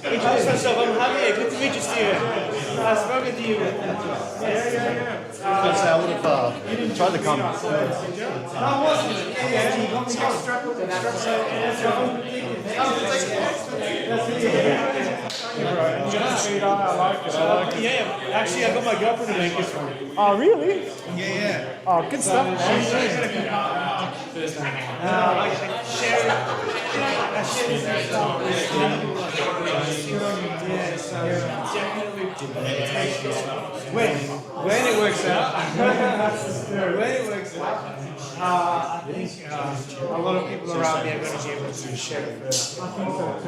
Introduce myself, I'm Javier, good to meet you, Steven. I've spoken to you. Yeah. I'd say I would have tried to come. No, I wasn't. Yeah, you got me Yeah, actually, I got my girlfriend to make this one. Oh, really? Yeah. Oh, good stuff. I share when it works out, I think a lot of people around me are going to be able to share it further.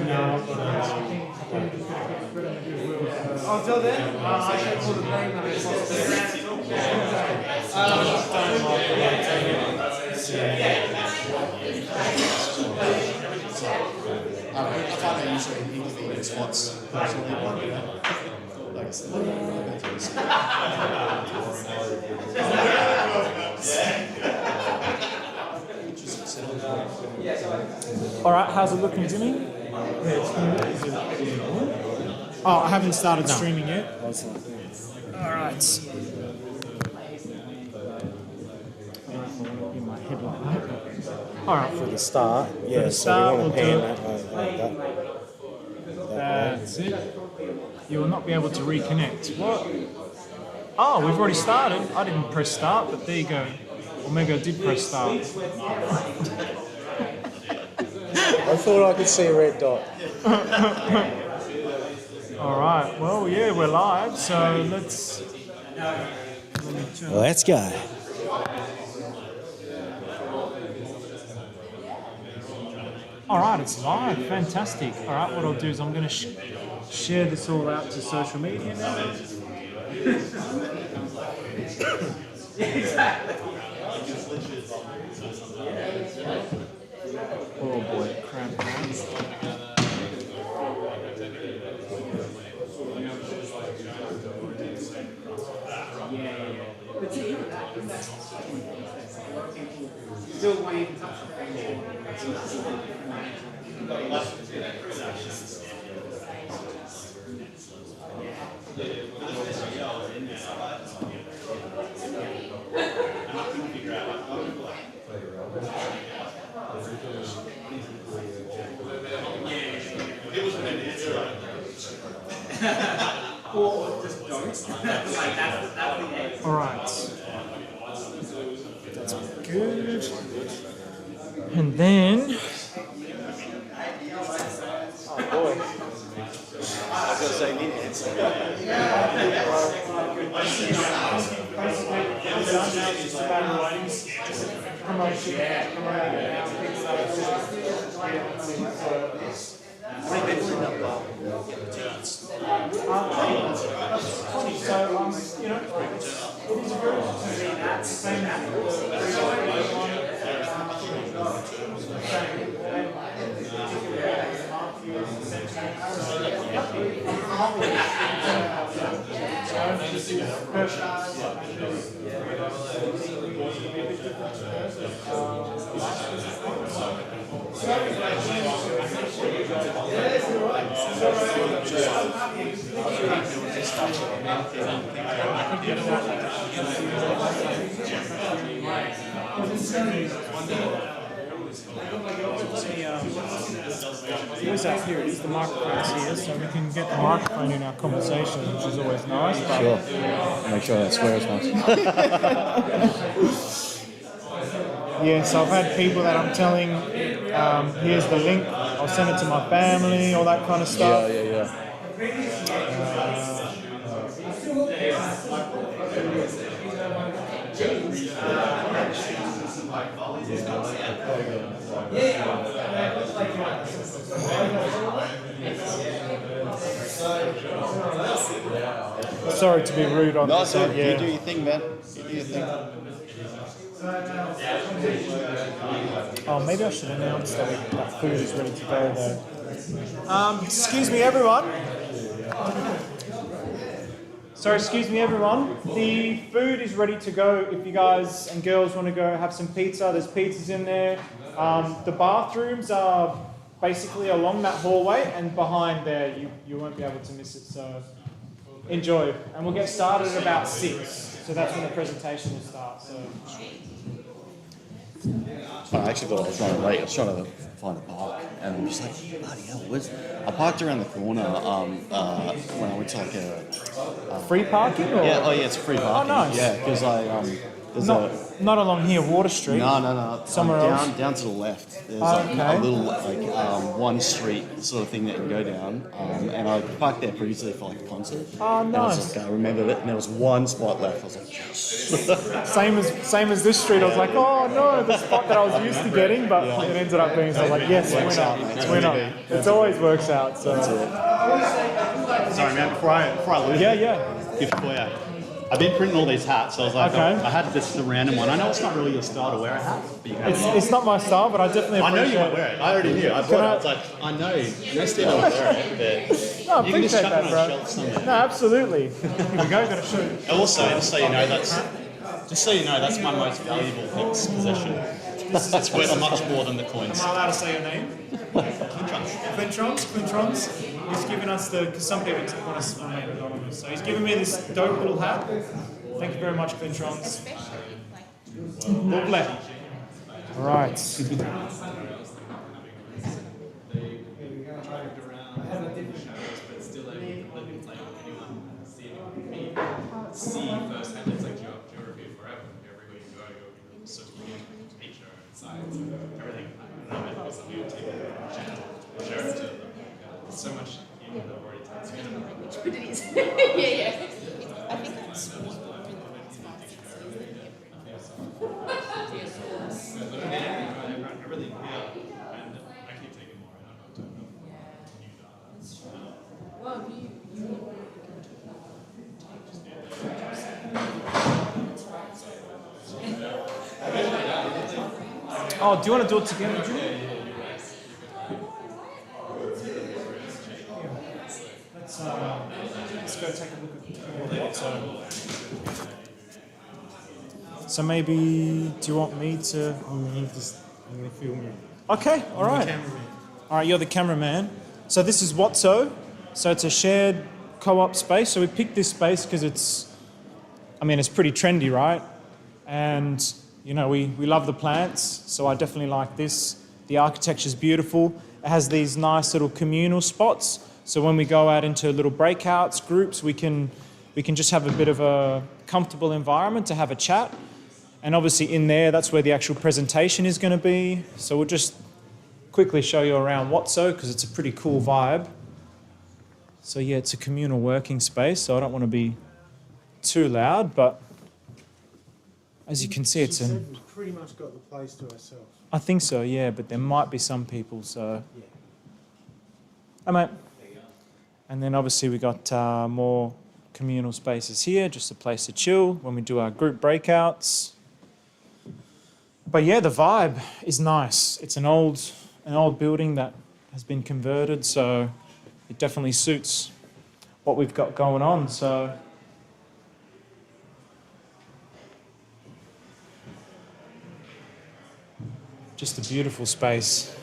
Until then, I shall pull the blame on it. I find that usually people in spots. Like I said, All right, how's it looking, Jimmy? Oh, I haven't started streaming yet. All right. All right, For the start, yeah, start, so we want to we'll pan do that way, like that. that's it. You will not be able to reconnect. What? Oh, we've already started. I didn't press start, but there you go. Or maybe I did press start. I thought I could see a red dot. All right. Well, yeah, we're live, so let's. Let's go. All right, it's live. Fantastic. All right, what I'll do is I'm going to share this all out to social media now. Oh boy, crap. Still waiting. All right. That's good. And then. Oh boy. I was going to say Where's that here? It is the microphone's here, so we can get the microphone in our conversation, which is always nice. But sure. Make sure that swears once. yeah, so I've had people that I'm telling, here's the link, I'll send it to my family, all that kind of stuff. Yeah. Sorry to be rude on this. You do your thing, man. You do your thing. Oh, maybe I should announce that food is ready to go though. Excuse me, everyone. Sorry, excuse me, everyone. The food is ready to go. If you guys and girls want to go have some pizza, there's pizzas in there. The bathrooms are basically along that hallway, and behind there you won't be able to miss it. So enjoy, and we'll get started at about 6. So that's when the presentation will start. So. I actually thought I was running late. I was trying to find a park, and I'm just like, bloody hell, I parked around the corner when I went to like a Free parking? Or? yeah, it's free parking. Oh, nice. Yeah, because there's Not along here, Water Street. No. Somewhere else? Down to the left. There's Okay. a little one street sort of thing that you can go down, and I parked there previously for like a concert. Oh, And I was nice. like, I remembered it, and there was one spot left. I was like, yes. Same as this street. I was like, oh no, the spot that I was used to getting, but it ended up being. So I was like, yes, Works out, mate. winner. It always works out. So. Sorry, man. Before I lose Yeah, it, yeah. gift for you. I've been printing all these hats, so I was like, Okay. I had this random one. I know it's not really your style to wear a hat, but you can have it. It's not my style, but I definitely I know appreciate you won't wear it. I already knew. I bought it. I was like, I know Steve won't wear it, but No, I you can just appreciate chuck that, it on bro. a shelf somewhere. No, absolutely. Here we go. Got to shoot. Also, just so you know, that's my most valuable possession. It's worth much more than the coins. Am I allowed to say your name? Quintrons. He's given us because some people want us to remain anonymous. So he's given me this dope little hat. Thank you very much, Quintrons. Lovely. All right. See firsthand, it's like geography forever. Everywhere you go, you're sort of nature and science and everything. I don't know, it's something you take share it to them. There's so much in the already taken. But it is. yeah. I think that's what Everything here, and I keep taking more. I don't know. well, you Oh, do you want to do it together, Drew? Let's go take a look at what. So maybe, do you want me to? I'm going to film you. Okay, all right. All right, you're the cameraman. So this is Watso. So it's a shared co-op space. So we picked this space because it's pretty trendy, right? And we love the plants, so I definitely like this. The architecture's beautiful. It has these nice little communal spots. So when we go out into little breakouts, groups, we can just have a bit of a comfortable environment to have a chat. And obviously in there, that's where the actual presentation is going to be. So we'll just quickly show you around Watso because it's a pretty cool vibe. So yeah, it's a communal working space, so I don't want to be too loud, but as you can see, it's She said we've pretty much got the place to ourselves. I think so, yeah, but there might be some people, so. Yeah. Hey, mate. And then obviously we got more communal spaces here, just a place to chill when we do our group breakouts. But yeah, the vibe is nice. It's an old building that has been converted, so it definitely suits what we've got going on. So just a beautiful space.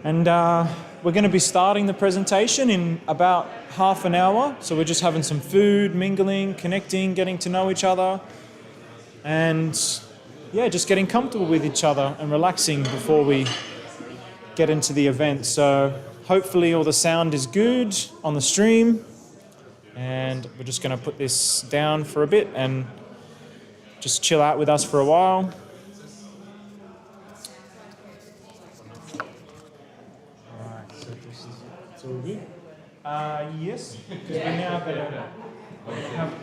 And we're going to be starting the presentation in about half an hour. So we're just having some food, mingling, connecting, getting to know each other. And yeah, just getting comfortable with each other and relaxing before we get into the event. So hopefully all the sound is good on the stream. And we're just going to put this down for a bit and just chill out with us for a while. It's all good. Yes, because we're now going to have...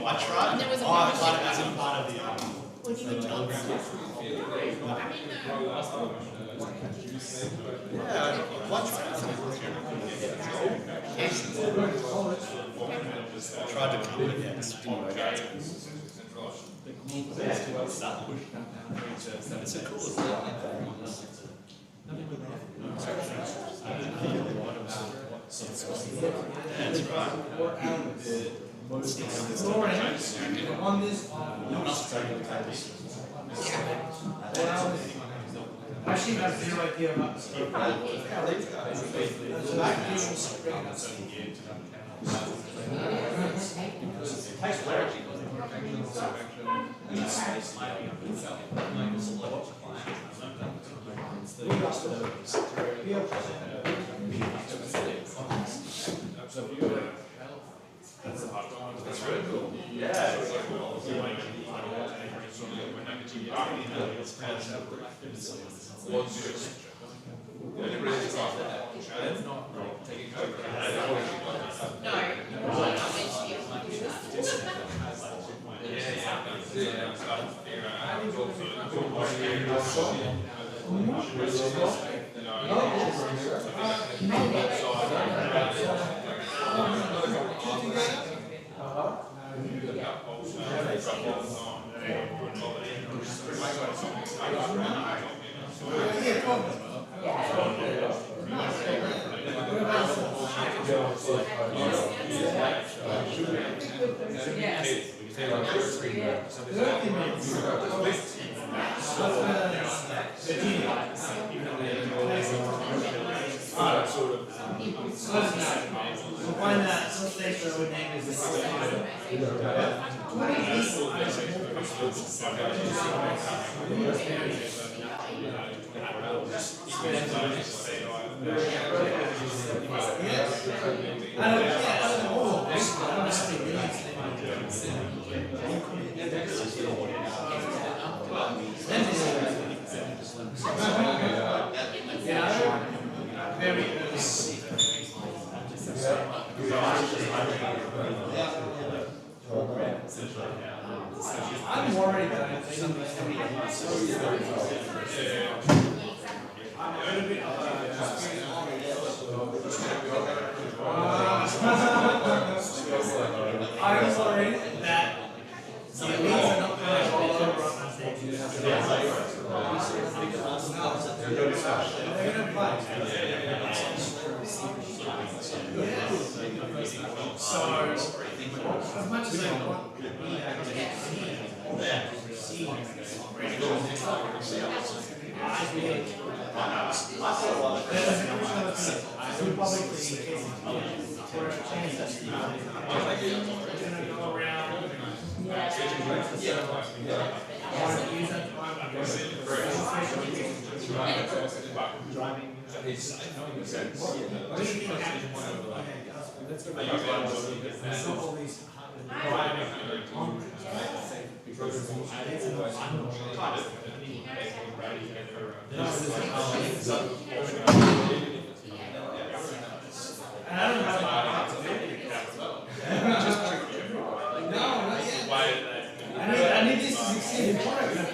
I tried. There was a I thought it wasn't part of the tried to come against. It's a cool Actually, I have zero idea about I'm worried that I'm worried that some of these are not going to roll over on us. They're going to play. So, as much as I want to be able to see I need this to succeed in product.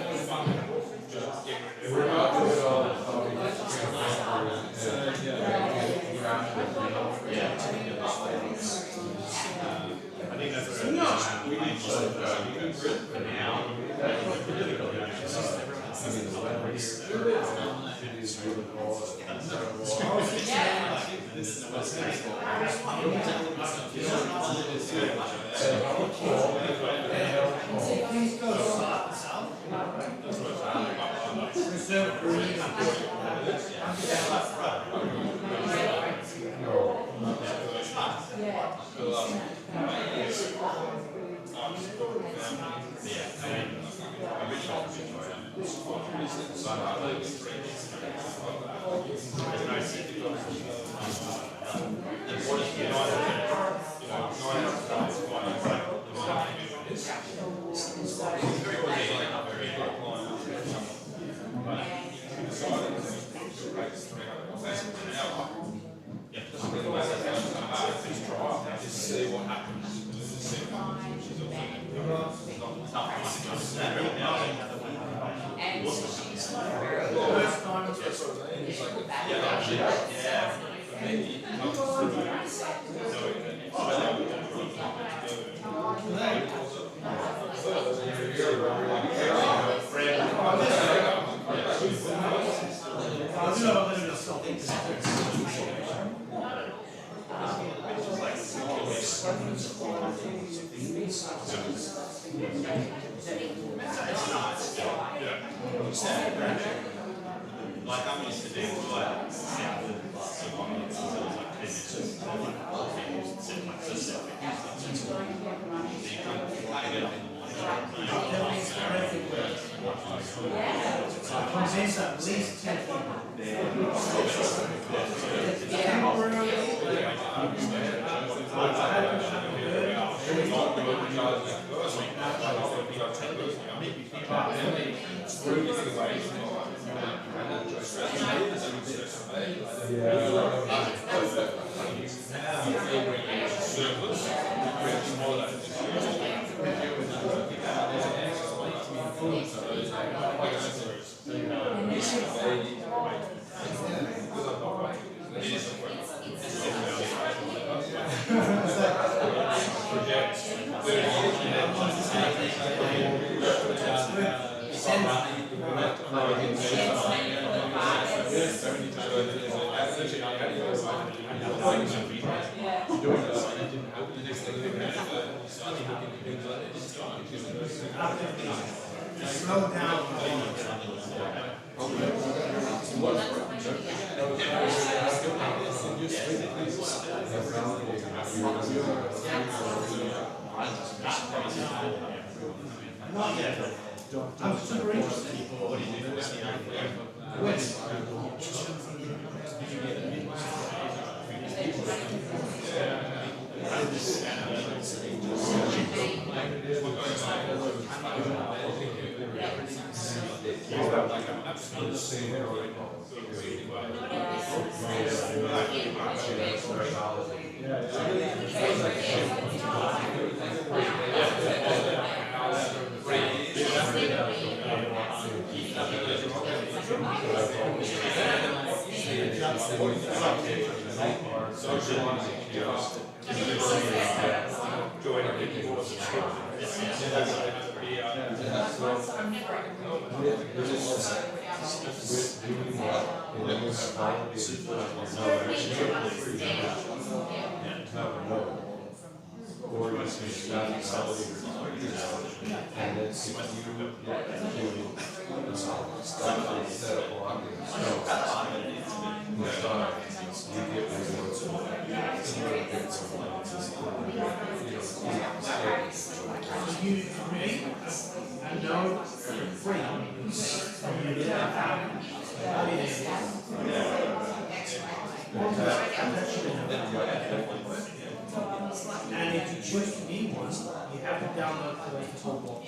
And if you choose to be one, you have to download the toolbox.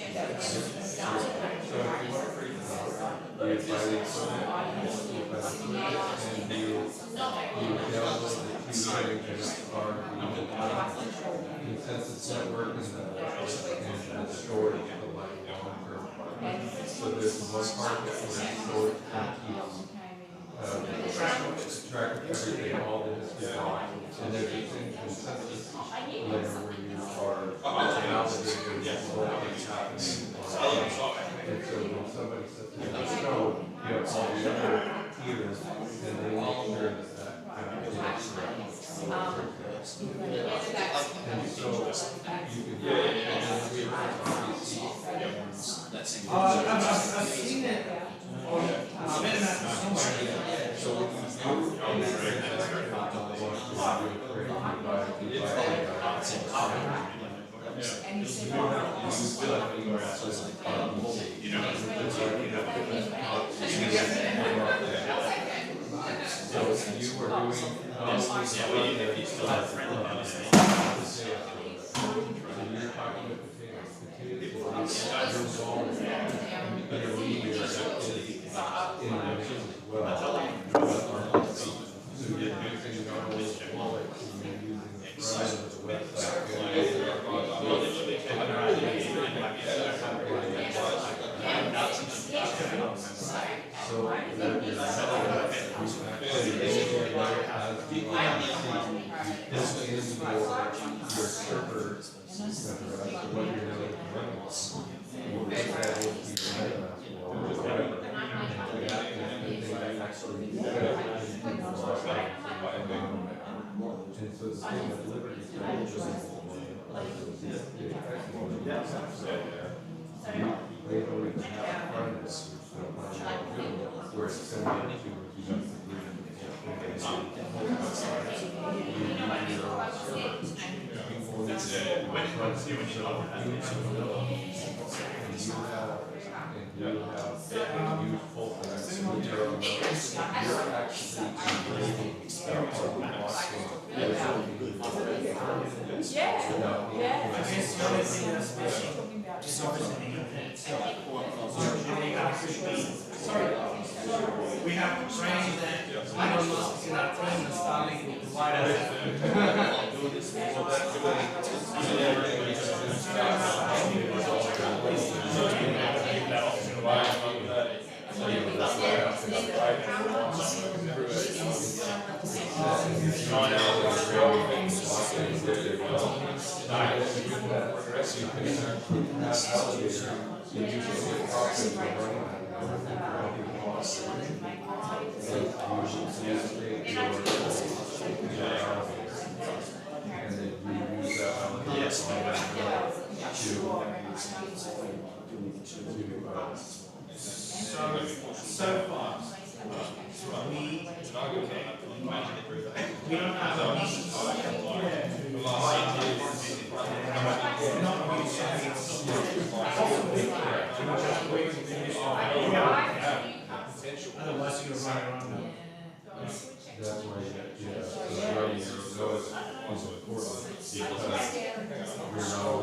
Consensus network and the storage of the long-term part. So there's one part that we're stored and track of everything, all that is defined. And there's a consensus layer where you are validating what is happening. And so when somebody says, you know, you have all the other tiers, and they make sure that that is correct. And so you can I've seen it on MetaMask somewhere. you were doing, if you still have friendly so you're talking about potatoes involved in intermediary activity in the machine as well. So you're using normal wallets and you're using the front of the website. So this is your server, what you're doing, we'll put that into your MetaMask wallet or whatever. And that actually and so the same with Liberty, they don't even have partners, where it's similar We have trained Elon Musk in our team and Starlink to provide so far, we don't have a otherwise you're running around. That's why you're running your nose also important because you're now helping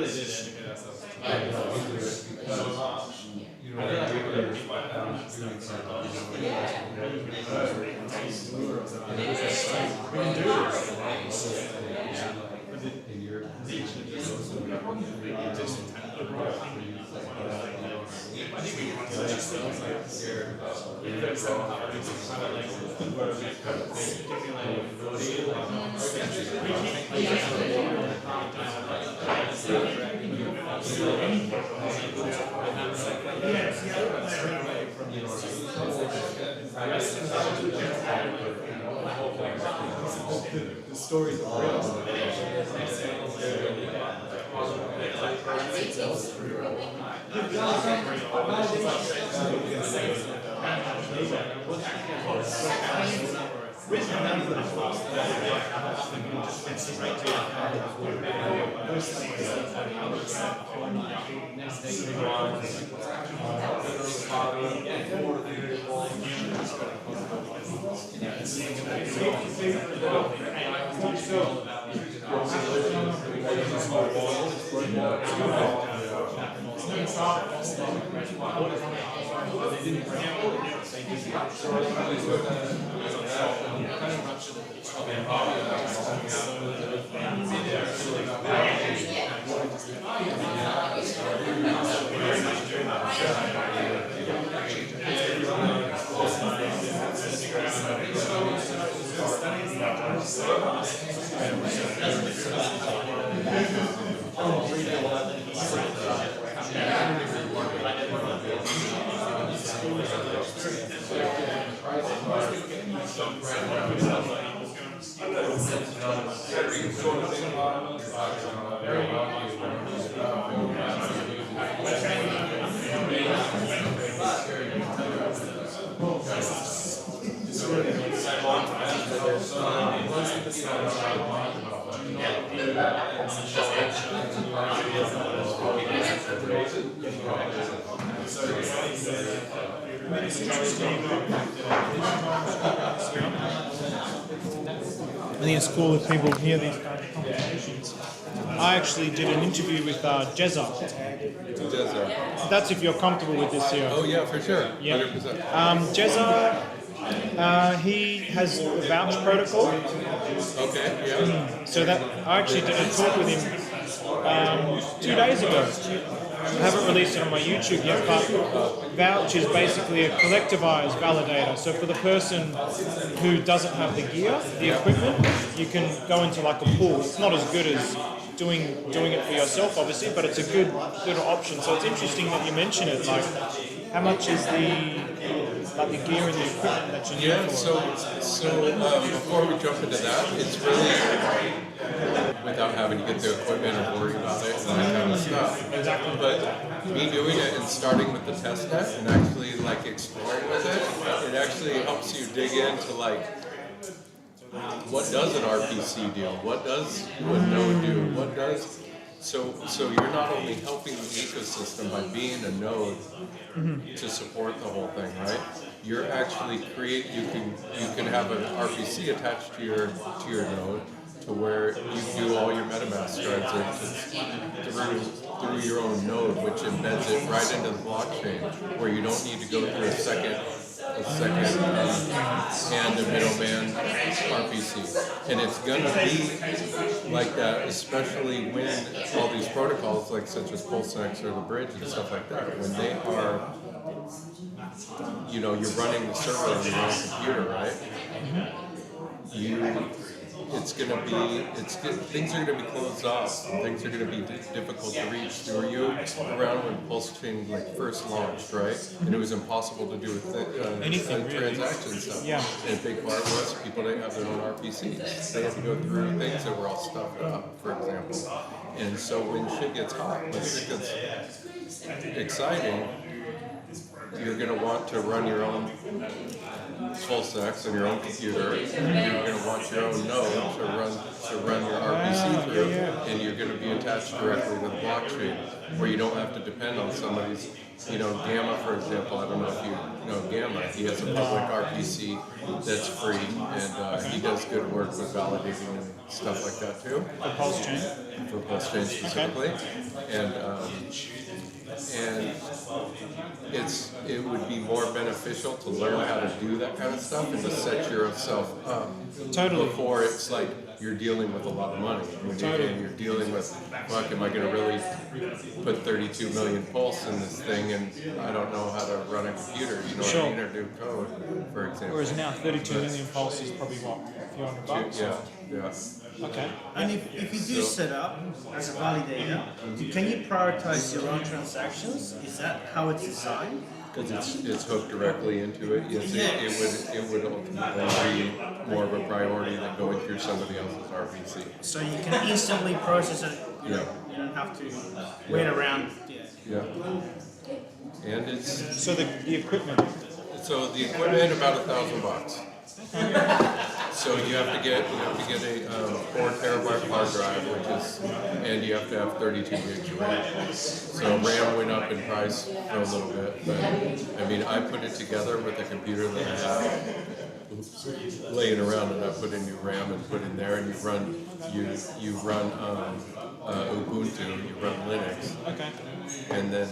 really did educate ourselves. I think it's cool if people hear these kinds of conversations. I actually did an interview with Jezza. That's if you're comfortable with this here. Oh yeah, for sure. Yeah. 100%. Jezza, he has the vouch protocol. Okay, yeah. So that I actually did a talk with him 2 days ago. I haven't released it on my YouTube yet, but Vouch is basically a collectivized validator. So for the person who doesn't have the gear, the equipment, you can go into like a pool. It's not as good as doing it for yourself, obviously, but it's a good option. So it's interesting that you mention it. Like, how much is the gear and the equipment that you need? Yeah, for so before we jump into that, it's really without having to get the equipment and worry about it and that kind of stuff. Exactly. But me doing it and starting with the testnet and actually like exploring with it, it actually helps you dig into like what does an RPC do? What does Node do? What does so you're not only helping the ecosystem by being a node to support the whole thing, right? You're actually you can have an RPC attached to your node to where you do all your MetaMask transactions through your own node, which embeds it right into the blockchain, where you don't need to go through a second and a middleman RPC. And it's gonna be like that, especially when all these protocols, like such as PulseX or the bridge and stuff like that, when they are, you're running the server on your own computer, right? Things are gonna be closed off. And things are gonna be difficult to reach. Were you around when PulseChain first launched, right? And it was impossible to do anything really. transaction stuff. Yeah. And a big part was people didn't have their own RPCs. They had to go through things that were all stuffed up, for example. And so when shit gets hot, when shit gets exciting, you're going to want to run your own PulseX on your own computer. You're going to want your own node to run your RPC through, and you're going to be attached directly to the blockchain, where you don't have to depend on somebody's, Gamma, for example. I don't know if you know Gamma. He has a public RPC that's free, and he does good work with validating and stuff like that too. PulseChain. for PulseChain specifically, and it would be more beneficial to learn how to do that kind of stuff and to set yourself up Totally. before it's like you're dealing with a lot of money. When you're dealing with, fuck, am I going to really put 32 million pulse in this thing and I don't know how to run a computer, you know what I mean, or do code, for example. Whereas now 32 million pulse is probably what, a few $100? Yeah. Okay. And if you do set up as a validator, can you prioritize your own transactions? Is that how it's designed? Because it's hooked directly into it. Yes, it would ultimately be more of a priority than going through somebody else's RPC. So you can instantly process it. You don't have to wait around. Yeah. And it's So the equipment. equipment about $1,000. So you have to get a 4 terabyte hard drive, and you have to have 32 gigs of RAM. So RAM went up in price for a little bit, but I mean I put it together with a computer that I have laying around, and I put in new RAM and put in there, and you run Ubuntu, you run Linux. Okay. And then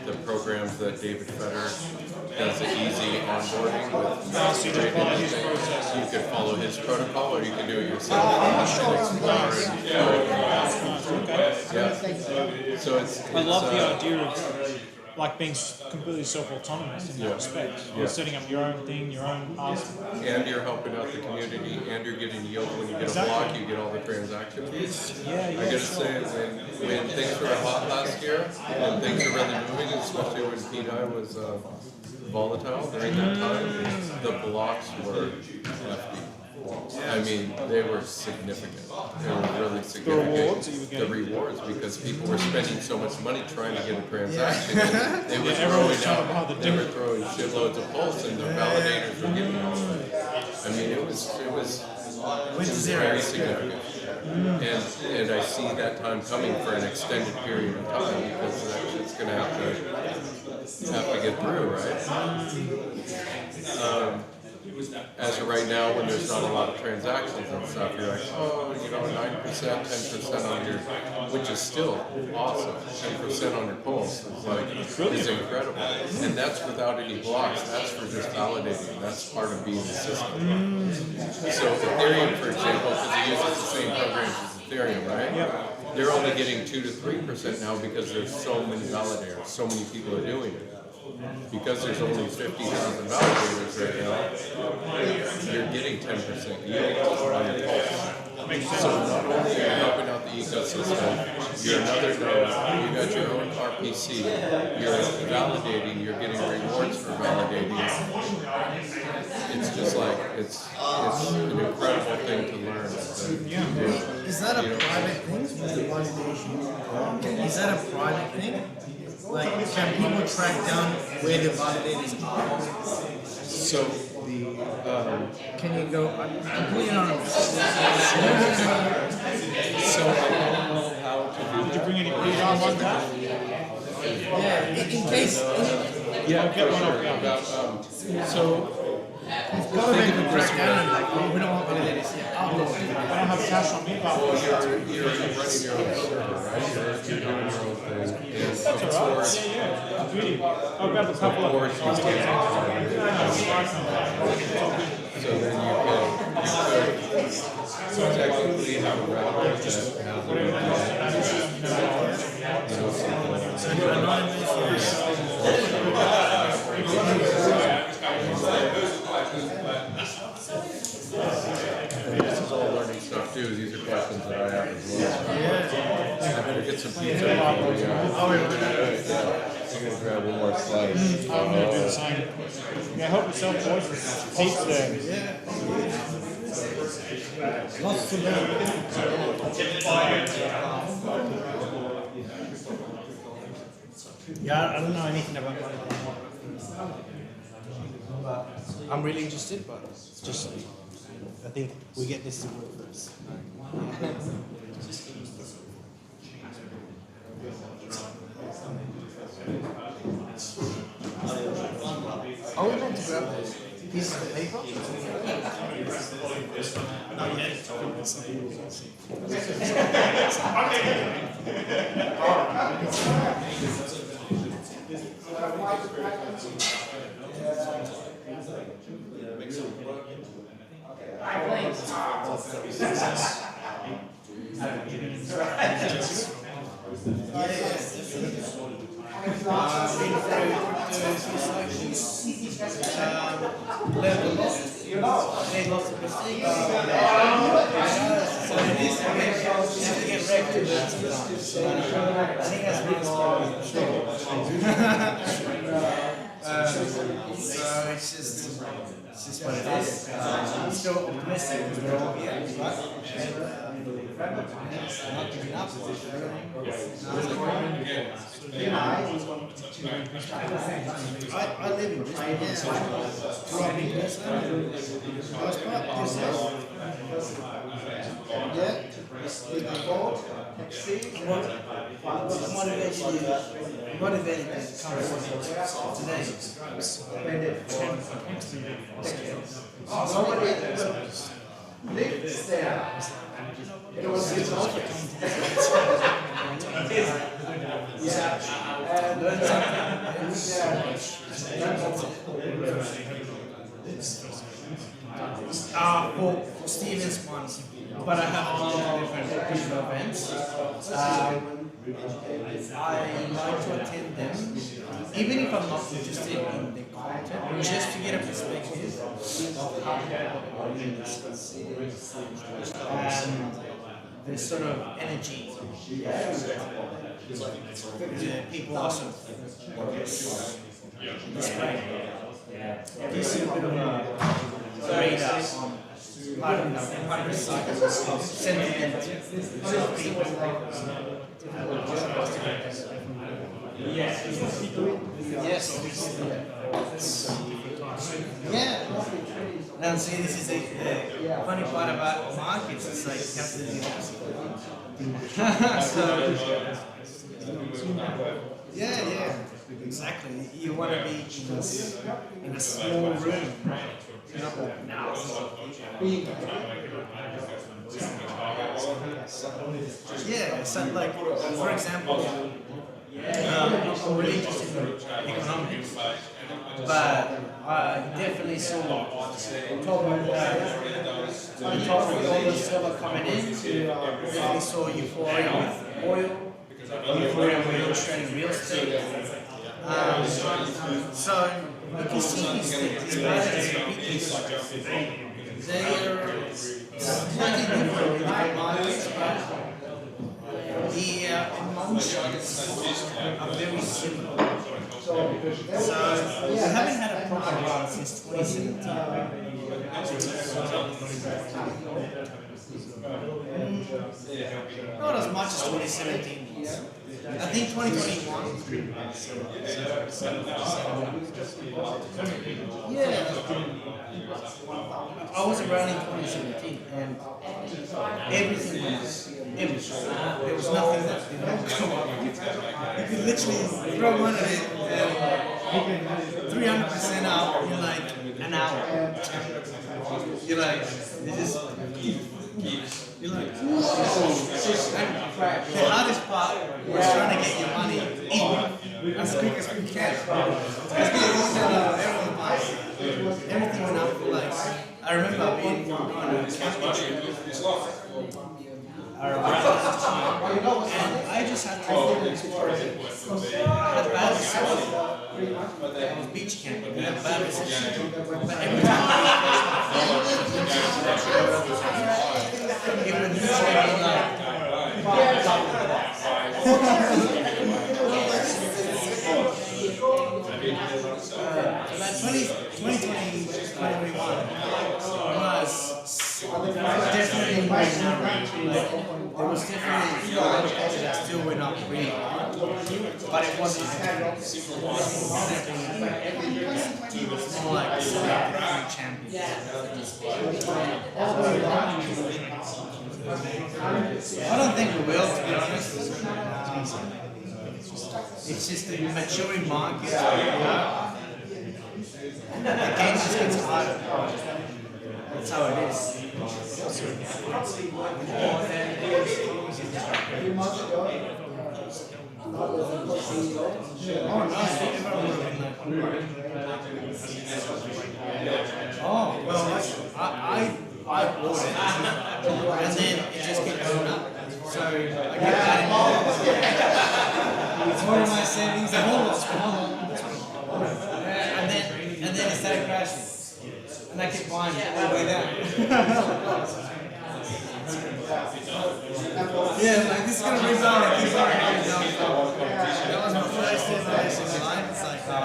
the programs that David Fetter does the easy onboarding with. So you just follow his process. You can follow his protocol, or you can do it yourself. Yeah. So it's. I love the idea of like being completely self-autonomous in that respect. You're setting up your own thing, your own path. And you're helping out the community, and you're getting yield. When you get a block, you get all the transaction fees. I gotta say, when things were hot last year, and things are really moving, especially when PDI was volatile during that time, the blocks were hefty. I mean, they were significant. They were really significant. The rewards that you were getting? The rewards, because people were spending so much money trying to get a transaction. They were everyone was trying to buy the they were throwing shitloads of pulse, and the validators were getting all of it. I mean, it was very significant. And I see that time coming for an extended period of time, because it's going to have to get through, right? As of right now, when there's not a lot of transactions and stuff, you're like, 9%, 10% on your, which is still awesome. 10% on your pulse is incredible. And that's without any blocks. That's for just validating. That's part of being the system. So Ethereum, for example, because it uses the same programs as Ethereum, right? Yep. They're only getting 2 to 3% now because there's so many validators, so many people are doing it. Because there's only 50,000 validators right now, you're getting 10% yield on your pulse. So not only are you helping out the ecosystem, you're another node, you got your own RPC, you're validating, you're getting rewards for validating. It's just like, it's an incredible thing to learn. Is that a private thing? Is that a private thing? Like, can people track down where the validators are? So Can you go? I'm completely anonymous. So I don't know how to do Did you bring any pre-rounds on that? Yeah, in case. Yeah, get one up. So Government can track down and like, we don't want validators here. I don't have cash on me, but you're running your own server, right? You're doing your own thing. And of course, I'll grab a couple of so then you could technically have a router that has This is all learning stuff too. These are questions that I have as well. I better get some pizza. I'm gonna grab one more slice. I'm going to do the same. Yeah, help yourself, boys. Pizza there. Lots to learn. Yeah, I don't know anything about validating. I'm really interested, but it's just, I think we get this to work first. Are we meant to grab this piece of paper? Not yet. Made lots of mistakes. So it is, you have to get wrecked to learn sometimes. I think that's really smart. So it's just what it is. I'm still optimistic because we're all here, right? Not giving up. I live in Brisbane. Grew up in Brisbane. Most part, yourself. Yeah. With the board. What motivated you to come today? It was for Stevens ones, but I have a lot of different events. I like to attend them, even if I'm not interested in the content, just to get a perspective of how people are doing this. And the sort of energy. People also display. Gives you a bit of a radar on part of the cycle of sentiment of people. Yes. Yeah. Now see, this is the funny part about markets. It's like you have to do the opposite. Yeah, exactly. You want to be in a small room, right? Yeah, so like, for example, I'm really interested in economics, but I definitely saw on top of all the silver coming in, definitely saw euphoria with oil, euphoria with trading real estate. So you can see these patterns repeat. They are slightly different in different markets, but the emotions are very similar. So we haven't had a proper run since 2017. Not as much as 2017. I think 2021. Yeah. I was around in 2017 and everything went up. Everything. There was nothing that didn't come up. You could literally throw one at it and 300% up in like an hour. You're like, you're like, the hardest part was trying to get your money in as quick as we can. Everything went up for like, I remember being on a camping trip. And I just had to I had bad reception. I was beach camping, I had bad reception. But every time it would usually be like about 2020, 2021 was definitely more narrow. There was definitely a lot of culture that still went up really hard, but it wasn't more like the champions. I don't think we will, to be honest. It's just a maturing market. The game just gets harder. That's how it is. Oh, well, I bought it, and then it just kept going up. So I kept adding more. It's one of my savings. The whole lot's gone. And then it started crashing. And I kept buying it all the way down. Yeah, like this is gonna rebound and keep going. That was my first innovation in life. It's like, well,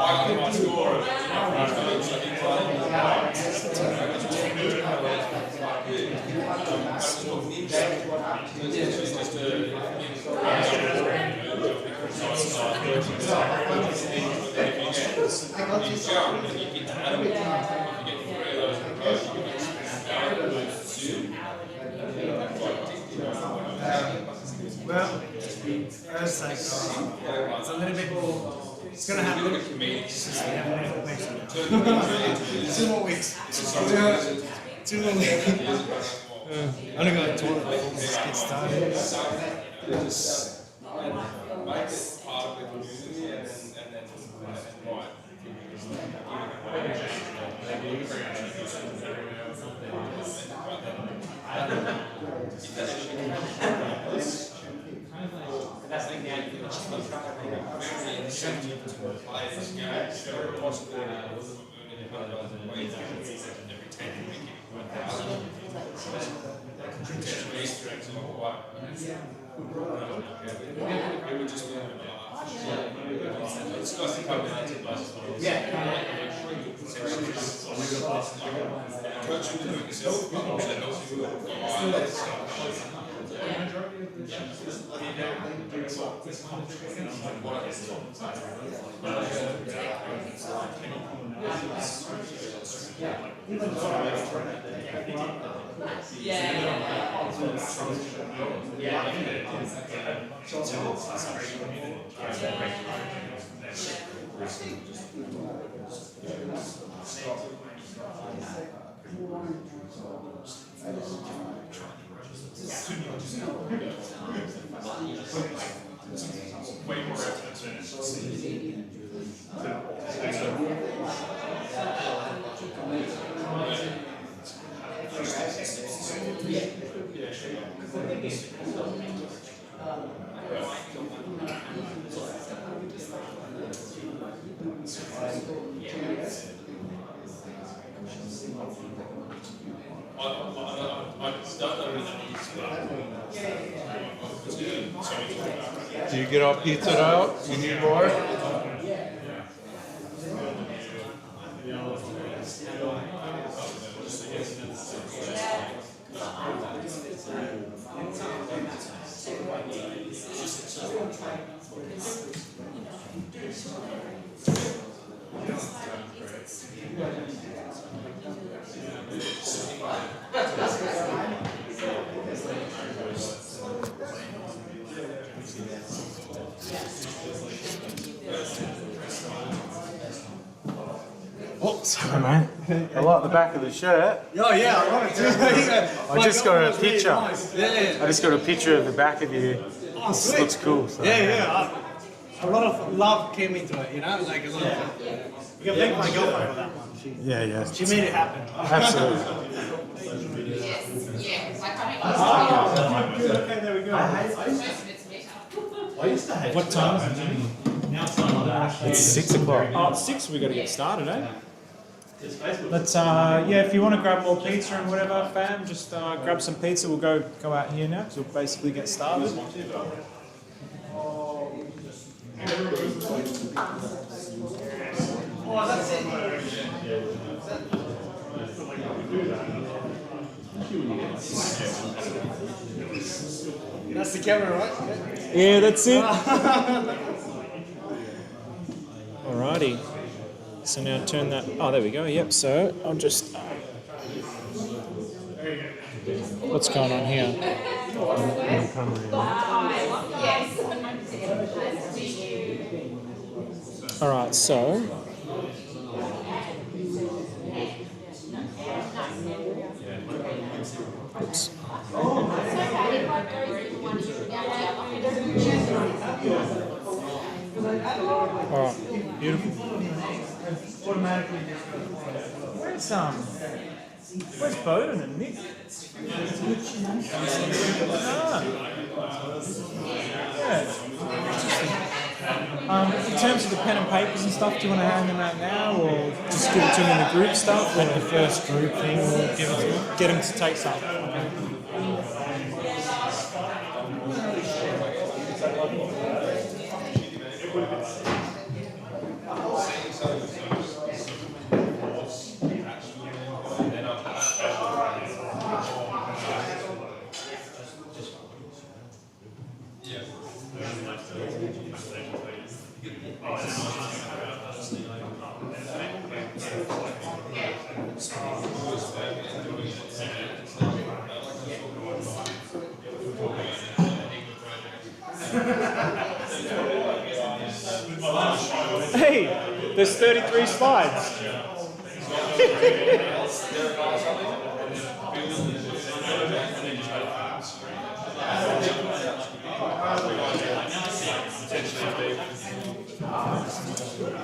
I was like, it's a little bit more, it's gonna happen. It's just we have a little bit next 2 more weeks. 2 more weeks. I only got a toilet before this gets started. Do you get all pizzaed out? You need more? Oh, sorry, mate. I like the back of the shirt. Oh, yeah, I want it to. I just got a picture. Yeah. I just got a picture of the back of you. Oh, This sweet. looks cool. So. Yeah. A lot of love came into it, you know? Like a lot of. You can thank my girlfriend for that one. Yeah. She made it happen. Absolutely. Yes, I can't Okay, there we go. What time is it? It's 6 o'clock. Oh, it's 6, we got to get started, eh? Let's, yeah, if you want to grab more pizza and whatever, fam, just grab some pizza. We'll go out here now, because we'll basically get started. That's the camera, right? Yeah, that's it. Alrighty. So now turn that. Oh, there we go. Yep. So I'll just. What's going on here? All right. So. Oops. All right, beautiful. Automatically where's Bowden and Nick? In terms of the pen and papers and stuff, do you want to hand them out now, or just give it to them in the group stuff? At the first group thing, we'll give it to them. Get them to take some. Okay. Hey, there's 33 slides.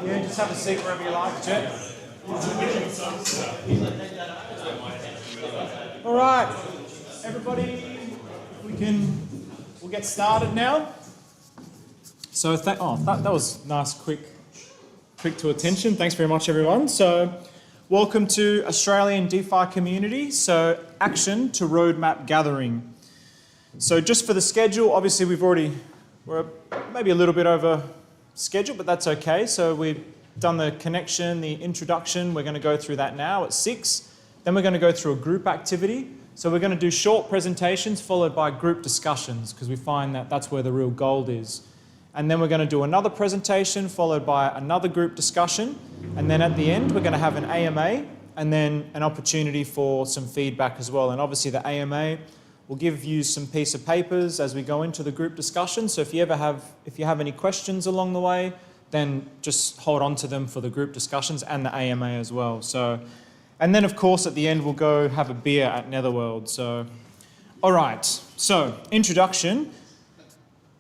Yeah, just have a seat wherever you like, Jet. All right, everybody, we'll get started now. So that was nice, quick to attention. Thanks very much, everyone. So welcome to Australian DeFi community. So action to roadmap gathering. So just for the schedule, obviously we're maybe a little bit over schedule, but that's okay. So we've done the connection, the introduction. We're going to go through that now at 6. Then we're going to go through a group activity. So we're going to do short presentations followed by group discussions, because we find that that's where the real gold is. And then we're going to do another presentation followed by another group discussion. And then at the end, we're going to have an AMA and then an opportunity for some feedback as well. And obviously the AMA will give you some piece of papers as we go into the group discussion. So if you have any questions along the way, then just hold on to them for the group discussions and the AMA as well. So, and then of course at the end, we'll go have a beer at Netherworld. So, all right. So introduction.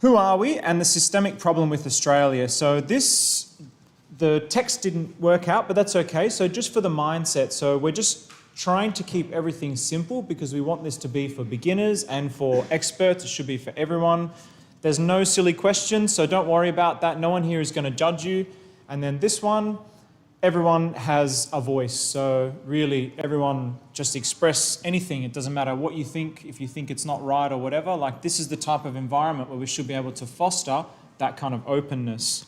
Who are we and the systemic problem with Australia? So the text didn't work out, but that's okay. So just for the mindset, so we're just trying to keep everything simple because we want this to be for beginners and for experts. It should be for everyone. There's no silly questions, so don't worry about that. No one here is going to judge you. And then this one, everyone has a voice. So really, everyone just express anything. It doesn't matter what you think, if you think it's not right or whatever. Like, this is the type of environment where we should be able to foster that kind of openness.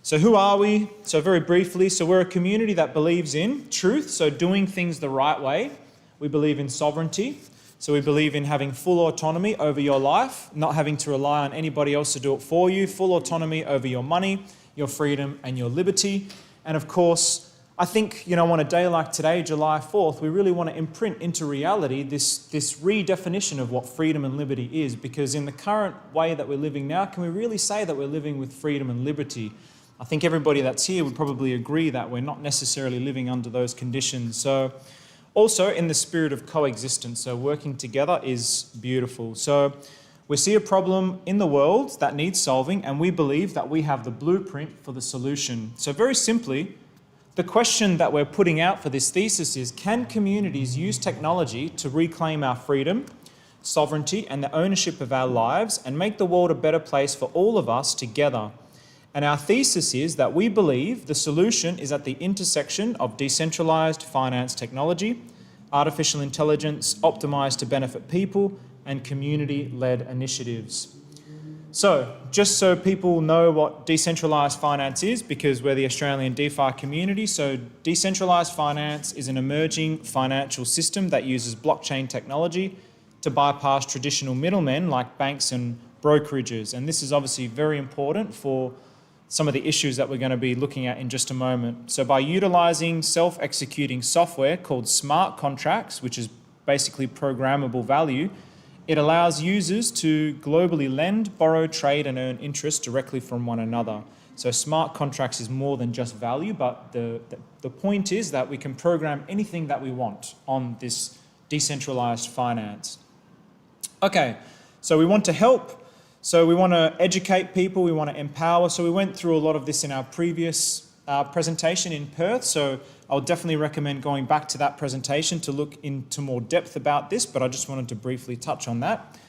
So who are we? So very briefly, so we're a community that believes in truth, so doing things the right way. We believe in sovereignty. So we believe in having full autonomy over your life, not having to rely on anybody else to do it for you, full autonomy over your money, your freedom, and your liberty. And of course, I think, on a day like today, July 4th, we really want to imprint into reality this redefinition of what freedom and liberty is, because in the current way that we're living now, can we really say that we're living with freedom and liberty? I think everybody that's here would probably agree that we're not necessarily living under those conditions. So also in the spirit of coexistence, so working together is beautiful. So we see a problem in the world that needs solving, and we believe that we have the blueprint for the solution. So very simply, the question that we're putting out for this thesis is, can communities use technology to reclaim our freedom, sovereignty, and the ownership of our lives and make the world a better place for all of us together? And our thesis is that we believe the solution is at the intersection of decentralized finance technology, artificial intelligence optimized to benefit people, and community-led initiatives. So, just so people know what decentralized finance is, because we're the Australian DeFi community, so decentralized finance is an emerging financial system that uses blockchain technology to bypass traditional middlemen like banks and brokerages. And this is obviously very important for some of the issues that we're going to be looking at in just a moment. So by utilizing self-executing software called smart contracts, which is basically programmable value, it allows users to globally lend, borrow, trade, and earn interest directly from one another. So smart contracts is more than just value, but the point is that we can program anything that we want on this decentralized finance. Okay, so we want to help So we want to educate people, we want to empower. So we went through a lot of this in our previous presentation in Perth. So I would definitely recommend going back to that presentation to look into more depth about this, but I just wanted to briefly touch on that.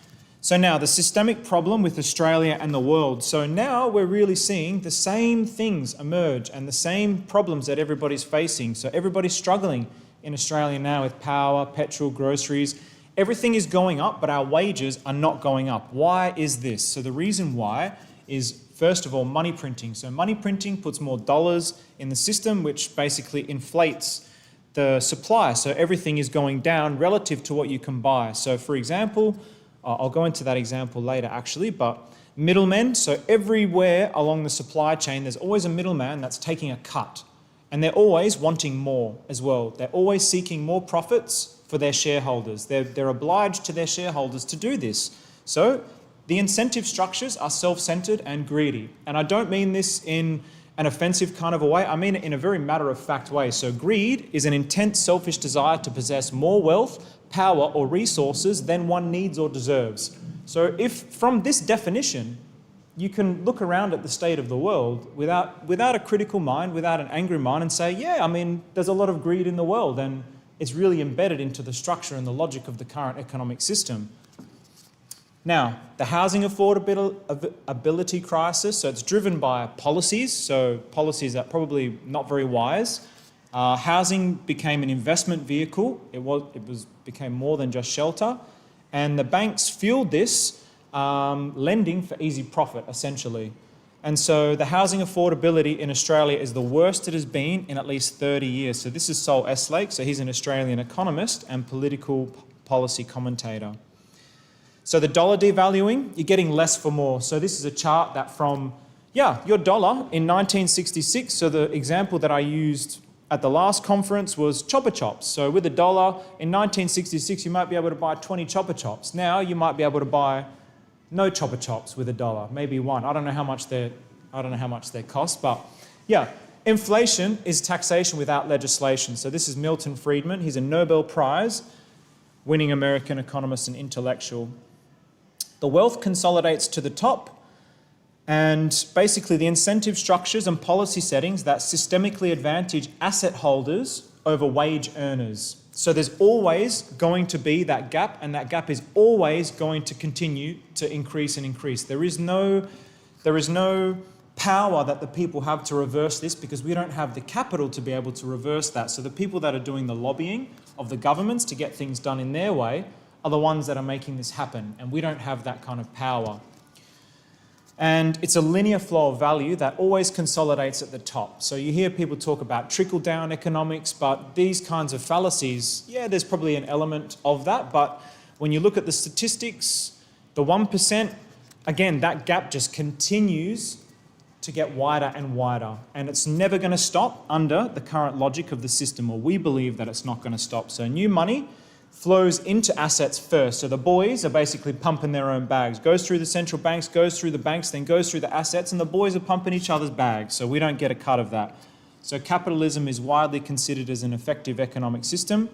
So now the systemic problem with Australia and the world. So now we're really seeing the same things emerge and the same problems that everybody's facing. So everybody's struggling in Australia now with power, petrol, groceries. Everything is going up, but our wages are not going up. Why is this? So the reason why is, first of all, money printing. So money printing puts more dollars in the system, which basically inflates the supply. So everything is going down relative to what you can buy. So for example, I'll go into that example later actually, but middlemen. So everywhere along the supply chain, there's always a middleman that's taking a cut. And they're always wanting more as well. They're always seeking more profits for their shareholders. They're obliged to their shareholders to do this. So the incentive structures are self-centered and greedy. And I don't mean this in an offensive kind of a way. I mean it in a very matter-of-fact way. So greed is an intense selfish desire to possess more wealth, power, or resources than one needs or deserves. So if from this definition, you can look around at the state of the world without a critical mind, without an angry mind, and say, yeah, I mean, there's a lot of greed in the world, and it's really embedded into the structure and the logic of the current economic system. Now, the housing affordability crisis, so it's driven by policies, so policies that are probably not very wise. Housing became an investment vehicle. It became more than just shelter. And the banks fueled this lending for easy profit, essentially. And so the housing affordability in Australia is the worst it has been in at least 30 years. So this is Sol Eslake. So he's an Australian economist and political policy commentator. So the dollar devaluing, you're getting less for more. So this is a chart that from, your dollar in 1966, so the example that I used at the last conference was chopper chops. So with a dollar in 1966, you might be able to buy 20 chopper chops. Now you might be able to buy no chopper chops with a dollar, maybe one. I don't know how much they cost, but yeah. Inflation is taxation without legislation. So this is Milton Friedman. He's a Nobel Prize winning American economist and intellectual. The wealth consolidates to the top, and basically the incentive structures and policy settings that systemically advantage asset holders over wage earners. So there's always going to be that gap, and that gap is always going to continue to increase and increase. There is no power that the people have to reverse this, because we don't have the capital to be able to reverse that. So the people that are doing the lobbying of the governments to get things done in their way are the ones that are making this happen, and we don't have that kind of power. And it's a linear flow of value that always consolidates at the top. So you hear people talk about trickle-down economics, but these kinds of fallacies, there's probably an element of that. But when you look at the statistics, the 1%, again, that gap just continues to get wider and wider. And it's never going to stop under the current logic of the system, or we believe that it's not going to stop. So new money flows into assets first. So the boys are basically pumping their own bags. Goes through the central banks, goes through the banks, then goes through the assets, and the boys are pumping each other's bags. So we don't get a cut of that. So capitalism is widely considered as an effective economic system.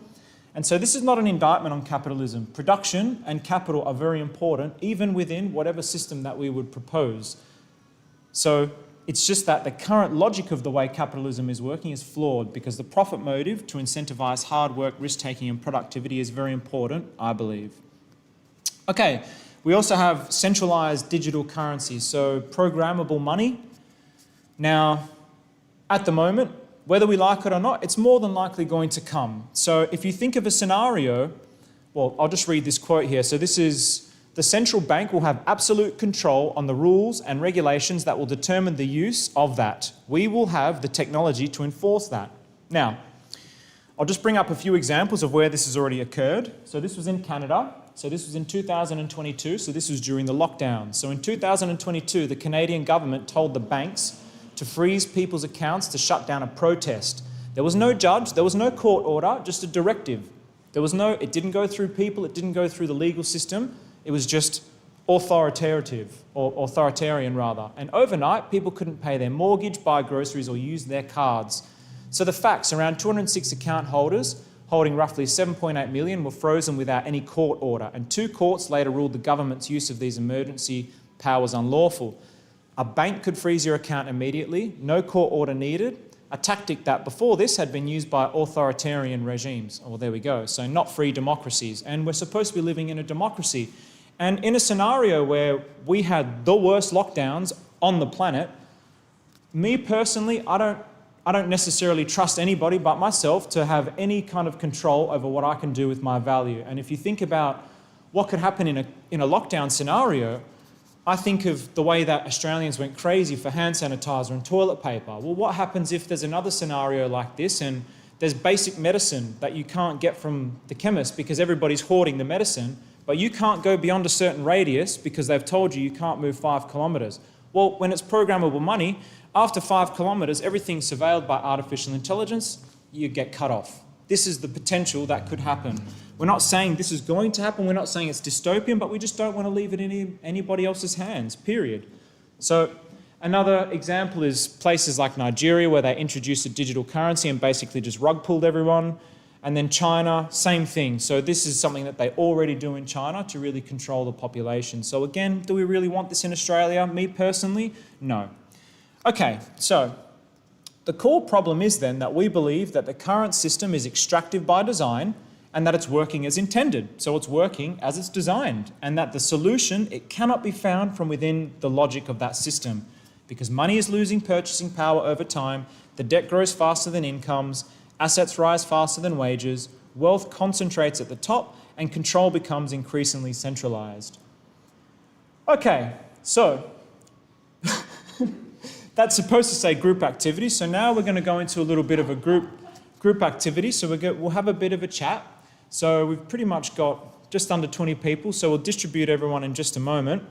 And so this is not an indictment on capitalism. Production and capital are very important, even within whatever system that we would propose. So it's just that the current logic of the way capitalism is working is flawed, because the profit motive to incentivize hard work, risk-taking and productivity is very important, I believe. Okay, we also have centralized digital currencies, so programmable money. Now, at the moment, whether we like it or not, it's more than likely going to come. So if you think of a scenario, well, I'll just read this quote here. So this is: the central bank will have absolute control on the rules and regulations that will determine the use of that. We will have the technology to enforce that. Now, I'll just bring up a few examples of where this has already occurred. So this was in Canada. So this was in 2022. So this was during the lockdown. So in 2022, the Canadian government told the banks to freeze people's accounts to shut down a protest. There was no judge, there was no court order, just a directive. It didn't go through people, it didn't go through the legal system. It was just authoritarian. And overnight, people couldn't pay their mortgage, buy groceries, or use their cards. So the facts, around 206 account holders holding roughly 7.8 million were frozen without any court order. And 2 courts later ruled the government's use of these emergency power was unlawful. A bank could freeze your account immediately, no court order needed, a tactic that before this had been used by authoritarian regimes. Well, there we go. So not free democracies. And we're supposed to be living in a democracy. And in a scenario where we had the worst lockdowns on the planet, me personally, I don't necessarily trust anybody but myself to have any kind of control over what I can do with my value. And if you think about what could happen in a lockdown scenario, I think of the way that Australians went crazy for hand sanitizer and toilet paper. Well, what happens if there's another scenario like this and there's basic medicine that you can't get from the chemist because everybody's hoarding the medicine, but you can't go beyond a certain radius because they've told you can't move 5 kilometres. Well, when it's programmable money, after 5 kilometres, everything's surveilled by artificial intelligence, you get cut off. This is the potential that could happen. We're not saying this is going to happen, we're not saying it's dystopian, but we just don't want to leave it in anybody else's hands, period. So another example is places like Nigeria where they introduced a digital currency and basically just rug pulled everyone. And then China, same thing. So this is something that they already do in China to really control the population. So again, do we really want this in Australia? Me personally, no. Okay, so the core problem is then that we believe that the current system is extractive by design and that it's working as intended. So it's working as it's designed, and that the solution, it cannot be found from within the logic of that system because money is losing purchasing power over time, the debt grows faster than incomes, assets rise faster than wages, wealth concentrates at the top, and control becomes increasingly centralized. Okay, so that's supposed to say group activity. So now we're going to go into a little bit of a group activity. So we'll have a bit of a chat. So we've pretty much got just under 20 people. So we'll distribute everyone in just a moment.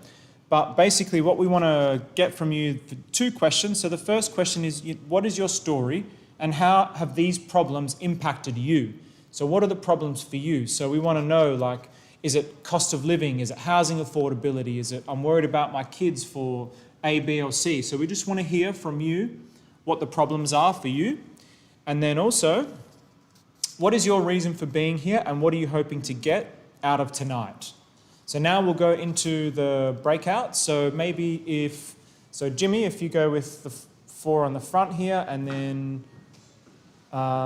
But basically what we want to get from you, 2 questions. So the first question is, what is your story and how have these problems impacted you? So what are the problems for you? So we want to know, like, is it cost of living? Is it housing affordability? Is it I'm worried about my kids for A, B, or C? So we just want to hear from you what the problems are for you. And then also, what is your reason for being here and what are you hoping to get out of tonight? So now we'll go into the breakout. So maybe Jimmy, if you go with the 4 on the front here, and then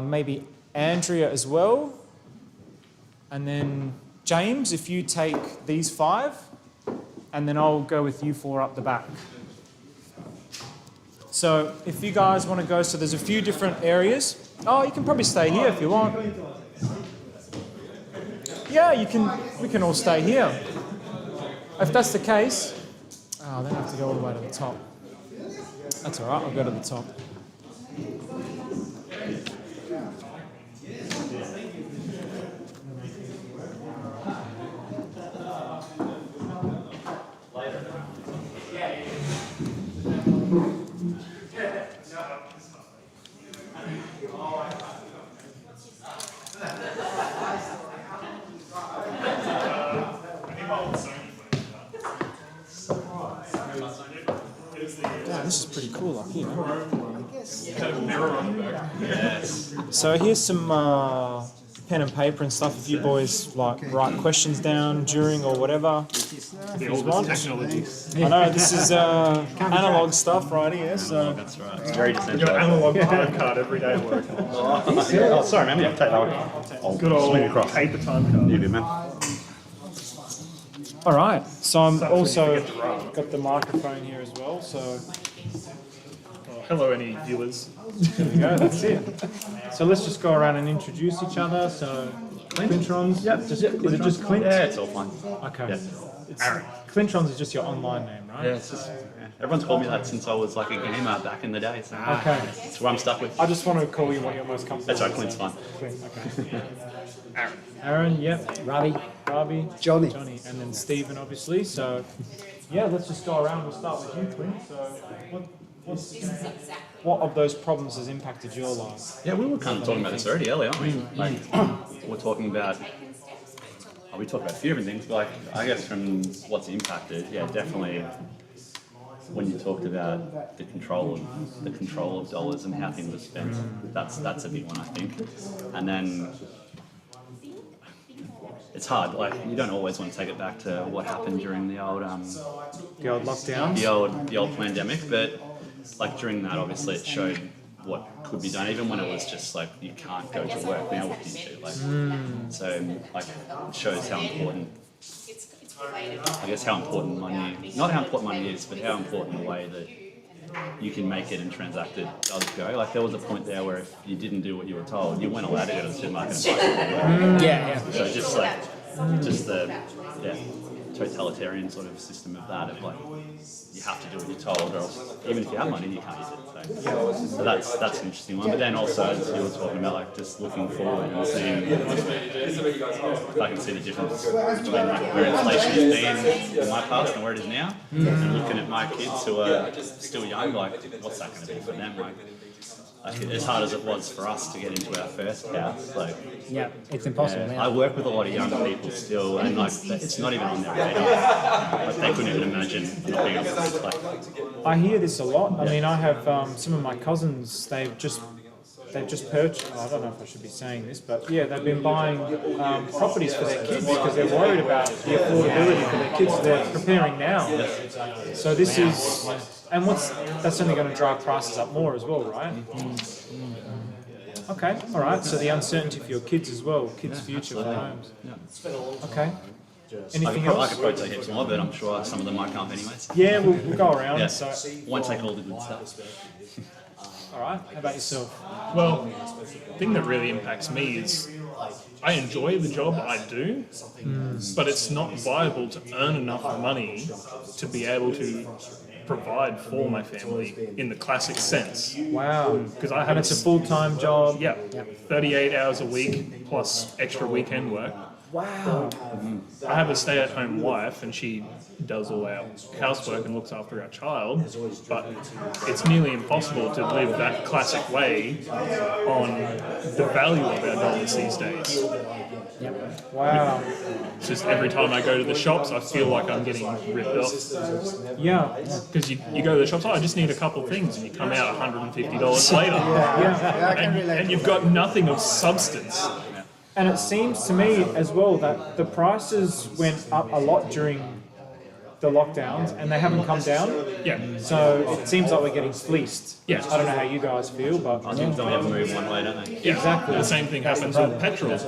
maybe Andrea as well. And then James, if you take these 5, and then I'll go with you 4 up the back. So if you guys want to go, so there's a few different areas. Oh, you can probably stay here if you want. Yeah, we can all stay here. If that's the case, then I have to go all the way to the top. That's all right, I'll go to the top. This is pretty cool up here. Yes. So here's some pen and paper and stuff if you boys like write questions down during or whatever. The oldest technology. I know this is analog stuff right here. So That's right. It's very Your decentralized. analog time card every day at work. Oh, sorry, man. Take that one. I'll Good old swing across. paper time card. You do, man. all right. So I'm Sucks when you also forget to write. got the microphone here as well. So Hello, any viewers. there we go. That's it. So let's just go around and introduce each other. So Clintrons. Yep. Is it just Clint? Yeah, it's all fine. Okay. Yeah. It's, Clintrons is just your online name, right? Yeah, it's just, everyone's called me that since I was like a gamer back in the day. So Okay. that's what I'm stuck with. I just want to call you what you're most comfortable That's right, with. Clint's fine. Clint, okay. Aaron, yep. Robbie, Johnny, and then Stephen, obviously. So, yeah, let's just go around. We'll start with you, Clint. So, what of those problems has impacted your life? Yeah, we were kind of talking about this already earlier, aren't we? Like, we're talking about, we talked about a few different things, but like, I guess from what's impacted, yeah, definitely when you talked about the control of dollars and how things are spent, that's a big one, I think. And then it's hard. Like you don't always want to take it back to what happened during the old lockdowns. the old pandemic, but like during that, obviously it showed what could be done, even when it was just like you can't go to work. Now what can you do? Like, so like it shows how important. I guess how important money, not how important money is, but how important the way that you can make it and transact it does go. Like there was a point there where if you didn't do what you were told, you weren't allowed to go to the supermarket and buy something. Yeah. So just like, just the totalitarian sort of system of that, of like, you have to do what you're told, or else, even if you have money, you can't use it. So that's an interesting one. But then also, as you were talking about, like just looking forward and seeing, I can see the difference between like where inflation has been in my past and where it is now, and looking at my kids who are still young, like what's that going to be for them? Like as hard as it was for us to get into our first house, like Yeah, it's impossible now. I work with a lot of young people still, and like it's not even on their radar. Like they couldn't even imagine not being able to like. I hear this a lot. I mean, I have some of my cousins. They've just purchased. I don't know if I should be saying this, but yeah, they've been buying properties for their kids because they're worried about the affordability for their kids. They're preparing now. So this is, and that's only going to drive prices up more as well, right? Okay, all right. So the uncertainty for your kids as well, kids' future with homes. Okay. Anything else? I could probably take heaps more, but I'm sure some of them might come up anyways. Yeah, we'll go around. Yeah. So, won't take all the good stuff. all right. How about yourself? Well, the thing that really impacts me is I enjoy the job I do, but it's not viable to earn enough money to be able to provide for my family in the classic sense. Wow. Because I have And it's a full-time job. Yeah, 38 hours a week plus extra weekend work. Wow. I have a stay-at-home wife, and she does all our housework and looks after our child, but it's nearly impossible to live that classic way on the value of our dollars these days. Wow. It's just every time I go to the shops, I feel like I'm getting ripped off. Yeah. Because you go to the shops, I just need a couple of things, and you come out $150 later. And you've got nothing of substance. And it seems to me as well that the prices went up a lot during the lockdowns and they haven't come down. Yeah. So it seems like we're getting fleeced. Yeah. I don't know how you guys feel, but I think they only ever move one way, don't they? Yeah, Exactly. the same thing happens with petrol.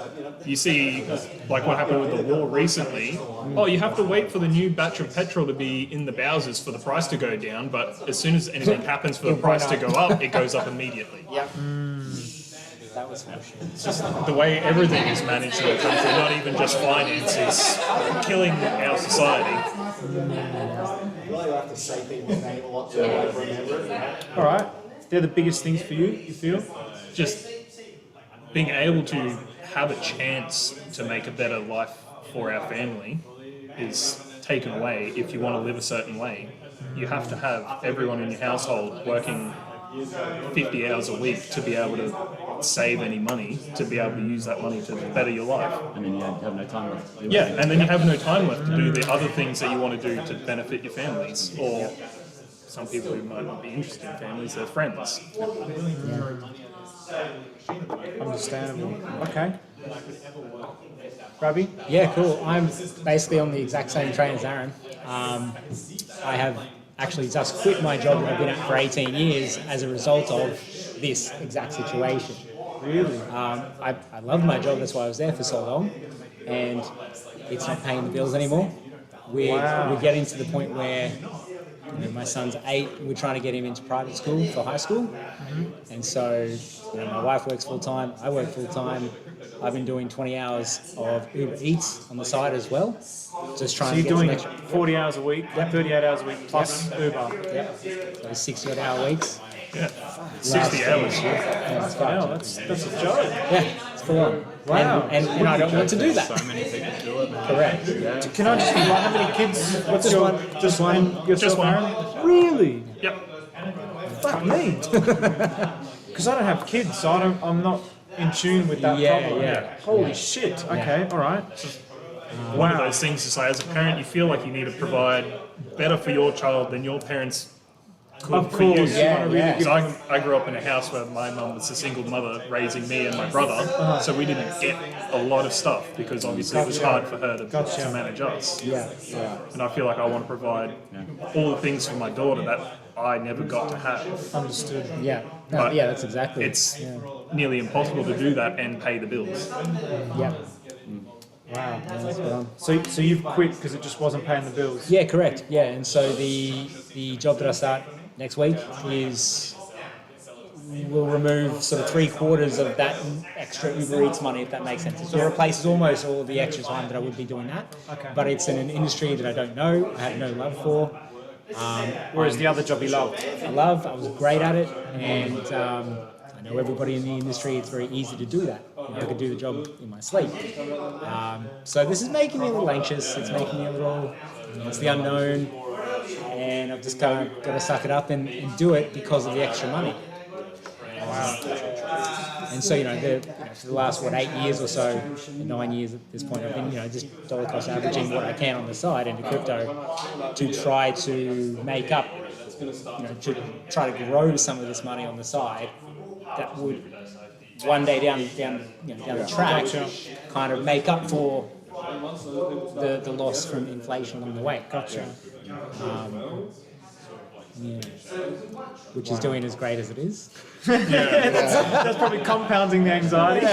You see, like what happened with the war recently. Oh, you have to wait for the new batch of petrol to be in the bowsers for the price to go down, but as soon as anything happens for the price to go up, it goes up immediately. Yeah. That was It's just the way everything is managed in the country, not even just finance, is killing our society. all right. They're the biggest things for you, you feel? Just being able to have a chance to make a better life for our family is taken away if you want to live a certain way. You have to have everyone in your household working 50 hours a week to be able to save any money, to be able to use that money to better your life. And then you have no time left to do Yeah, anything. and then you have no time left to do the other things that you want to do to benefit your families, or some people who might not be interested in families, they're friends. Understandable. Okay. Ravi? Yeah, cool. I'm basically on the exact same train as Aaron. I have actually just quit my job that I've been at for 18 years as a result of this exact situation. Really? I love my job, that's why I was there for so long, and it's not paying the bills anymore. We're getting to the point where my son's 8, we're trying to get him into private school for high school, and so my wife works full-time, I work full-time. I've been doing 20 hours of Uber Eats on the side as well, just trying So to you're get doing some extra. 40 hours a week, 38 hours a week plus Uber. Yep. Those 60-odd-hour weeks. Yeah, 60 hours. Yeah, it's Wow, fun. that's a joke. Yeah, it's full on. Wow. And I don't want to do that. So many people do it. Correct. Can I just how many kids? What's Just your, one. Just one. Yourself, Just one. Aaron? Really? Yep. Fuck me. Because I don't have kids, so I'm not in tune with that Yeah, problem. yeah. Holy shit. Okay, all right. One of those things to say, as a parent, you feel like you need to provide better for your child than your parents Of course, Yeah. So I grew up in a house where my mum was a single mother raising me and my brother, so we didn't get a lot of stuff because obviously it was hard for her to manage us. Yeah. And I feel like I want to provide all the things for my daughter that I never got to have. Understood. Yeah. No, But yeah, that's exactly. It's nearly impossible to do that and pay the bills. Yeah. Wow. That's what I'm- So you've quit because it just wasn't paying the bills. Yeah, correct. Yeah, and so the job that I start next week will remove sort of 3/4 of that extra Uber Eats money, if that makes sense. It replaces almost all the extra time that I would be doing that. Okay. But it's in an industry that I don't know, I have no love for. Whereas the other job you loved. I was great at it, and I know everybody in the industry. It's very easy to do that. I could do the job in my sleep. So this is making me a little anxious. It's making me a little, it's the unknown, and I've just kind of got to suck it up and do it because of the extra money. And so, for the last, 8 years or so, 9 years at this point, I've been, just dollar cost averaging what I can on the side into crypto to try to make up, to try to grow some of this money on the side that would one day down the track kind of make up for the loss from inflation along the way. Gotcha. Which is doing as great as it is. That's probably compounding the anxiety.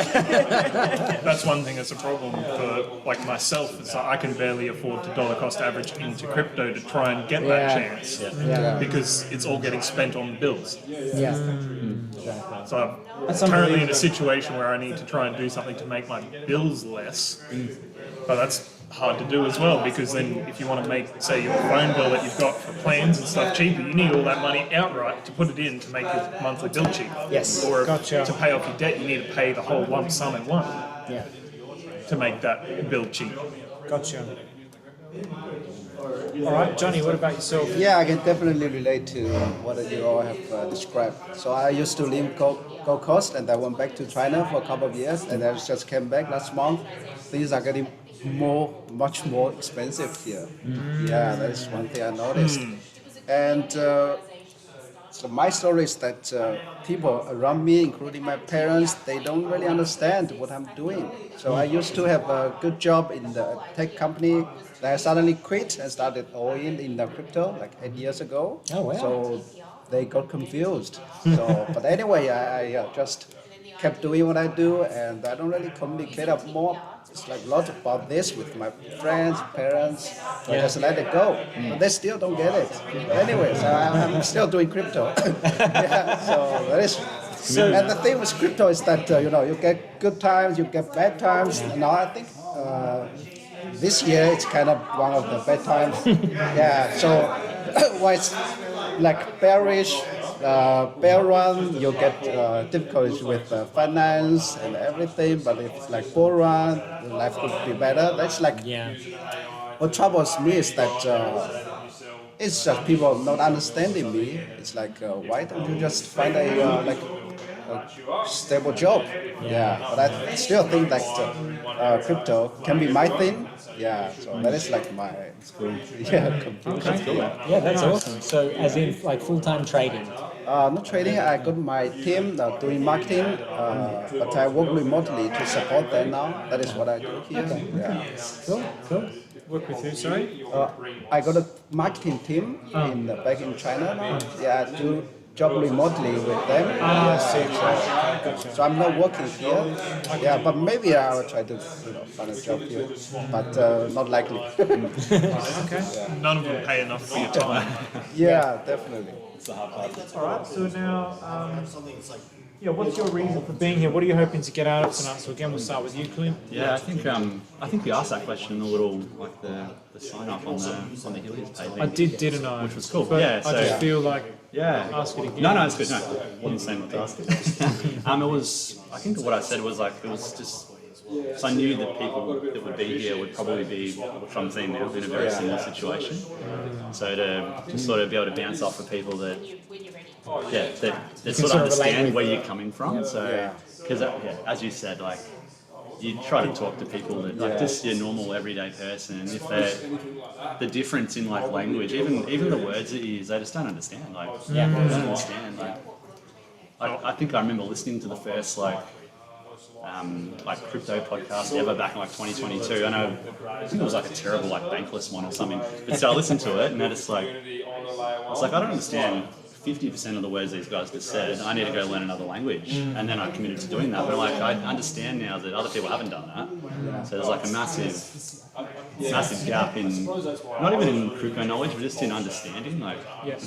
That's one thing that's a problem for like myself. Is that I can barely afford to dollar cost average into crypto to try and get that chance because it's all getting spent on bills. Yeah. So I'm currently in a situation where I need to try and do something to make my bills less, but that's hard to do as well because then if you want to make, say, your phone bill that you've got for plans and stuff cheaper, you need all that money outright to put it in to make your monthly bill cheaper. Yes. Or to pay off your debt, you need to pay the whole lump sum in one Yeah. to make that bill cheaper. Gotcha. All right, Johnny, what about yourself? Yeah, I can definitely relate to what you all have described. So I used to live Gold Coast, and I went back to China for a couple of years, and I just came back last month. Things are getting much more expensive here. Yeah, that is one thing I noticed. And so my story is that people around me, including my parents, they don't really understand what I'm doing. So I used to have a good job in the tech company. I suddenly quit and started all in the crypto like 8 years ago. Oh, wow. So they got confused. So, but anyway, I just kept doing what I do, and I don't really communicate up more. It's like a lot about this with my friends, parents. I just let it go, but they still don't get it. But anyway, so I'm still doing crypto. Yeah, so that is. And the thing with crypto is that you get good times, you get bad times. Now I think this year it's kind of one of the bad times. Yeah. So why it's like bearish. Bear run, you get difficulties with finance and everything, but if it's like bull run, life could be better. That's like, what troubles me is that it's just people not understanding me. It's like, why don't you just find a stable job? Yeah, but I still think that crypto can be my thing. Yeah, so that is like my conclusion. Yeah, that's awesome. So as in like full-time trading? Not trading, I got my team doing marketing, but I work remotely to support them now. That is what I do here. Yeah. Cool. Work with who, sorry? I got a marketing team back in China now. Yeah, I do job remotely with them. So I'm not working here. Yeah, but maybe I will try to find a job here, but not likely. Okay. None of them pay enough for your time. Yeah, definitely. All right, so now, what's your reason for being here? What are you hoping to get out of tonight? So again, we'll start with you, Clint. Yeah, I think we asked that question a little like the sign off on the Helios page. I didn't I? Which was cool. But Yeah, so I just feel like ask it again. No, it's good. No, wasn't saying what to ask it. It was. I think what I said was like it was just. So I knew that people that would be here would probably be, which I'm seeing now, in a very similar situation. So to sort of be able to bounce off of people that sort of understand where you're coming from. So because as you said, like you try to talk to people that like just your normal everyday person, and if they're the difference in like language, even the words that you use, they just don't understand. Like they don't understand. I think I remember listening to the first like crypto podcast ever back in like 2022. I think it was like a terrible like Bankless one or something. But so I listened to it and I was like, I don't understand 50% of the words these guys just said. I need to go learn another language. And then I committed to doing that. But like I understand now that other people haven't done that. So there's like a massive gap in not even in crypto knowledge, but just in understanding. Like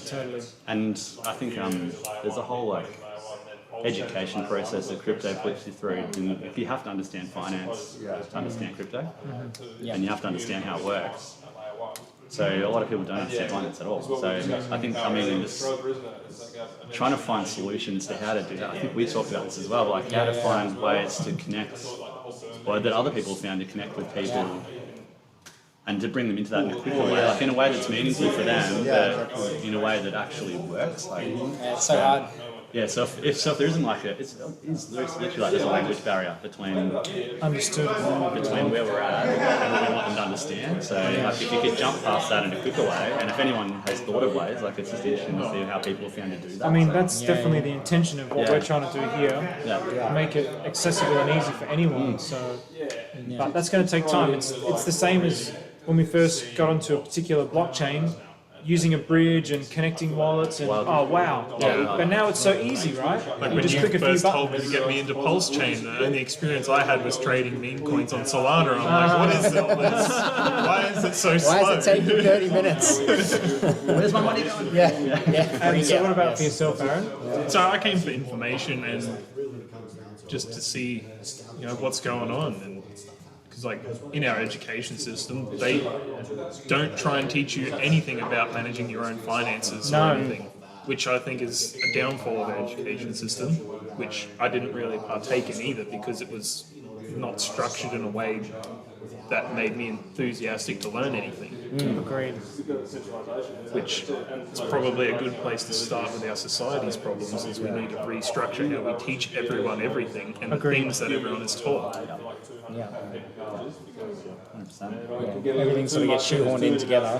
totally. And I think there's a whole like education process that crypto puts you through, and if you have to understand finance to understand crypto, and you have to understand how it works. So a lot of people don't understand finance at all. So I think coming and just trying to find solutions to how to do that. I think we talked about this as well, like how to find ways to connect, or that other people found to connect with people, and to bring them into that in a quicker way, like in a way that's meaningful for them, but in a way that actually works. Like, it's so hard. Yeah, so if there isn't like it's literally like there's a language barrier between where we're at and what we want them to understand. So like if you could jump past that in a quicker way, and if anyone has thought of ways, like it's just interesting to see how people have found to do that. I mean, that's definitely the intention of what we're trying to do here. Make it accessible and easy for anyone. So, but that's going to take time. It's the same as when we first got onto a particular blockchain, using a bridge and connecting wallets and but now it's so easy, right? Like when you first told me to get me into PulseChain, the only experience I had was trading meme coins on Solana. I'm like, what is all this? Why is it so slow? Why is it taking 30 minutes? Where's my money going? And so what about for yourself, Aaron? So I came for information and just to see, what's going on. And because like in our education system, they don't try and teach you anything about managing your own finances or anything, which I think is a downfall of our education system, which I didn't really partake in either because it was not structured in a way that made me enthusiastic to learn anything. Agreed. Which is probably a good place to start with our society's problems, is we need to restructure how we teach everyone everything and the things that everyone is taught. Everything sort of gets shoehorned in together.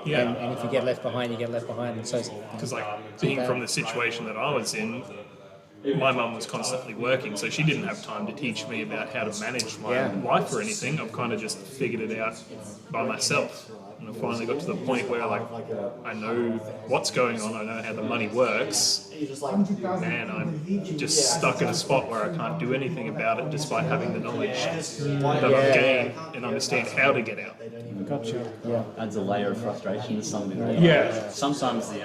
And if you get left behind, you get left behind. And so, because like being from the situation that I was in, my mum was constantly working, so she didn't have time to teach me about how to manage my life or anything. I've kind of just figured it out by myself. And I finally got to the point where like I know what's going on, I know how the money works, and I'm just stuck in a spot where I can't do anything about it despite having the knowledge that I've gained and understand how to get out. Gotcha. Adds a layer of frustration to something. Sometimes the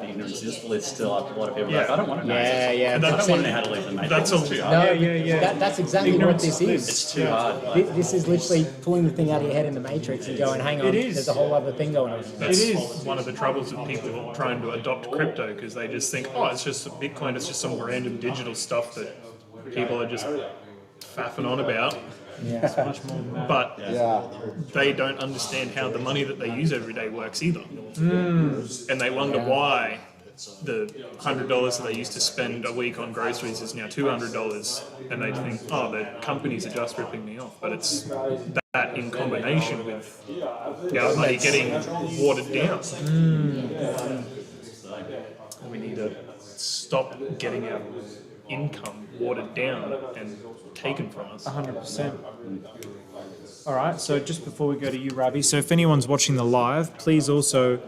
ignorance is bliss to a lot of people. Like, I don't want to know. I don't want to know how to leave the matrix. It's too hard. That's exactly what this is. It's too hard. This is literally pulling the thing out of your head in the matrix and going, hang on, there's a whole other thing going on. That's one of the troubles with people trying to adopt crypto, because they just think, it's just Bitcoin, it's just some random digital stuff that people are just faffing on about. It's much more than that. But they don't understand how the money that they use every day works either. And they wonder why the $100 that they used to spend a week on groceries is now $200, and they think, the companies are just ripping me off. But it's that in combination with our money getting watered down. We need to stop getting our income watered down and taken from us. 100%. All right, so just before we go to you, Ravi, so if anyone's watching the live, please also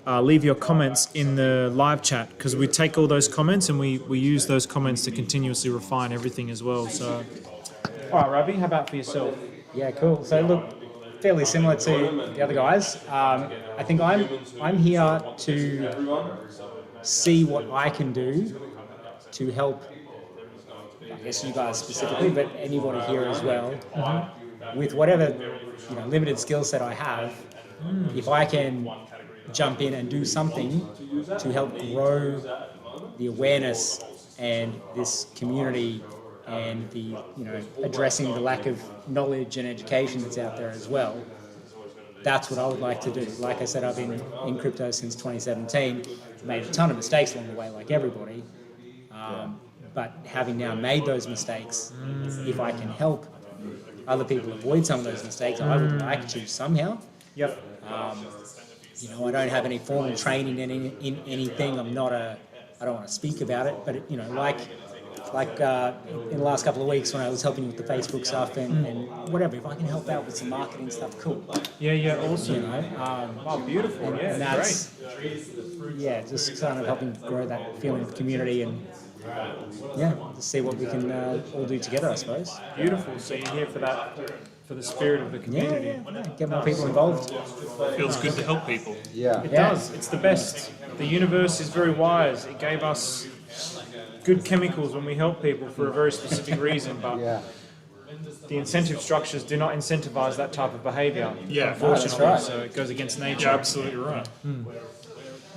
leave your comments in the live chat, because we take all those comments and we use those comments to continuously refine everything as well. So, all right, Ravi, how about for yourself? Yeah, cool. So look, fairly similar to the other guys. I think I'm here to see what I can do to help, I guess you guys specifically, but anybody here as well, with whatever limited skill set I have. If I can jump in and do something to help grow the awareness and this community and the addressing the lack of knowledge and education that's out there as well, that's what I would like to do. Like I said, I've been in crypto since 2017, made a ton of mistakes along the way, like everybody. But having now made those mistakes, if I can help other people avoid some of those mistakes, I would like to somehow. Yep. You know, I don't have any formal training in anything. I don't want to speak about it, but you know, like in the last couple of weeks when I was helping with the Facebook stuff and whatever, if I can help out with some marketing stuff, cool. Yeah, awesome. You know, oh, beautiful. Yeah, and that's yeah, just kind of helping grow that feeling of community and yeah, to see what we can all do together, I suppose. Beautiful. So you're here for that, for the spirit of the community. Yeah, get more people involved. Feels good to help people. Yeah. It does. It's the best. The universe is very wise. It gave us good chemicals when we help people for a very specific reason, but Yeah. the incentive structures do not incentivize that type of behavior. Yeah, unfortunately. right. So it goes against nature. You're absolutely right.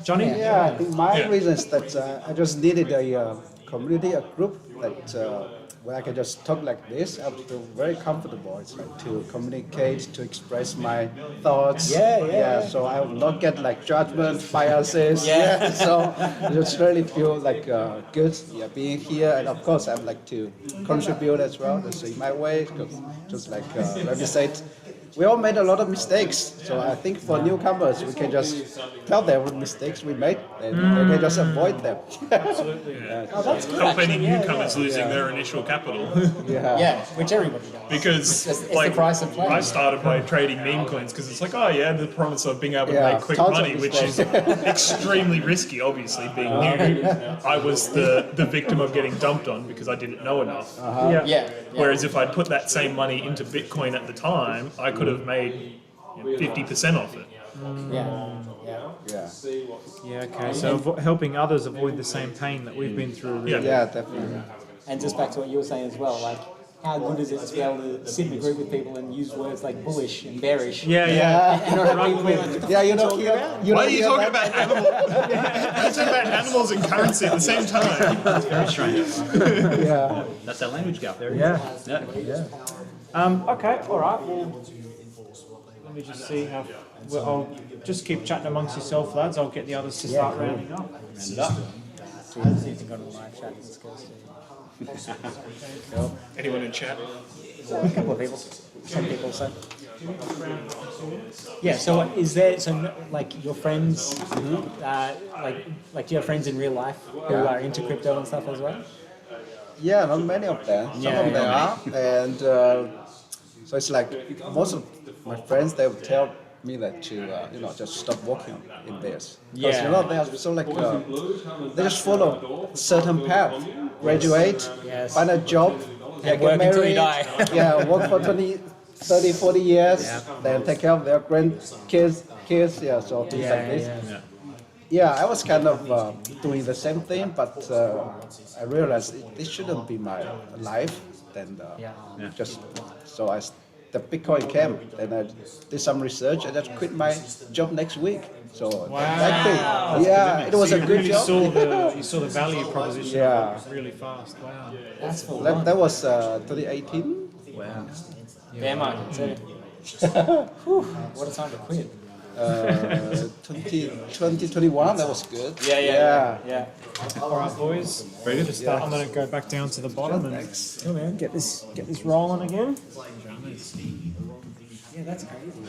Johnny? Yeah, I think my Yeah. reason is that I just needed a community, a group that where I can just talk like this. I feel very comfortable. It's like to communicate, to express my thoughts. Yeah. So I will not get like judgment, biases. So I just really feel like good. Yeah, being here, and of course I'd like to contribute as well. Just in my way, just like Remy said. We all made a lot of mistakes, so I think for newcomers, we can just tell them what mistakes we made, and they can just avoid them. Absolutely. Help any newcomers losing their initial capital. Yeah, which everybody does. Because It's the like price of play. I started by trading meme coins because it's like, oh yeah, the promise of being able to Yeah, make quick tons of money, which is extremely risky. Obviously, being new, I was the victim of getting dumped on because I didn't know enough. Yeah. Whereas if I'd put that same money into Bitcoin at the time, I could have made 50% off it. Yeah. Yeah, okay. So helping others avoid the same pain that we've been through. Really. Yeah, definitely. And just back to what you were saying as well, like how good is it to be able to sit in a group with people and use words like bullish and bearish? Yeah. And not have people be like, what the Yeah, fuck you are know, talking about? Why are you talking about animals? You're talking about animals and currency at the same time. That's very strange. Yeah. That's our language gap there. Yeah. Okay, all right. Well, let me just see how. Well, I'll just keep chatting amongst yourself, lads. I'll get the others to start rounding up. Round it up. So you just need to go to the live chat. Let's go see. Anyone in chat? A couple of people. Some people say. Yeah, so is there, like your friends, like do you have friends in real life who are into crypto and stuff as well? Yeah, not many of them. Some of them are, and so it's like most of my friends, they would tell me that to just stop working in this. Because they are so like they just follow a certain path, graduate, find a job, And get work married, until you die. work for 20, 30, 40 years, then take care of their grandkids, so things like this. Yeah, I was kind of doing the same thing, but I realized this shouldn't be my life. Then just so the Bitcoin came, then I did some research and just quit my job next week. So it was a good really job. You saw the value proposition really fast. Wow. That's full. That was 2018. Wow. Bear market too. What a time to quit. 2021, that was good. Yeah. All right, boys. Very good. I'm going to go back down to the bottom and get this rolling again. Yeah, that's crazy.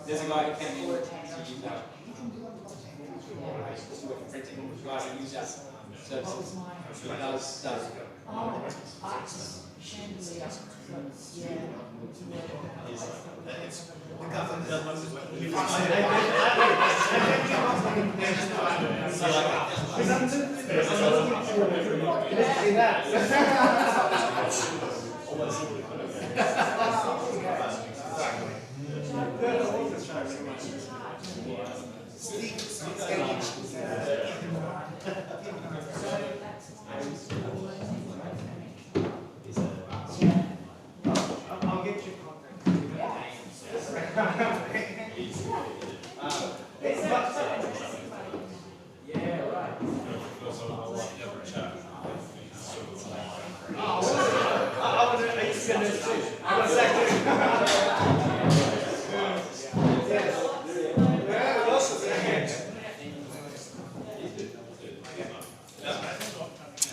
There's a guy who came in to use that. Just to work for printing. The guy who uses that services. He does.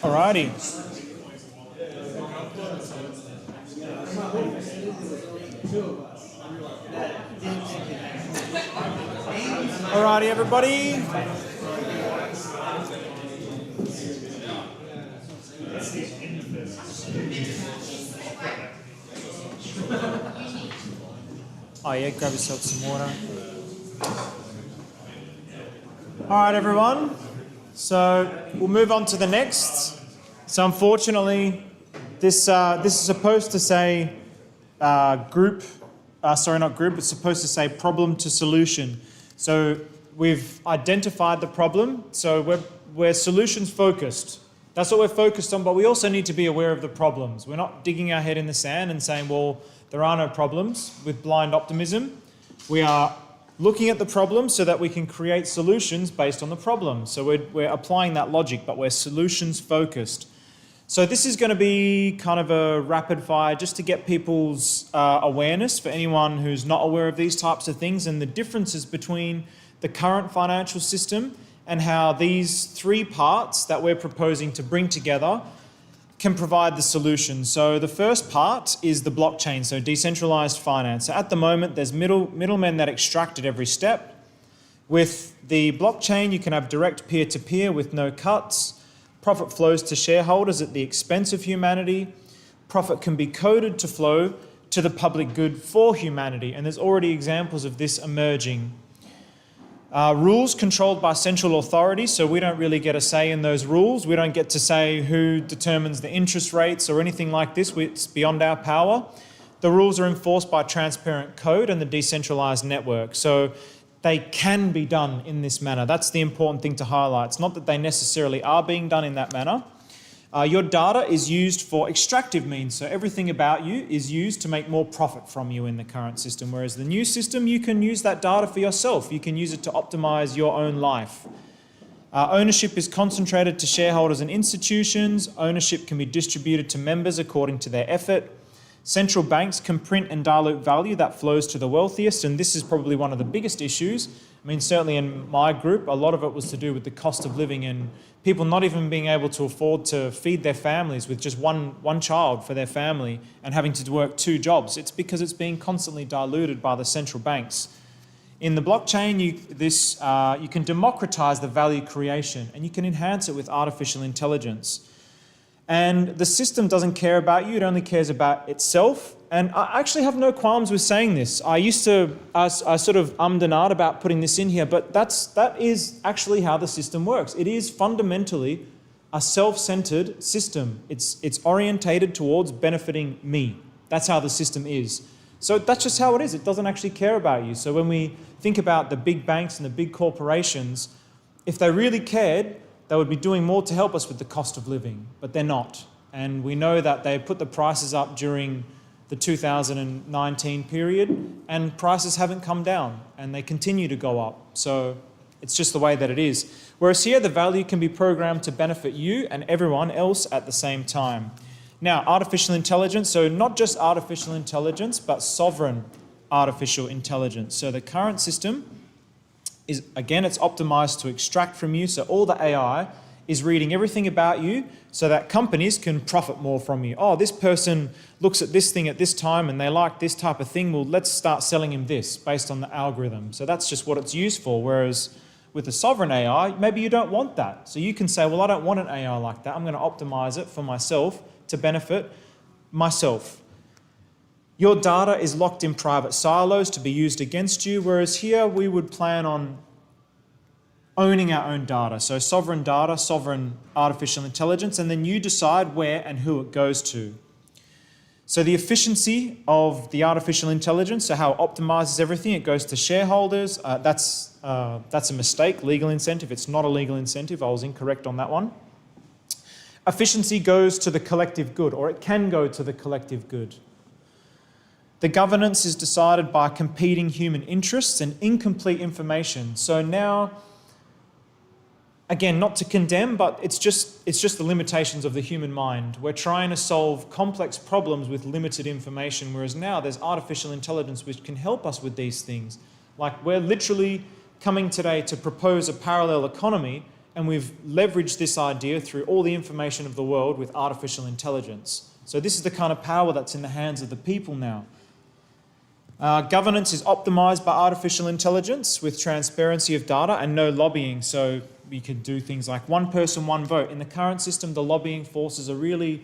Alrighty. Alrighty, everybody. Oh yeah, grab yourself some water. Alright, everyone. So we'll move on to the next. So unfortunately, this is supposed to say group. Sorry, not group. It's supposed to say problem to solution. So we've identified the problem. So we're solutions focused. That's what we're focused on. But we also need to be aware of the problems. We're not digging our head in the sand and saying, well, there are no problems with blind optimism. We are looking at the problem so that we can create solutions based on the problem. So we're applying that logic, but we're solutions focused. So this is going to be kind of a rapid fire just to get people's awareness for anyone who's not aware of these types of things and the differences between the current financial system and how these three parts that we're proposing to bring together can provide the solution. So the first part is the blockchain, so decentralized finance. So at the moment, there's middlemen that extract at every step. With the blockchain, you can have direct peer-to-peer with no cuts. Profit flows to shareholders at the expense of humanity. Profit can be coded to flow to the public good for humanity. And there's already examples of this emerging. Rules controlled by central authorities, so we don't really get a say in those rules. We don't get to say who determines the interest rates or anything like this. It's beyond our power. The rules are enforced by transparent code and the decentralized network. So they can be done in this manner. That's the important thing to highlight. It's not that they necessarily are being done in that manner. Your data is used for extractive means, so everything about you is used to make more profit from you in the current system, whereas the new system, you can use that data for yourself. You can use it to optimize your own life. Ownership is concentrated to shareholders and institutions. Ownership can be distributed to members according to their effort. Central banks can print and dilute value that flows to the wealthiest, and this is probably one of the biggest issues. I mean, certainly in my group, a lot of it was to do with the cost of living and people not even being able to afford to feed their families with just one child for their family and having to work 2 jobs. It's because it's being constantly diluted by the central banks. In the blockchain, you can democratize the value creation and you can enhance it with artificial intelligence. And the system doesn't care about you, it only cares about itself. And I actually have no qualms with saying this. I sort of ummed and ahed about putting this in here, but that is actually how the system works. It is fundamentally a self-centered system. It's orientated towards benefiting me. That's how the system is. So that's just how it is. It doesn't actually care about you. So when we think about the big banks and the big corporations, if they really cared, they would be doing more to help us with the cost of living, but they're not. And we know that they put the prices up during the 2019 period and prices haven't come down and they continue to go up. So it's just the way that it is. Whereas here, the value can be programmed to benefit you and everyone else at the same time. Now, artificial intelligence, so not just artificial intelligence, but sovereign artificial intelligence. So the current system is, again, it's optimized to extract from you. So all the AI is reading everything about you so that companies can profit more from you. Oh, this person looks at this thing at this time and they like this type of thing. Well, let's start selling him this based on the algorithm. So that's just what it's used for. Whereas with the sovereign AI, maybe you don't want that. So you can say, well, I don't want an AI like that. I'm going to optimize it for myself to benefit myself. Your data is locked in private silos to be used against you, whereas here we would plan on owning our own data. So sovereign data, sovereign artificial intelligence, and then you decide where and who it goes to. So the efficiency of the artificial intelligence, so how it optimizes everything, it goes to shareholders. That's a mistake, legal incentive. It's not a legal incentive. I was incorrect on that one. Efficiency goes to the collective good, or it can go to the collective good. The governance is decided by competing human interests and incomplete information. So now, again, not to condemn, but it's just the limitations of the human mind. We're trying to solve complex problems with limited information, whereas now there's artificial intelligence which can help us with these things. Like we're literally coming today to propose a parallel economy, and we've leveraged this idea through all the information of the world with artificial intelligence. So this is the kind of power that's in the hands of the people now. Governance is optimized by artificial intelligence with transparency of data and no lobbying. So we can do things like one person, one vote. In the current system, the lobbying forces are really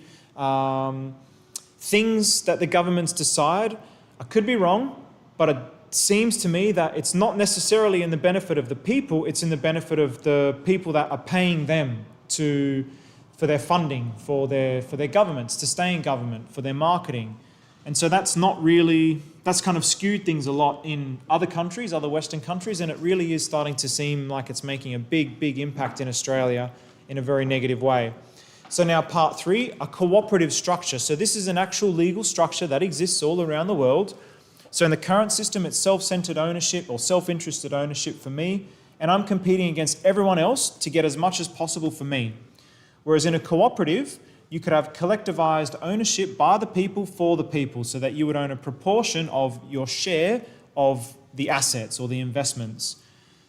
things that the governments decide. I could be wrong, but it seems to me that it's not necessarily in the benefit of the people, it's in the benefit of the people that are paying them for their funding, for their governments, to stay in government, for their marketing. And so that's kind of skewed things a lot in other countries, other Western countries, and it really is starting to seem like it's making a big impact in Australia in a very negative way. So now part 3, a cooperative structure. So this is an actual legal structure that exists all around the world. So in the current system, it's self-centered ownership or self-interested ownership for me, and I'm competing against everyone else to get as much as possible for me. Whereas in a cooperative, you could have collectivized ownership by the people for the people, so that you would own a proportion of your share of the assets or the investments.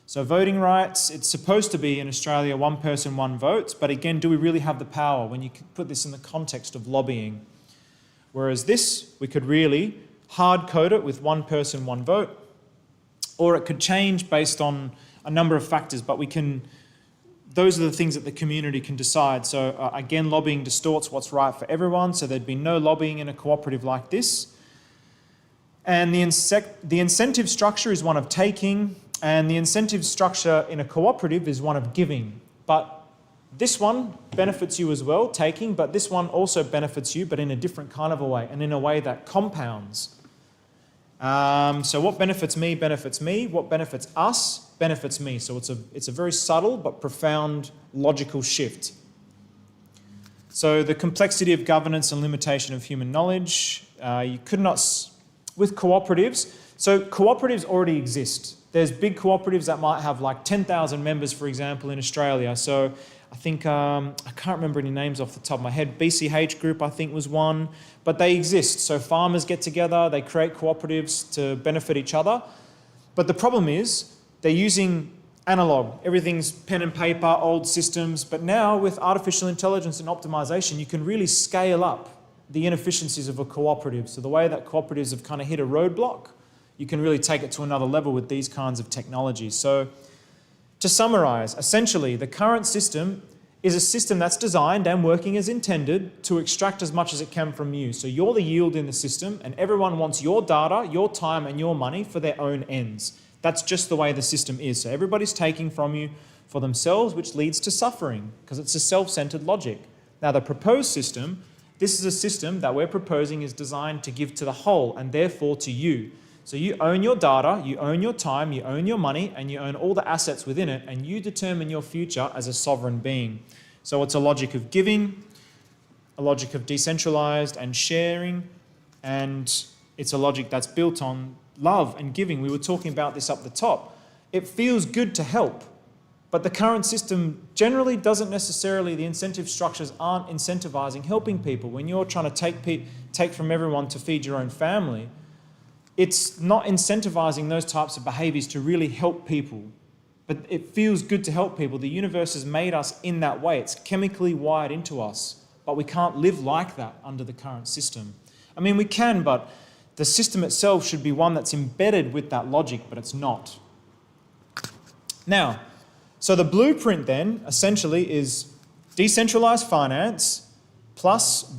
So voting rights, it's supposed to be in Australia, one person, one vote, but again, do we really have the power when you put this in the context of lobbying? Whereas this, we could really hard code it with one person, one vote, or it could change based on a number of factors, but those are the things that the community can decide. So again, lobbying distorts what's right for everyone, so there'd be no lobbying in a cooperative like this. And the incentive structure is one of taking. And the incentive structure in a cooperative is one of giving. But this one benefits you as well, taking, but this one also benefits you, but in a different kind of a way, and in a way that compounds. So what benefits me benefits me. What benefits us benefits me. So it's a very subtle but profound logical shift. So the complexity of governance and limitation of human knowledge. You could not, with cooperatives. So cooperatives already exist. There's big cooperatives that might have like 10,000 members, for example, in Australia. So I think, I can't remember any names off the top of my head. BCH Group, I think, was one. But they exist. So farmers get together, they create cooperatives to benefit each other. But the problem is they're using analog. Everything's pen and paper, old systems. But now with artificial intelligence and optimization, you can really scale up the inefficiencies of a cooperative. So the way that cooperatives have kind of hit a roadblock, you can really take it to another level with these kinds of technologies. So to summarize, essentially, the current system is a system that's designed and working as intended to extract as much as it can from you. So you're the yield in the system, and everyone wants your data, your time, and your money for their own ends. That's just the way the system is. So everybody's taking from you for themselves, which leads to suffering, because it's a self-centered logic. Now, the proposed system, this is a system that we're proposing is designed to give to the whole, and therefore to you. So you own your data, you own your time, you own your money, and you own all the assets within it, and you determine your future as a sovereign being. So it's a logic of giving, a logic of decentralized and sharing, and it's a logic that's built on love and giving. We were talking about this up the top. It feels good to help, but the current system generally doesn't necessarily, the incentive structures aren't incentivizing helping people. When you're trying to take from everyone to feed your own family, it's not incentivizing those types of behaviors to really help people. But it feels good to help people. The universe has made us in that way. It's chemically wired into us. But we can't live like that under the current system. I mean, we can, but the system itself should be one that's embedded with that logic, but it's not. Now, so the blueprint then essentially is decentralized finance plus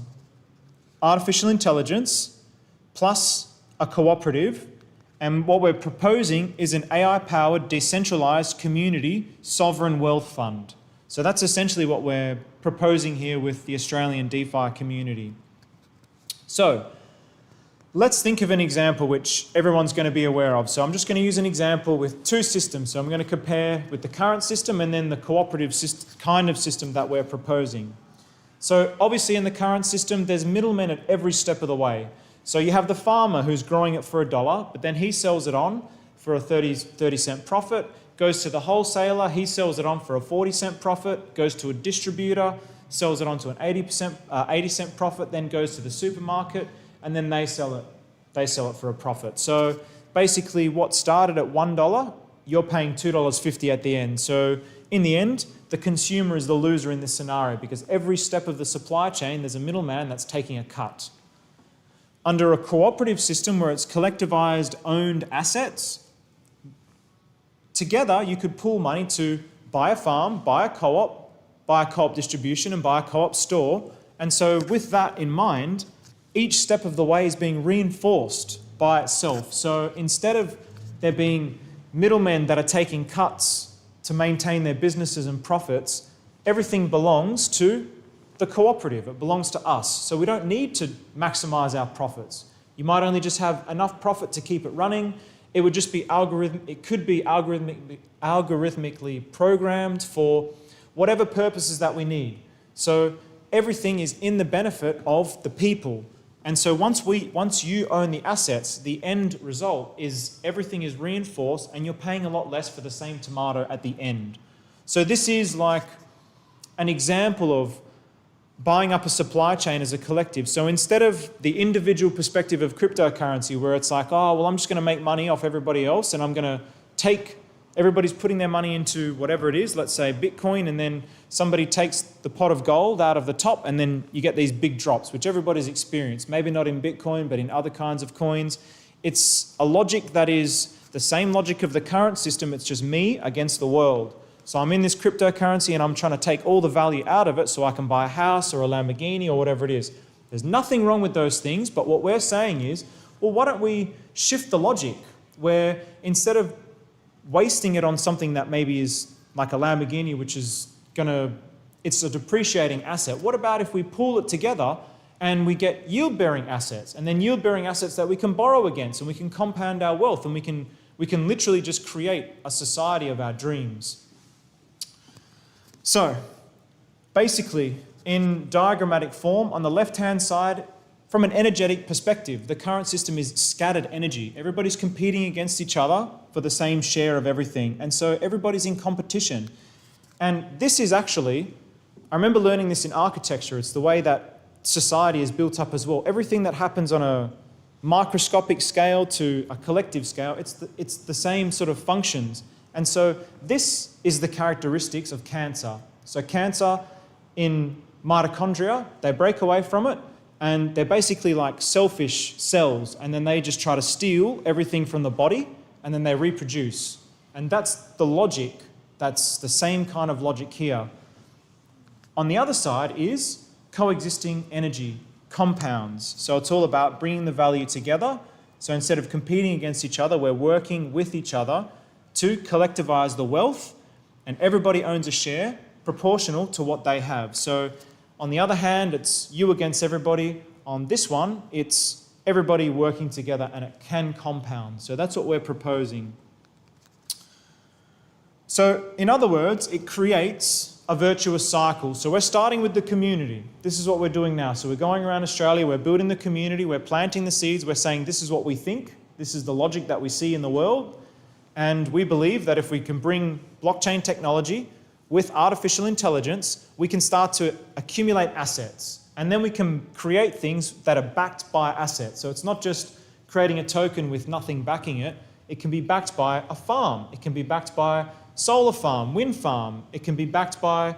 artificial intelligence plus a cooperative, and what we're proposing is an AI-powered decentralized community sovereign wealth fund. So that's essentially what we're proposing here with the Australian DeFi community. So let's think of an example which everyone's going to be aware of. So I'm just going to use an example with two systems. So I'm going to compare with the current system and then the cooperative kind of system that we're proposing. So obviously in the current system, there's middlemen at every step of the way. So you have the farmer who's growing it for $1, but then he sells it on for a 30-cent profit, goes to the wholesaler, he sells it on for a 40-cent profit, goes to a distributor, sells it on to an 80-cent profit, then goes to the supermarket, and then they sell it for a profit. So basically what started at $1, you're paying $2.50 at the end. So in the end, the consumer is the loser in this scenario because every step of the supply chain, there's a middleman that's taking a cut. Under a cooperative system where it's collectivized owned assets, together you could pool money to buy a farm, buy a co-op distribution and buy a co-op store. And so with that in mind, each step of the way is being reinforced by itself. So instead of there being middlemen that are taking cuts to maintain their businesses and profits, everything belongs to the cooperative. It belongs to us. So we don't need to maximize our profits. You might only just have enough profit to keep it running. It would just be it could be algorithmically programmed for whatever purposes that we need. So everything is in the benefit of the people. And so once you own the assets, the end result is everything is reinforced and you're paying a lot less for the same tomato at the end. So this is like an example of buying up a supply chain as a collective. So instead of the individual perspective of cryptocurrency where it's like, oh, well, I'm just going to make money off everybody else and I'm going to everybody's putting their money into whatever it is, let's say Bitcoin, and then somebody takes the pot of gold out of the top and then you get these big drops, which everybody's experienced. Maybe not in Bitcoin, but in other kinds of coins. It's a logic that is the same logic of the current system. It's just me against the world. So I'm in this cryptocurrency and I'm trying to take all the value out of it so I can buy a house or a Lamborghini or whatever it is. There's nothing wrong with those things, but what we're saying is, well, why don't we shift the logic where instead of wasting it on something that maybe is like a Lamborghini, which is it's a depreciating asset. What about if we pool it together and we get yield-bearing assets, and then yield-bearing assets that we can borrow against, and we can compound our wealth, and we can literally just create a society of our dreams. So, basically, in diagrammatic form, on the left-hand side, from an energetic perspective, the current system is scattered energy. Everybody's competing against each other for the same share of everything, and so everybody's in competition. And this is actually, I remember learning this in architecture, it's the way that society is built up as well. Everything that happens on a microscopic scale to a collective scale, it's the same sort of functions. And so this is the characteristics of cancer. So cancer in mitochondria, they break away from it, and they're basically like selfish cells, and then they just try to steal everything from the body, and then they reproduce. And that's the logic, that's the same kind of logic here. On the other side is coexisting energy, compounds. So it's all about bringing the value together. So instead of competing against each other, we're working with each other to collectivize the wealth, and everybody owns a share proportional to what they have. So on the other hand, it's you against everybody. On this one, it's everybody working together, and it can compound. So that's what we're proposing. So in other words, it creates a virtuous cycle. So we're starting with the community. This is what we're doing now. So we're going around Australia, we're building the community, we're planting the seeds, we're saying this is what we think, this is the logic that we see in the world, and we believe that if we can bring blockchain technology with artificial intelligence, we can start to accumulate assets, and then we can create things that are backed by assets. So it's not just creating a token with nothing backing it, it can be backed by a farm, it can be backed by solar farm, wind farm, it can be backed by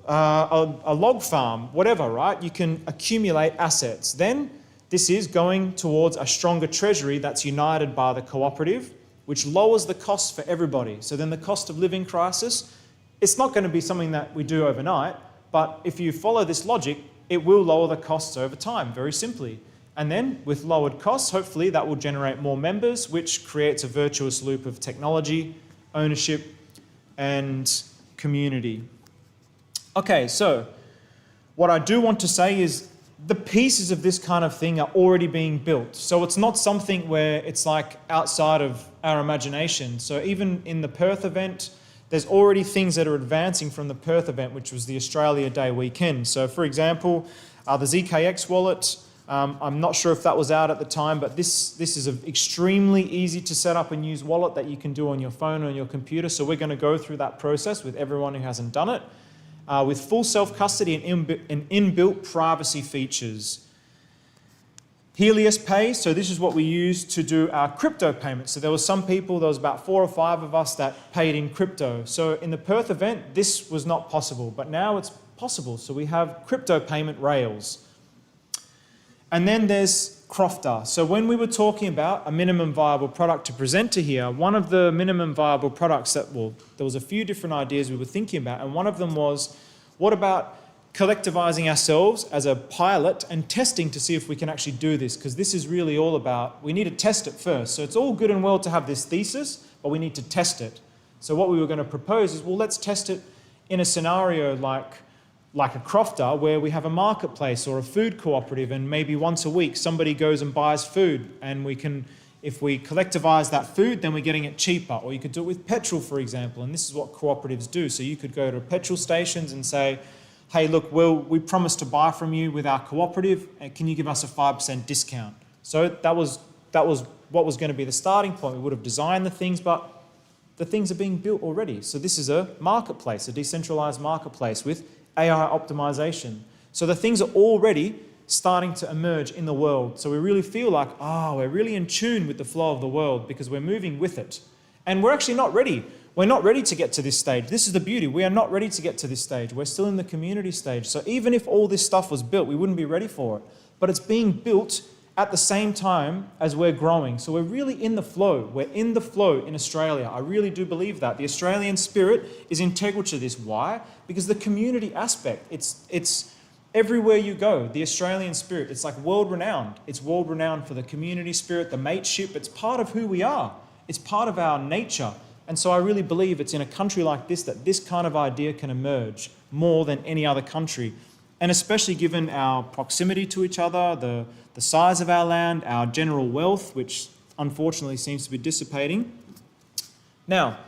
a log farm, whatever, right? You can accumulate assets. Then this is going towards a stronger treasury that's united by the cooperative, which lowers the costs for everybody. So then the cost of living crisis, it's not going to be something that we do overnight, but if you follow this logic, it will lower the costs over time, very simply. And then with lowered costs, hopefully that will generate more members, which creates a virtuous loop of technology, ownership, and community. Okay, so what I do want to say is the pieces of this kind of thing are already being built. So it's not something where it's like outside of our imagination. So even in the Perth event, there's already things that are advancing from the Perth event, which was the Australia Day weekend. So for example, the ZKX wallet, I'm not sure if that was out at the time, but this is an extremely easy to set up and use wallet that you can do on your phone or on your computer. So we're going to go through that process with everyone who hasn't done it, with full self-custody and inbuilt privacy features. Helios Pay, so this is what we use to do our crypto payments. So there was about 4 or 5 of us that paid in crypto. So in the Perth event, this was not possible, but now it's possible. So we have crypto payment rails. And then there's Crofter. So when we were talking about a minimum viable product to present to here, one of the minimum viable products there was a few different ideas we were thinking about, and one of them was, what about collectivizing ourselves as a pilot and testing to see if we can actually do this? Because this is really all about, we need to test it first. So it's all good and well to have this thesis, but we need to test it. So what we were going to propose is, well, let's test it in a scenario like a Crofter, where we have a marketplace or a food cooperative, and maybe once a week somebody goes and buys food, and we can, if we collectivize that food, then we're getting it cheaper. Or you could do it with petrol, for example, and this is what cooperatives do. So you could go to petrol stations and say, hey, look, we promised to buy from you with our cooperative, and can you give us a 5% discount? So that was what was going to be the starting point. We would have designed the things, but the things are being built already. So this is a marketplace, a decentralized marketplace with AI optimization. So the things are already starting to emerge in the world. So we really feel like, we're really in tune with the flow of the world because we're moving with it. And we're actually not ready. We're not ready to get to this stage. This is the beauty. We are not ready to get to this stage. We're still in the community stage. So even if all this stuff was built, we wouldn't be ready for it. But it's being built at the same time as we're growing. So we're really in the flow. We're in the flow in Australia. I really do believe that. The Australian spirit is integral to this. Why? Because the community aspect, it's everywhere you go. The Australian spirit, it's like world renowned. It's world renowned for the community spirit, the mateship. It's part of who we are. It's part of our nature. And so I really believe it's in a country like this that this kind of idea can emerge more than any other country. And especially given our proximity to each other, the size of our land, our general wealth, which unfortunately seems to be dissipating. Now,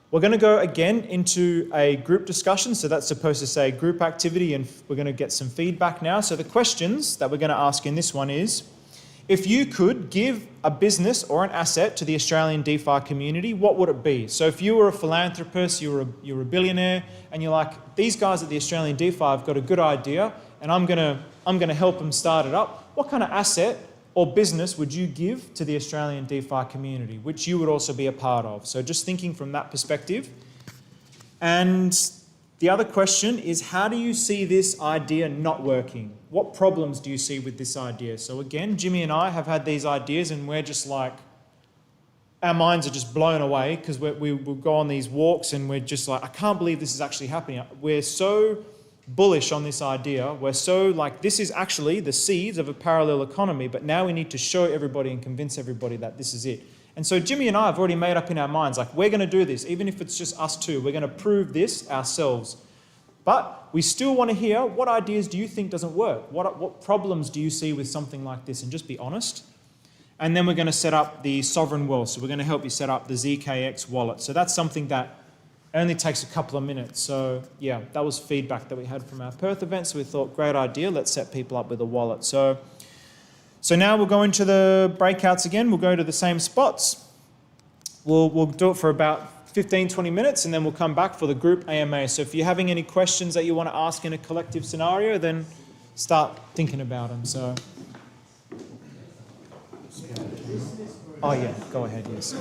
we're going to go again into a group discussion. So that's supposed to say group activity, and we're going to get some feedback now. So the questions that we're going to ask in this one is, if you could give a business or an asset to the Australian DeFi community, what would it be? So if you were a philanthropist, you were a billionaire, and you're like, these guys at the Australian DeFi have got a good idea, and I'm gonna help them start it up. What kind of asset or business would you give to the Australian DeFi community, which you would also be a part of? So just thinking from that perspective. And the other question is, how do you see this idea not working? What problems do you see with this idea? So again, Jimmy and I have had these ideas and we're just like, our minds are just blown away because we'll go on these walks and we're just like, I can't believe this is actually happening. We're so bullish on this idea. We're so like, this is actually the seeds of a parallel economy, but now we need to show everybody and convince everybody that this is it. And so Jimmy and I have already made up in our minds, like, we're going to do this, even if it's just us two. We're going to prove this ourselves. But we still want to hear, what ideas do you think doesn't work? What problems do you see with something like this? And just be honest. And then we're going to set up the sovereign wealth. So we're going to help you set up the ZKX wallet. So that's something that only takes a couple of minutes. So yeah, that was feedback that we had from our Perth event. So we thought, great idea, let's set people up with a wallet. So now we'll go into the breakouts again. We'll go to the same spots. We'll do it for about 15, 20 minutes, and then we'll come back for the group AMA. So if you're having any questions that you want to ask in a collective scenario, then start thinking about them. So, oh yeah, go ahead, yes.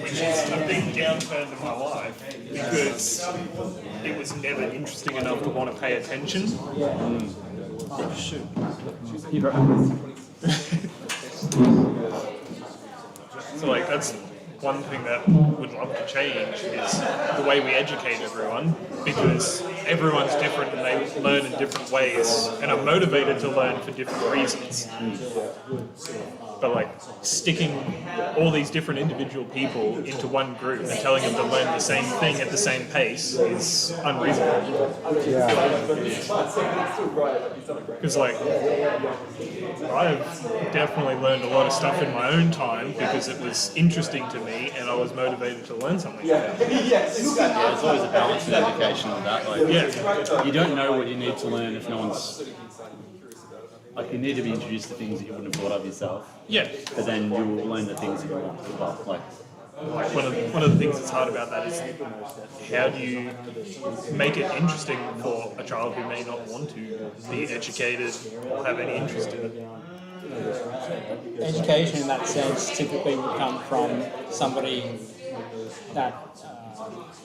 Which is a big downturn in my life because it was never interesting enough to want to pay attention. Oh, shoot. So like that's one thing that would love to change is the way we educate everyone, because everyone's different and they learn in different ways and are motivated to learn for different reasons. But like sticking all these different individual people into one group and telling them to learn the same thing at the same pace is unreasonable. Because like I've definitely learned a lot of stuff in my own time because it was interesting to me and I was motivated to learn something. Yeah, it's always a balance in education with that. Like, you don't know what you need to learn if no one's. Like, you need to be introduced to things that you wouldn't have thought of yourself. Yeah. But then you will learn the things that you want to love. Like one of the things that's hard about that is how do you make it interesting for a child who may not want to be educated or have any interest in it? Education in that sense typically would come from somebody that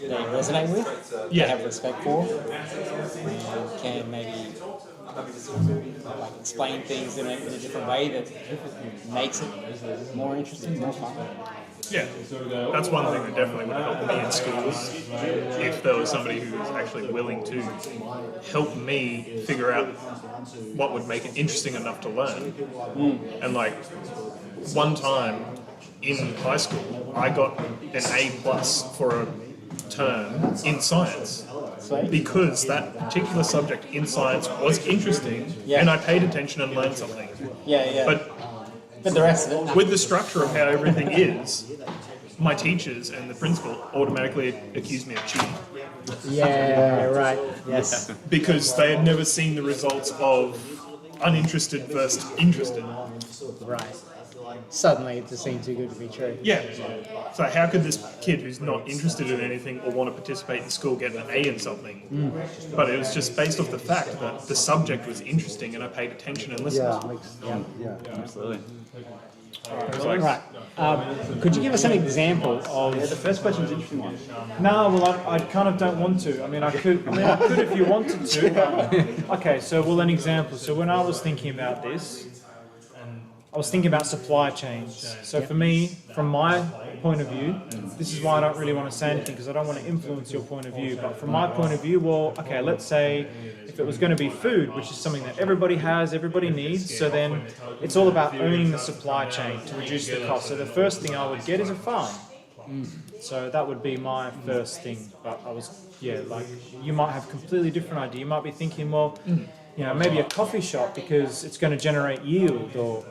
they resonate with, they have respect for, and can maybe like explain things in a different way that makes it more interesting, more fun. Yeah, that's one thing that definitely would help me in schools, if there was somebody who was actually willing to help me figure out what would make it interesting enough to learn. And like, one time in high school, I got an A+ for a term in science. Because that particular subject in science was interesting, and I paid attention and learned something. But the rest of it, with the structure of how everything is, my teachers and the principal automatically accused me of cheating. Yeah, right. Yes. Because they had never seen the results of uninterested versus interested. Right. Suddenly it just seemed too good to be true. Yeah. So how could this kid who's not interested in anything or want to participate in school get an A in something? But it was just based off the fact that the subject was interesting and I paid attention and listened. Yeah, absolutely. Right. Could you give us an example of? Yeah, the first question's an interesting one. No, well, I kind of don't want to. I mean, I could if you wanted to. Okay, so an example. So when I was thinking about this, and I was thinking about supply chains. So for me, from my point of view, this is why I don't really want to say anything because I don't want to influence your point of view. But from my point of view, well, okay, let's say if it was going to be food, which is something that everybody has, everybody needs, so then it's all about owning the supply chain to reduce the cost. So the first thing I would get is a farm. So that would be my first thing. But I was, like you might have a completely different idea. You might be thinking, well, maybe a coffee shop because it's going to generate yield, or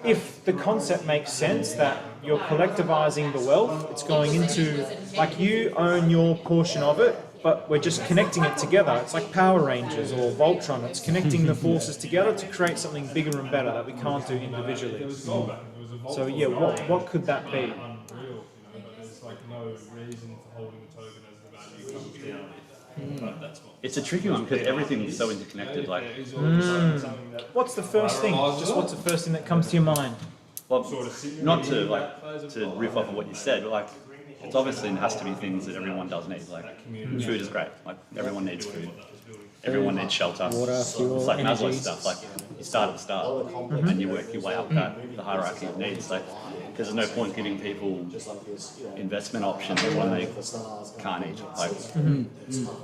if the concept makes sense that you're collectivizing the wealth, it's going into, like you own your portion of it, but we're just connecting it together. It's like Power Rangers or Voltron. It's connecting the forces together to create something bigger and better that we can't do individually. So yeah, what could that be? It's a tricky one because everything is so interconnected. Like, what's the first thing? Just what's the first thing that comes to your mind? well, not to riff off of what you said, but like, it's obviously it has to be things that everyone does need. Like, food is great. Like, everyone needs food. Everyone needs shelter. Water, fuel, it's like energy. Maslow's stuff. Like, you start at the start and you work your way up the hierarchy of needs. Like, because there's no point giving people investment options when they can't eat. Like,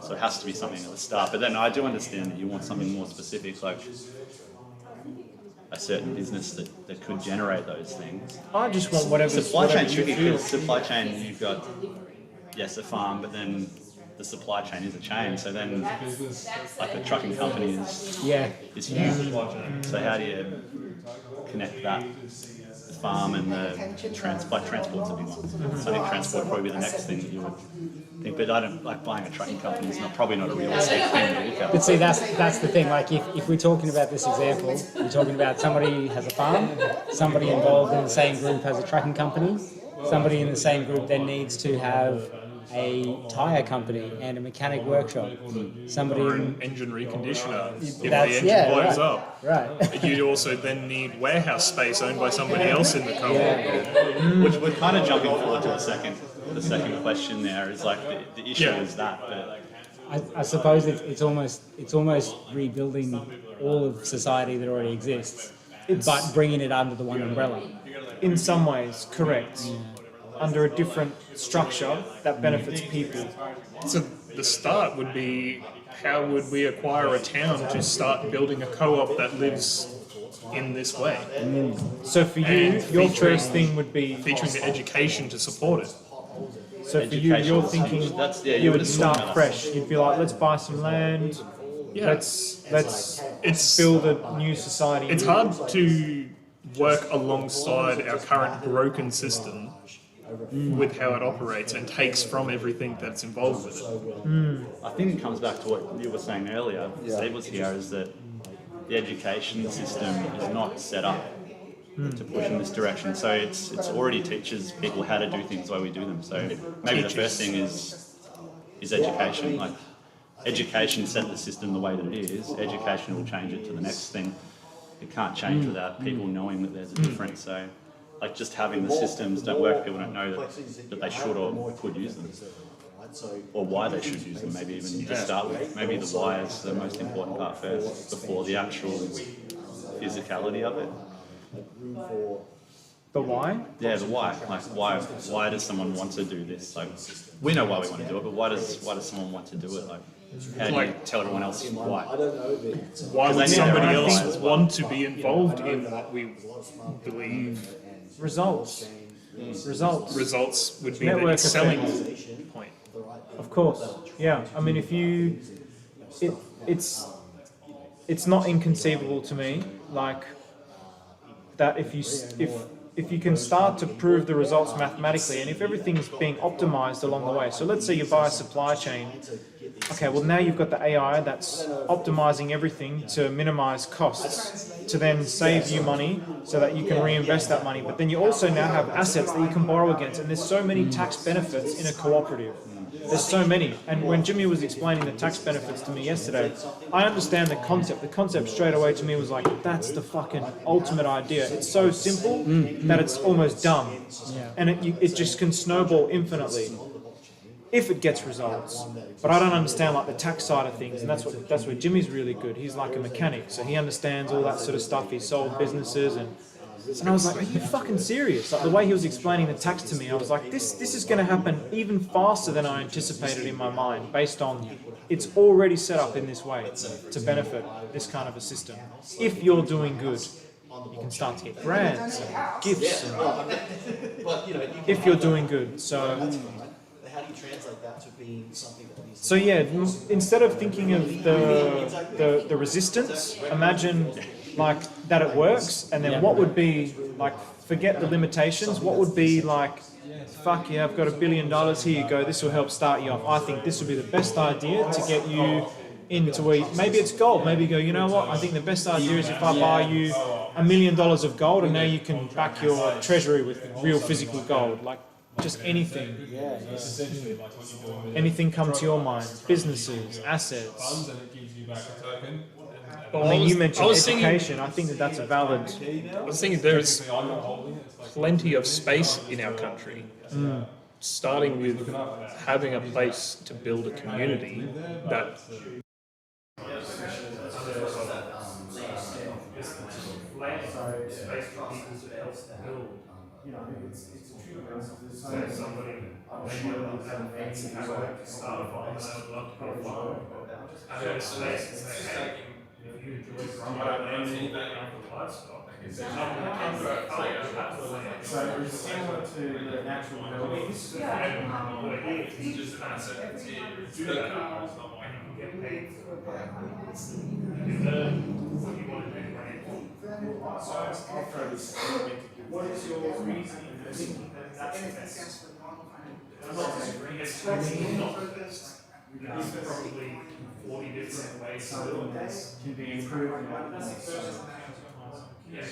so it has to be something at the start. But then I do understand that you want something more specific, like a certain business that could generate those things. I just want whatever. Supply chain you tricky feel. because supply chain, you've got, yes, a farm, but then the supply chain is a chain. So then, like a trucking company is huge. So how do you connect that? The farm and the transport's a big one. So I think transport would probably be the next thing that you would think. But I don't like buying a trucking company. It's probably not a realistic thing to look at. But see, that's the thing. Like, if we're talking about this example, we're talking about somebody has a farm, somebody involved in the same group has a trucking company, somebody in the same group then needs to have a tyre company and a mechanic workshop. Somebody Or in an engine reconditioner if the That's- engine blows up. Right. You also then need warehouse space owned by somebody else in the co-op. Which we're kind of jumping forward to the second question there is like the issue is that. But I suppose it's almost rebuilding all of society that already exists, but bringing it under the one umbrella. In some ways, correct. Under a different structure that benefits people. So the start would be, how would we acquire a town to start building a co-op that lives in this way? So for you, And your featuring- first thing would be featuring the education to support it. So for you, you're thinking you would start fresh. You'd be like, let's buy some land. Yeah. Let's build a new society. It's hard to work alongside our current broken system with how it operates and takes from everything that's involved with it. I think it comes back to what you were saying earlier, Steve was here, is that the education system is not set up to push in this direction. So it's already teaches people how to do things the way we do them. So maybe the first thing is education. Like, education set the system the way that it is. Education will change it to the next thing. It can't change without people knowing that there's a difference. So, like, just having the systems don't work, people don't know that they should or could use them. Or why they should use them, maybe even to start with. Maybe the why is the most important part first, before the actual physicality of it. The why? Yeah, the why. Like, why does someone want to do this? Like, we know why we want to do it, but why does someone want to do it? Like, how do you tell everyone else why? Why would they need their somebody own else why as well. want to be involved in what we believe? Results. Results would be Network the selling effect. point. Of course, yeah. I mean, it's not inconceivable to me, like, that if you can start to prove the results mathematically, and if everything's being optimized along the way. So let's say you buy a supply chain. Okay, well now you've got the AI that's optimizing everything to minimize costs, to then save you money so that you can reinvest that money. But then you also now have assets that you can borrow against, and there's so many tax benefits in a cooperative. There's so many. And when Jimmy was explaining the tax benefits to me yesterday, I understand the concept. The concept straight away to me was like, that's the fucking ultimate idea. It's so simple that it's almost dumb. And it just can snowball infinitely if it gets results. But I don't understand like the tax side of things, and that's where Jimmy's really good. He's like a mechanic, so he understands all that sort of stuff. He's sold businesses, and And I was like, are you fucking serious? Like the way he was explaining the tax to me, I was like, this is going to happen even faster than I anticipated in my mind, based on it's already set up in this way to benefit this kind of a system. If you're doing good, you can start to get grants and gifts and if you're doing good. So How do you translate that to being something that needs so yeah, instead of thinking of the resistance, imagine like that it works, and then what would be like, forget the limitations, what would be like, fuck yeah, I've got $1 billion, here you go, this will help start you off. I think this would be the best idea to get you into a, maybe it's gold, maybe you go, you know what, I think the best idea is if I buy you $1 million of gold and now you can back your treasury with real physical gold, like just anything. Anything come to your mind, businesses, assets. I mean, you mentioned education. I think that's a valid. I was thinking there's plenty of space in our country, starting with having a place to build a community that. You know, it's a true principle. So somebody, I'm sure will have a fancy way to start a fire, and I would love to go fire. I know it's if you enjoy growing and livestock, so it's similar to the natural buildings. It's just an asset. And you can get paid for what you want to do. What is your reasoning for thinking that that's the best? I'm not disagreeing, it's probably not the best. There's probably 40 different ways to do this can be improved. Yeah, so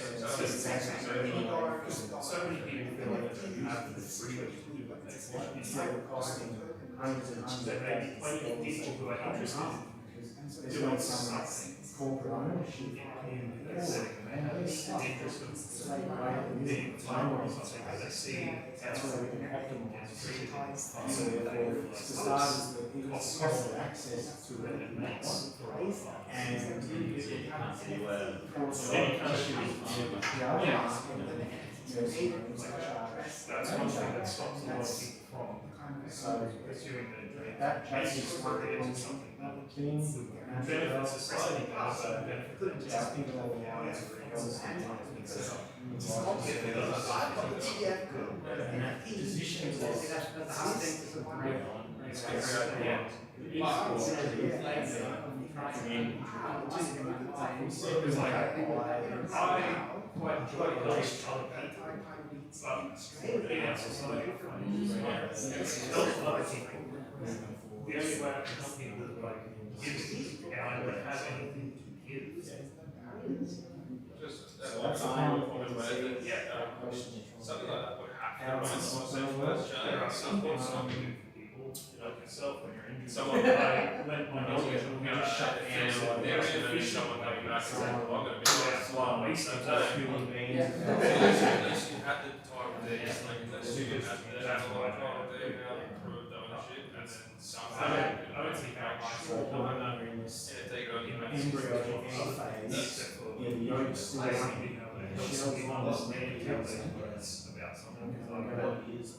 many people feel like they have the freedom to do what they want instead of costing hundreds and hundreds. There may be plenty of people who are interested in doing something. Corporate ownership in the setting, and they have this interest of being time or something that they see that's where we can optimize. So therefore, to start as the cost of access to it and makes and that's one thing that stops a lot of people from pursuing that basis for it into something that benefits society, but also benefits them to think of all the lines for I quite enjoy those other people, but being out society helps other people. The only way I can help people is by giving, and I don't have anything to give. Just that's something like that would happen. There are some people like yourself when you're injured. Someone lent my knowledge and we just shut down. There is someone coming back and saying, I'm going to be Well, wasting human beings. at least you had the time there, like let's do this, that's a lot of time there, now improved ownership, and then something. I don't think that I'm in this embryonic phase in no state about something is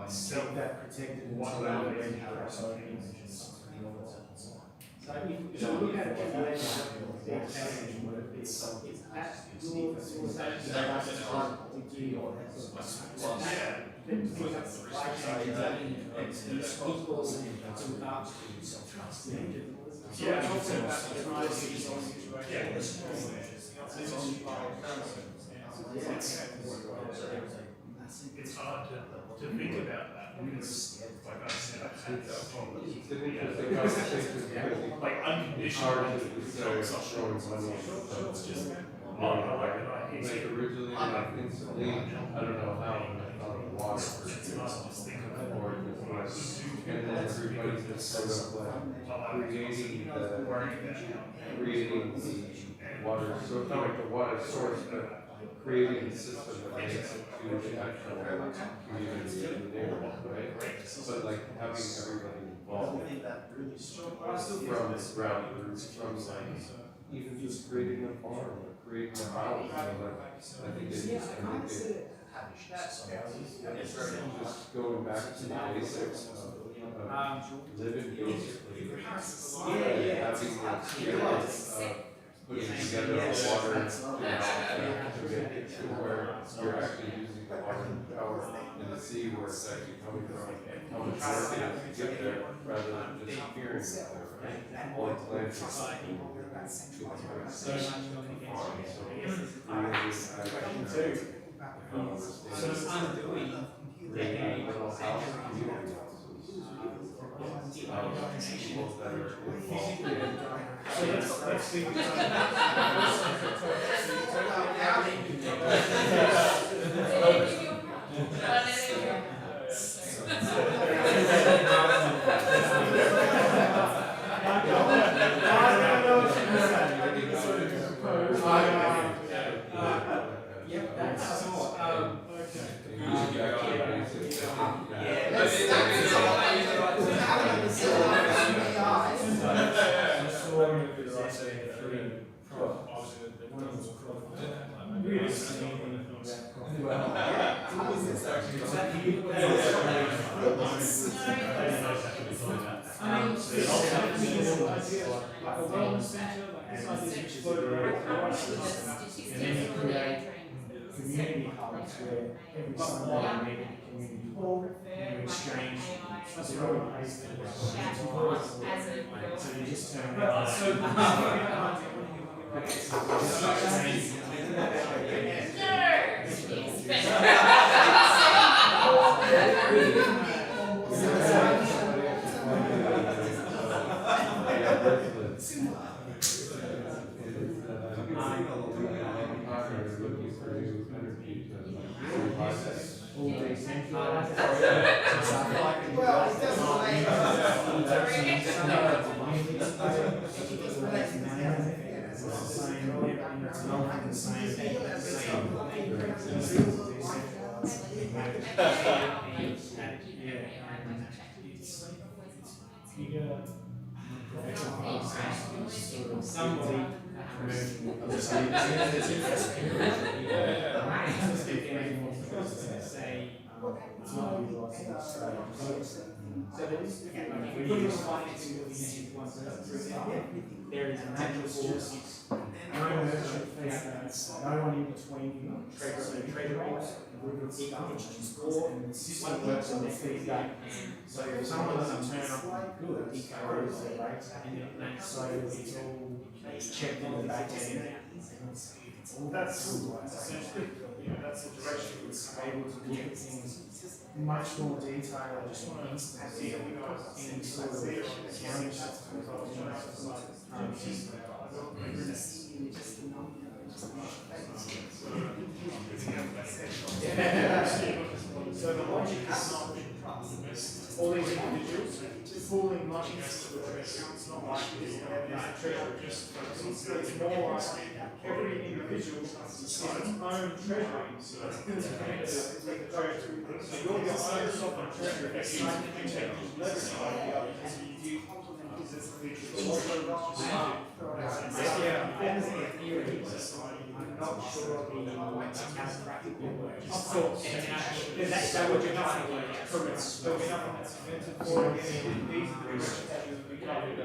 self that protected until we're ready for its own images. So if you look at it from the extension work, it's at your it's hard to think about that because, like I said, I've had that problem. Like unconditional. It's just, oh, I like it. Like originally, like instantly, I don't know how, I thought of water It's not just think of it. or it was, and then everybody just sort of like creating the water, so not like the water source, but creating a system that makes it to the actual community in the neighborhood, right? But like having everybody involved from ground roots, from like even just creating a farm or creating a house, you know, like, I think just going back to the basics of living basically, having the experience of putting together a water to make it to where you're actually using the water power in the sea where it's actually coming from, how much work it is to get there rather than just appearing there, right? All it's land is community hubs where every Sunday we meet at the community hall and we exchange. That's a really nice thing. So you just turn around. All decentralized. So there is there is a natural source, no merchant fees, no one in between, so treasuries, and the system works on their feedback. So if someone doesn't turn up good, it covers their rates, and so it's all checked in the back end. That's essentially, that's the direction it's able to look at things much more detail. I just want to see in sort of accounting systems. So the logic is not all these individuals pooling money into the accounts, not like this, there's a treasury just it's more like every individual has its own treasury. So you're your own sovereign treasury that's slightly I'm not sure how practical works. Of course. That's what you're not from its building up and it's invented for these are the restrictions we covered.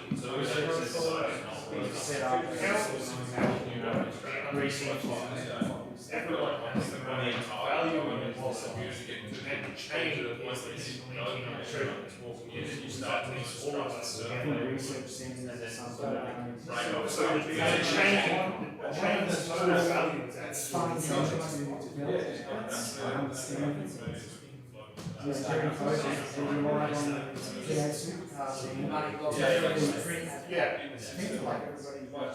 So set up everyone wants the money value and also and change it once it's linking on the trade. You start to use all of that research centers and something right. So the chain is total value. That's fine to develop. Understand. There's very focused to rely on the supercar scene. Yeah. People like everybody. But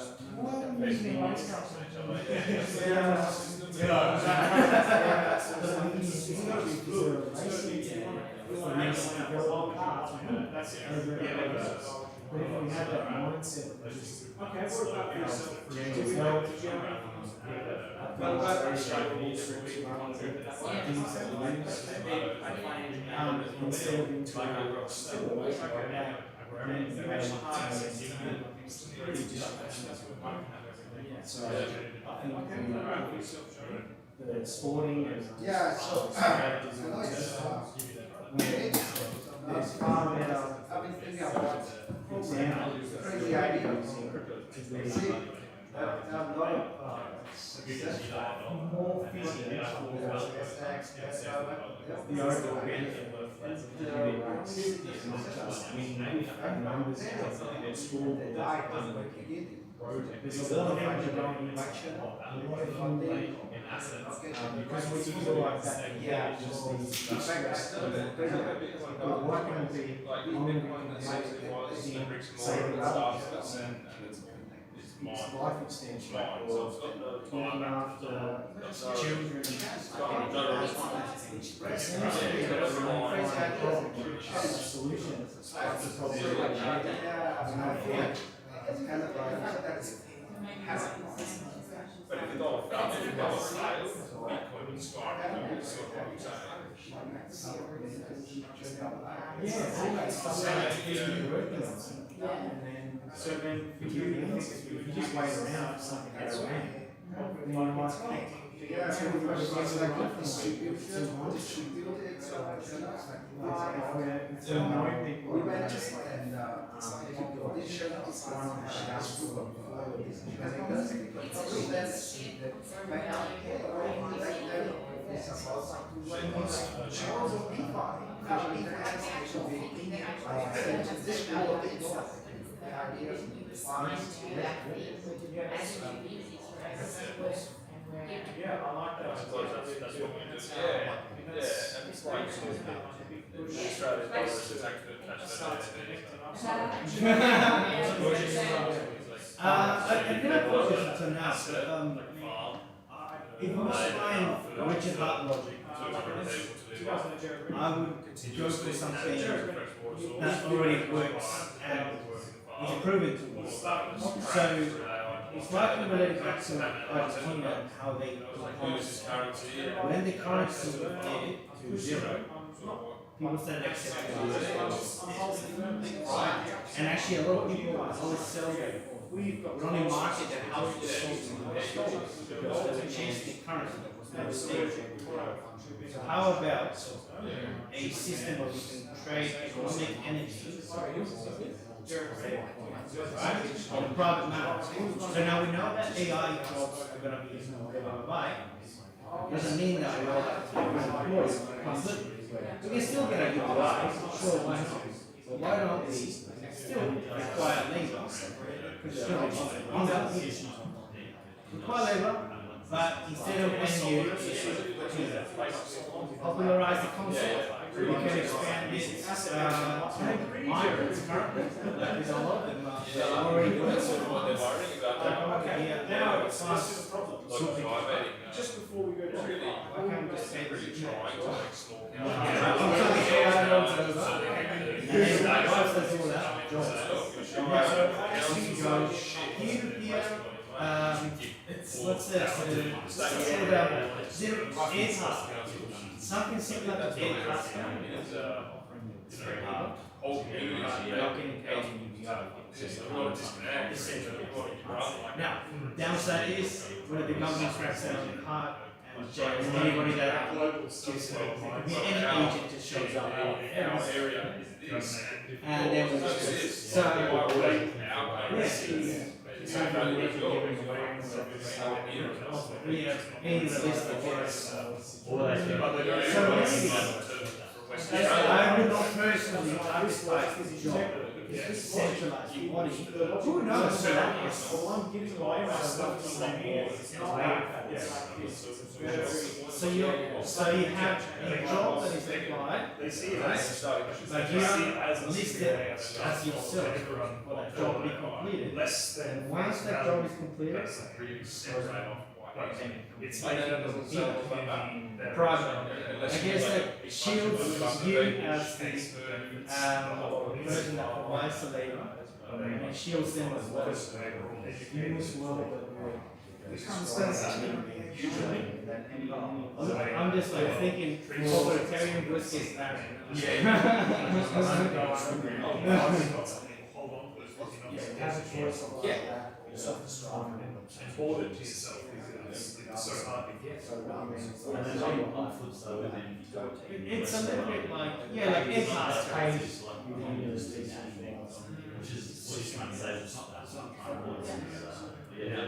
if we had that mindset, okay, what about yourself? Instead of into a So I think the sporting and there's far better crazy ideas in crypto. More physics for the overall benefit of human rights is not just winning numbers and score there's a lot of underlying election, a lot of funding, because we feel like that, just these facts, but what can be saving others it's life extension or looking after children solutions. It's kind of like but if the dollar fell, Bitcoin would skyrocket. So then for you, if you just wait around for something to go around, then you might think. Yeah, I like that. That's what we do. And it's like Australia dollars to take the cash I think I've got this until now, but if I was playing Richard Hart logic, I would go for something that already works and is a proven tool. So it's likely related back to Argentina and how they propose when the currency inflated to zero, people started accepting it. And actually a lot of people always sell running market that house was sold to US because they changed the currency that was never stable. So how about a system where we can trade economic energy right? On the private market. So now we know that AI jobs are going to be bye. Doesn't mean that we all have to be employees completely. We can still get a good life, sure, why not? But why don't we still require labor? Require labor, but instead of when you popularize the concept, we can expand it migrants currently. There's a lot of them already working on this. Okay, yeah, now it's just before we go to why can't we just say that you're trying to explore and what's this? Something similar to air cluster is whole communities not getting paid in now, downside is when the government starts selling hard and anybody that gives any agent just shows up and then we just so I would not personally advise this job because this centralized body. Who knows? So I'm giving away my stuff to my hands. So you have a job that is applied, but you are listed as yourself for that job to be completed. And once that job is completed, it's like private. I guess that shields you as the person that provides the labor, and shields them as well. In this world that we're I'm just like thinking authoritarian versus that. It's a little bit like, yeah, like A-class page.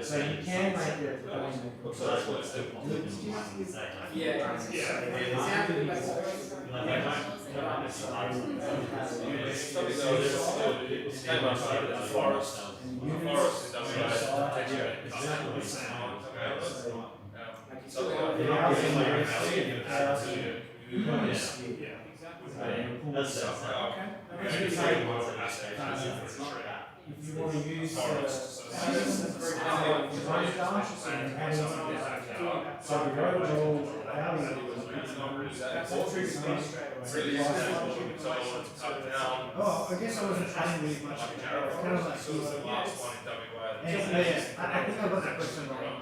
So you can make it. If you want to use so the overall value oh, I guess I wasn't trying really much. Kind of like I think I got that question wrong.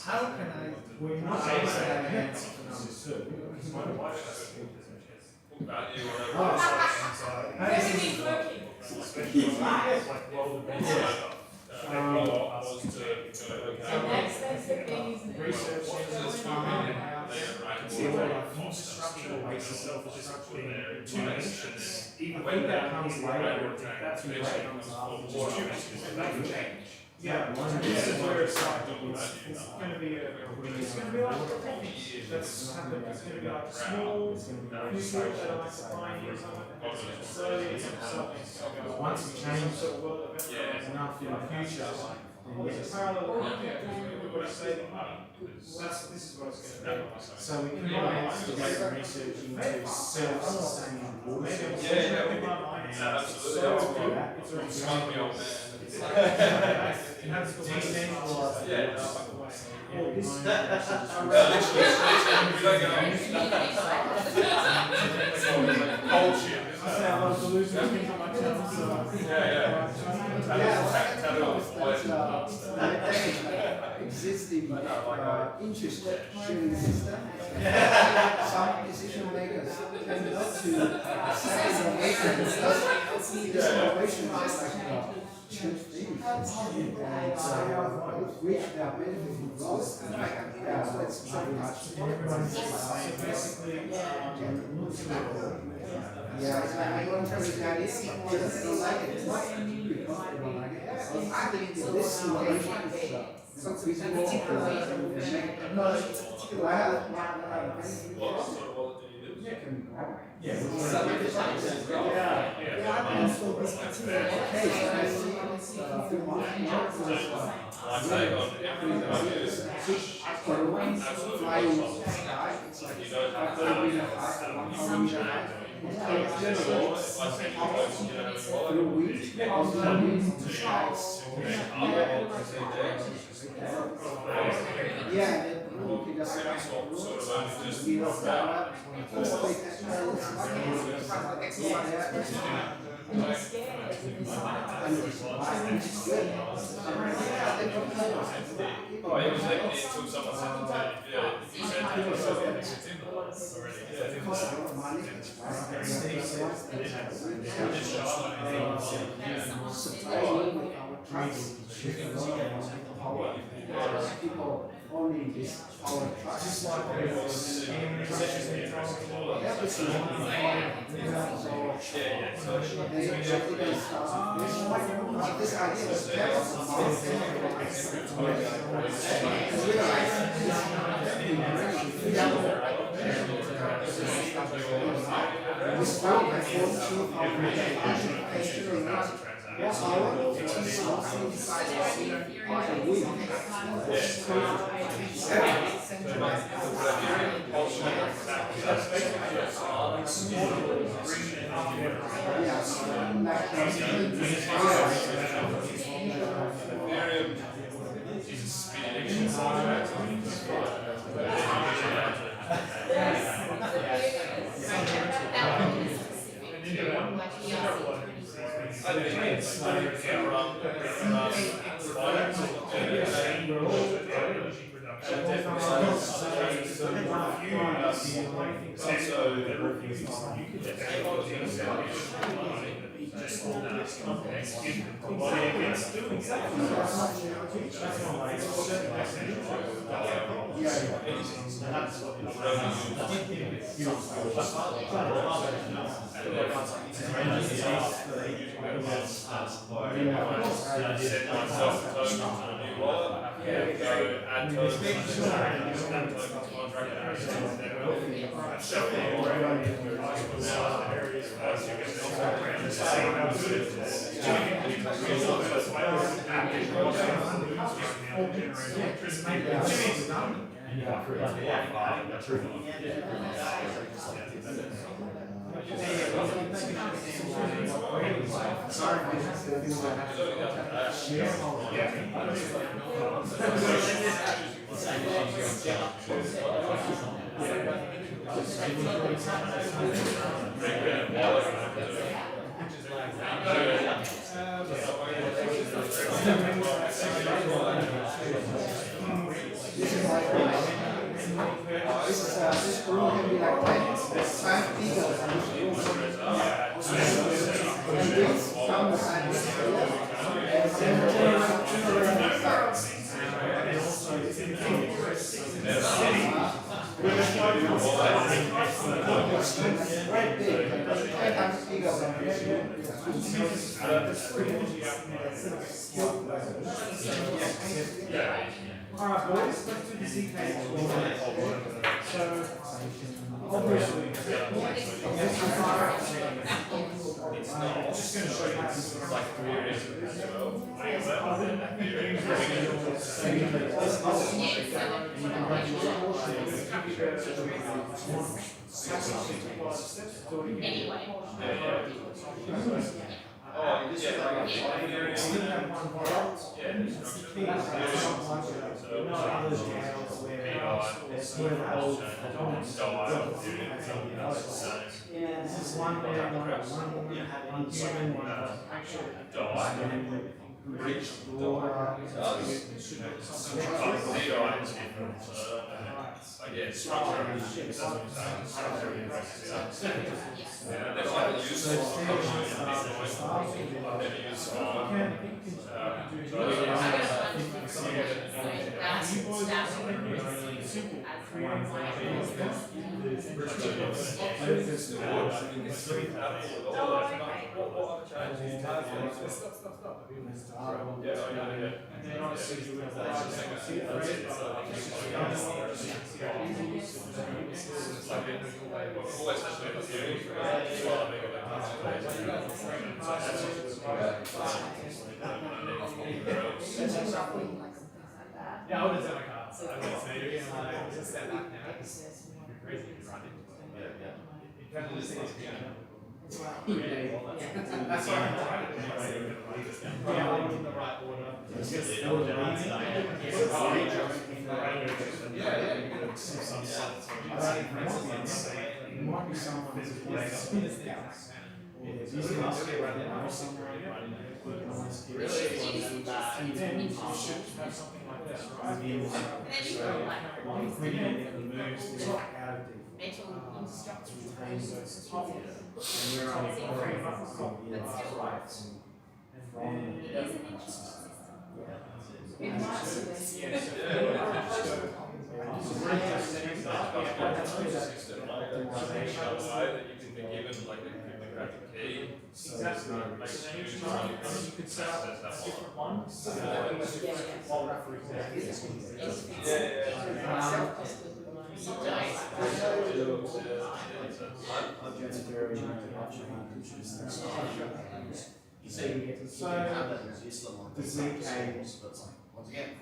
How can I? We're not saying that. Yeah, this is where it's like, it's going to be like a coffee. That's happened. It's going to be like a small new that I like to find here. So once we change sort of world event enough in the future, then yes, parallel this is what it's going to be. So we can instigate research into self-sustaining water sources. Yeah, absolutely. Decentralized. Existing interest sharing system. Some decision makers tend not to set innovation. This innovation is like change things and which they are benefiting from. Yeah, so it's pretty much yeah, it's like I don't tell you that it's not just don't like it. It's not because they don't like it. I think this situation something we can no, I have yeah, I installed this particular case and I see for the ones flying sky, it's like 30 meter high, 100 meter high. It's general through wind, yeah, you can just speed up that.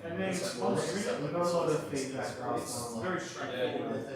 And then we've got a lot of feedback graphs on very straightforward.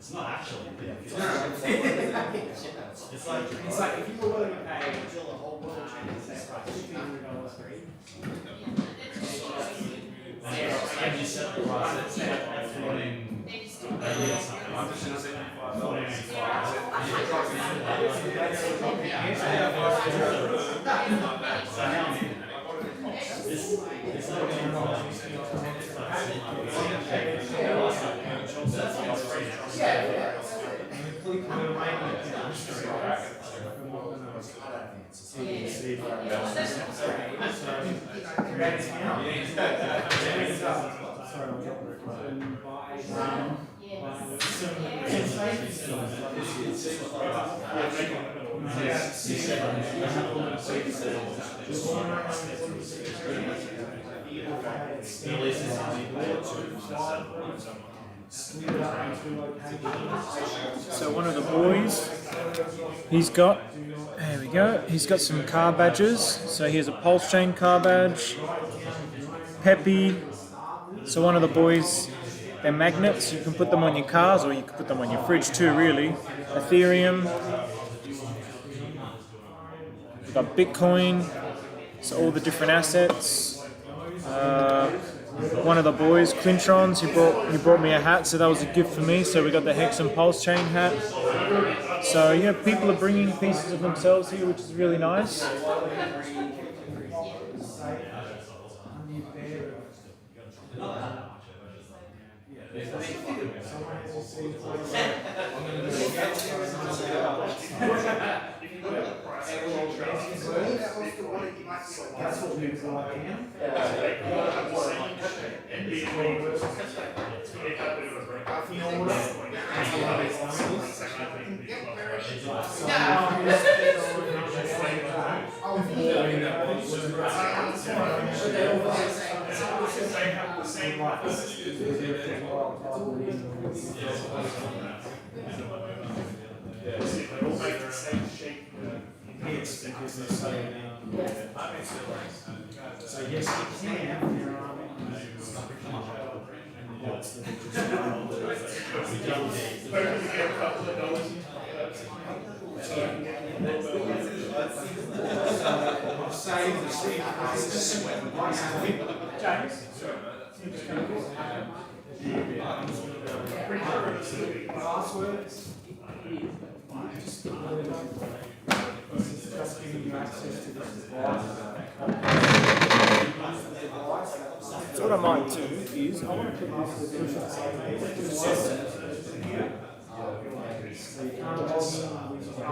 It's not actually. It's like if you were willing to pay until the whole world changes that price, $200 for each. And you set the price at 14. So one of the boys, he's got, there we go, he's got some car badges. So here's a PulseChain car badge, Peppy. So one of the boys, they're magnets. You can put them on your cars or you can put them on your fridge too, really. Ethereum. We've got Bitcoin. So all the different assets. One of the boys, Clintrons, he brought me a hat, so that was a gift for me. So we got the Hex and PulseChain hat. So yeah, people are bringing pieces of themselves here, which is really nice. So yes, you can. Passwords. Just giving you access to this device. So what I might do is I want to put this here. So you can't log in with passwords.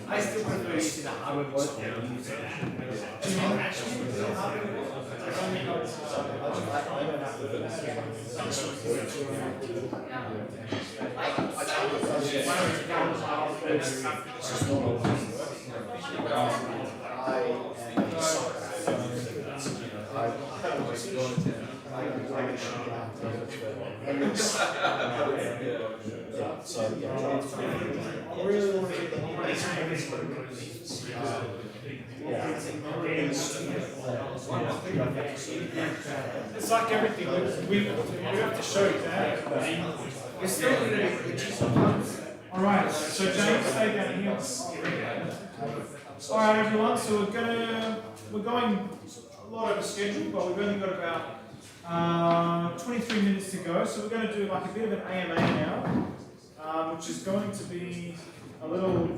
I still prefer using the hardware work. It's like everything. We have to show you that. It's still all right. So James, stay down here. All right, everyone. So we're going a lot over schedule, but we've only got about 23 minutes to go. So we're going to do like a bit of an AMA now, which is going to be a little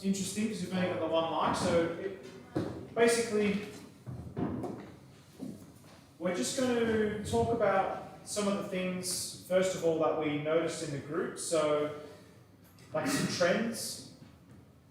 interesting because we've only got the one mic. So basically, we're just going to talk about some of the things, first of all, that we noticed in the group. So, like some trends.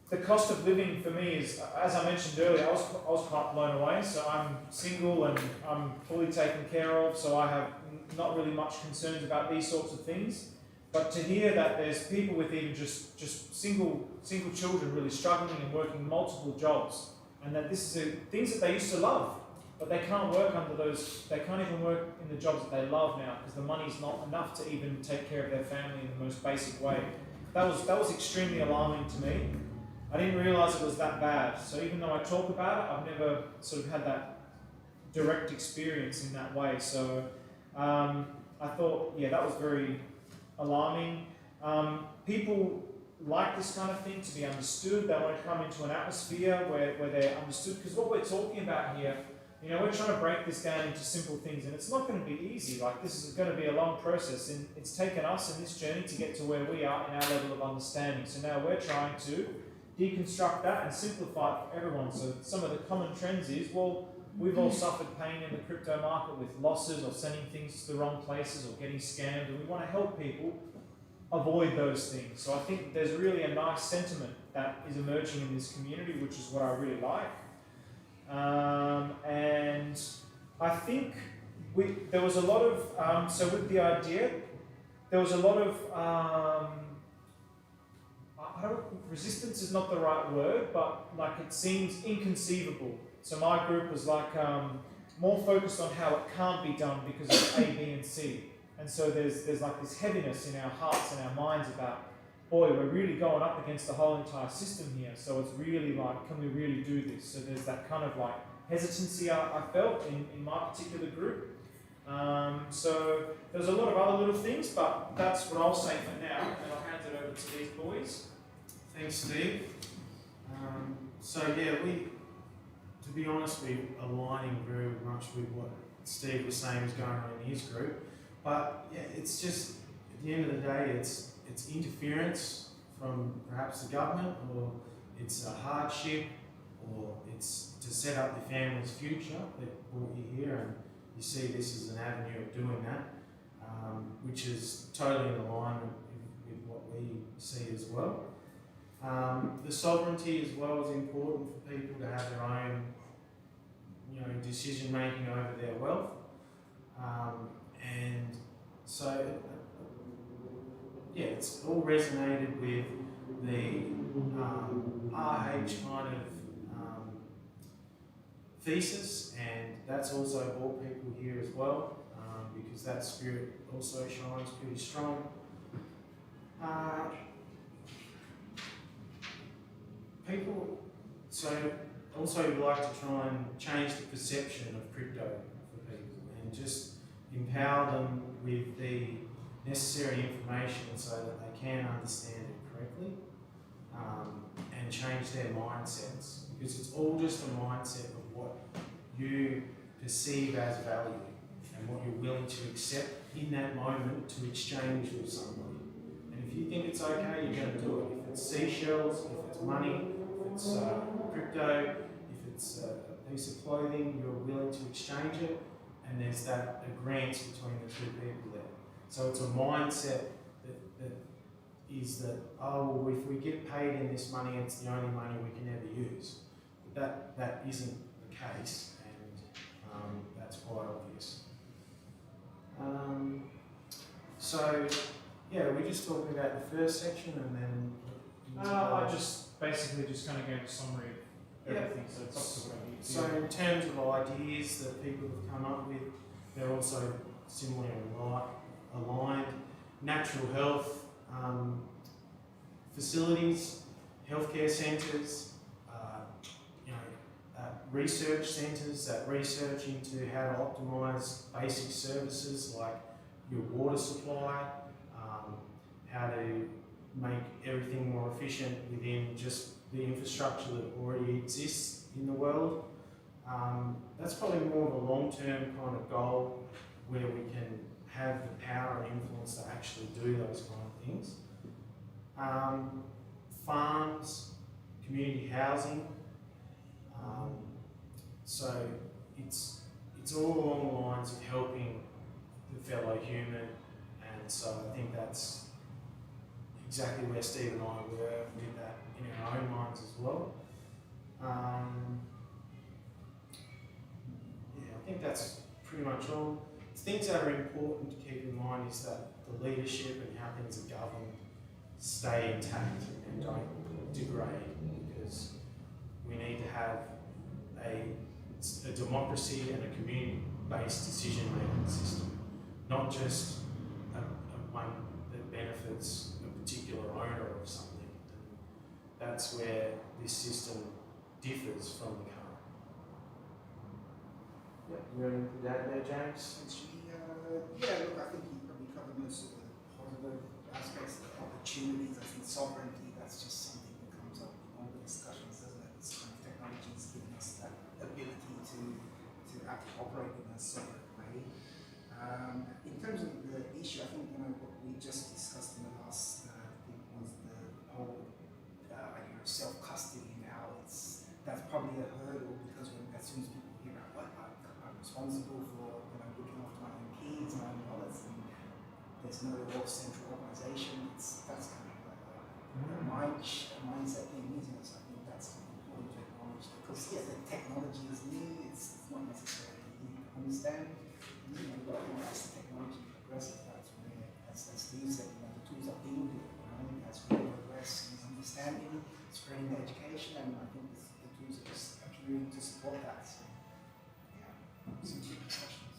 The cost of living for me is, as I mentioned earlier, I was quite blown away. So I'm single and I'm fully taken care of, so I have not really much concerns about these sorts of things. But to hear that there's people with even just single children really struggling and working multiple jobs, and that this is things that they used to love, but they can't work under those, they can't even work in the jobs that they love now because the money's not enough to even take care of their family in the most basic way. That was extremely alarming to me. I didn't realise it was that bad. So even though I talk about it, I've never sort of had that direct experience in that way. So I thought, yeah, that was very alarming. People like this kind of thing to be understood. They want to come into an atmosphere where they're understood. Because what we're talking about here, you know, we're trying to break this down into simple things, and it's not going to be easy. Like, this is going to be a long process, and it's taken us in this journey to get to where we are in our level of understanding. So now we're trying to deconstruct that and simplify it for everyone. So some of the common trends is, well, we've all suffered pain in the crypto market with losses or sending things to the wrong places or getting scammed, and we want to help people avoid those things. So I think there's really a nice sentiment that is emerging in this community, which is what I really like. And I think there was a lot of, so with the idea, there was a lot of, resistance is not the right word, but like it seems inconceivable. So my group was like more focused on how it can't be done because of A, B, and C. And so there's like this heaviness in our hearts and our minds about, boy, we're really going up against the whole entire system here. So it's really like, can we really do this? So there's that kind of like hesitancy I felt in my particular group. So there's a lot of other little things, but that's what I'll say for now, and I'll hand it over to these boys. Thanks, Steve. So yeah, to be honest, we're aligning very much with what Steve was saying was going on in his group. But yeah, it's just, at the end of the day, it's interference from perhaps the government, or it's a hardship, or it's to set up the family's future that brought you here, and you see this as an avenue of doing that, which is totally in alignment with what we see as well. The sovereignty as well is important for people to have their own, decision making over their wealth, and so yeah, it's all resonated with the RH kind of thesis, and that's also brought people here as well, because that spirit also shines pretty strong. People also like to try and change the perception of crypto for people and just empower them with the necessary information so that they can understand it correctly, and change their mindsets, because it's all just a mindset of what you perceive as value and what you're willing to accept in that moment to exchange with somebody. And if you think it's okay, you're going to do it. If it's seashells, if it's money, if it's crypto, if it's a piece of clothing, you're willing to exchange it, and there's that agreement between the two people there. So it's a mindset that is that, oh, well, if we get paid in this money, it's the only money we can ever use. But that isn't the case, and that's quite obvious. So, yeah, we're just talking about the first section, and then I just basically just kind of gave a summary of everything, so it's up to what you So in terms of ideas that people have come up with, they're also similarly aligned. Natural health facilities, healthcare centres, research centres that research into how to optimise basic services like your water supply, how to make everything more efficient within just the infrastructure that already exists in the world. That's probably more of a long-term kind of goal where we can have the power and influence to actually do those kind of things. Farms, community housing. So it's all along the lines of helping the fellow human, and so I think that's exactly where Steve and I were with that in our own minds as well. Yeah, I think that's pretty much all. Things that are important to keep in mind is that the leadership and how things are governed stay intact and don't degrade, because we need to have a democracy and a community-based decision-making system, not just a one that benefits a particular owner of something. And that's where this system differs from the current. Yeah, you have anything to add there, James? Yeah, look, I think you probably covered most of the positive aspects, the opportunities. I think sovereignty, that's just something that comes up in all the discussions, doesn't it? This kind of technology is giving us that ability to actually operate in a sovereign way. In terms of the issue, I think what we just discussed in the last thing was the whole idea of self-custody and how that's probably a hurdle, because as soon as people hear about what I'm responsible for, looking after my own keys, my own wallets, and there's no central organization, that's kind of like a mindset thing, isn't it? So I think that's important to acknowledge, because yes, the technology is new, it's not necessarily easy to understand. You know, as the technology progresses, as Steve said, the tools are building, as we progress in understanding, spreading the education, and I think the tools are just appearing to support that. So, yeah, some good questions.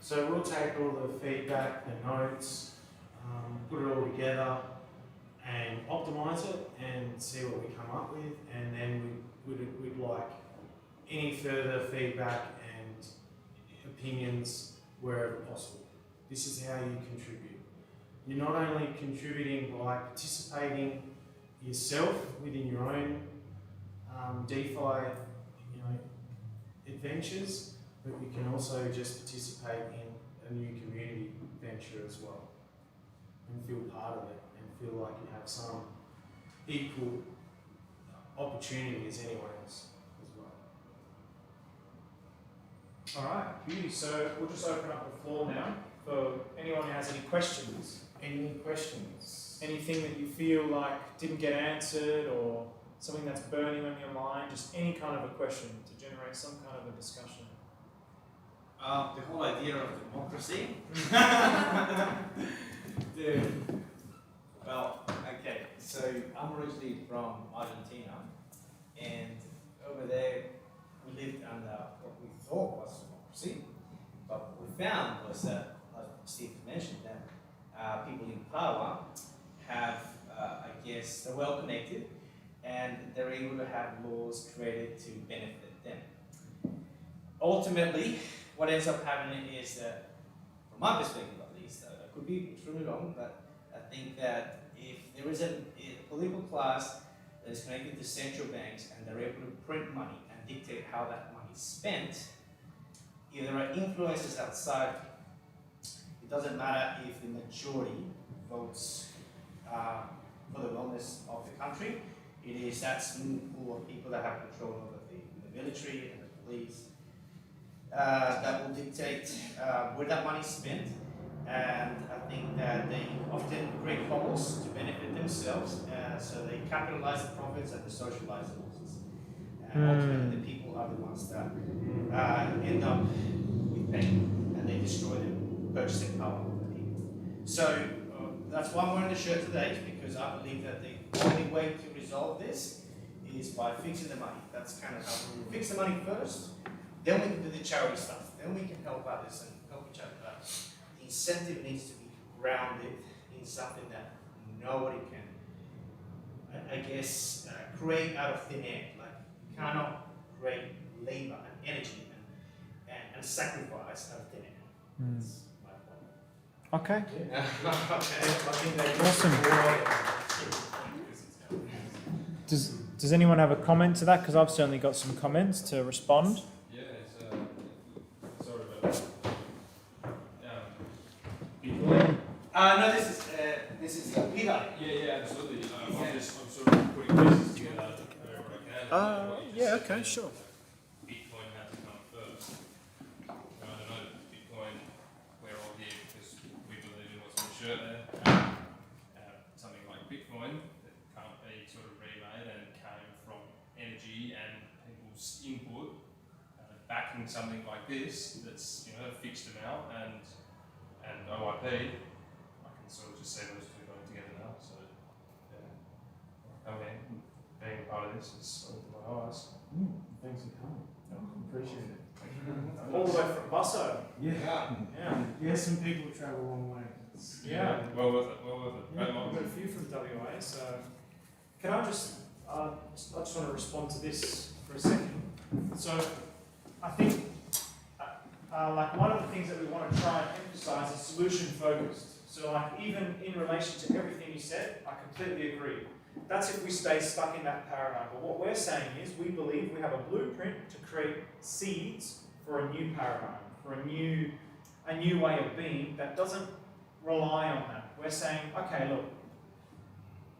So we'll take all the feedback, the notes, put it all together and optimize it and see what we come up with, and then we'd like any further feedback and opinions wherever possible. This is how you contribute. You're not only contributing by participating yourself within your own DeFi, adventures, but you can also just participate in a new community venture as well, and feel part of it, and feel like you have some equal opportunity as anyone else as well. All right, beauty. So we'll just open up the floor now for anyone who has any questions. Any questions? Anything that you feel like didn't get answered, or something that's burning on your mind, just any kind of a question to generate some kind of a discussion. The whole idea of democracy. Well, okay, so I'm originally from Argentina, and over there we lived under what we thought was democracy, but what we found was that, like Steve mentioned, that people in power have, they're well connected, and they're able to have laws created to benefit them. Ultimately, what ends up happening is that, from my perspective at least, I could be extremely wrong, but I think that if there is a political class that is connected to central banks and they're able to print money and dictate how that money is spent, if there are influences outside, it doesn't matter if the majority votes for the wellness of the country. It is that small pool of people that have control over the military and the police that will dictate where that money is spent. And I think that they often create bubbles to benefit themselves, so they capitalize the profits and they socialize the losses. And ultimately, the people are the ones that end up with pain, and they destroy the purchasing power of the people. So that's why I'm wearing the shirt today, because I believe that the only way to resolve this is by fixing the money. That's kind of how we fix the money first, then we can do the charity stuff, then we can help others and help each other. The incentive needs to be grounded in something that nobody can, create out of thin air. Like, you cannot create labor and energy and sacrifice out of thin air. That's my point. Okay. Okay. Awesome. Does anyone have a comment to that? Because I've certainly got some comments to respond. Yeah, it's sorry about that. Bitcoin. No, this is Peter. Yeah, absolutely. I'm sort of putting pieces together wherever I can. Yeah, okay, sure. Bitcoin had to come first. I don't know, Bitcoin, we're all here because we believe in what's on the shirt there. Something like Bitcoin that can't be sort of remade and came from energy and people's input, backing something like this that's a fixed amount and OIP. I can sort of just see those two going together now. So yeah, being a part of this has opened my eyes. Thanks for coming. Appreciate it. All the way from Busso. Yeah, some people travel a long way. Yeah. Well worth it, well worth it. Yeah, I've got a few from WA, so can I just I just want to respond to this for a second. So I think like one of the things that we want to try and emphasize is solution focused. So like even in relation to everything you said, I completely agree. That's if we stay stuck in that paradigm. But what we're saying is we believe we have a blueprint to create seeds for a new paradigm, for a new way of being that doesn't rely on that. We're saying, okay, look,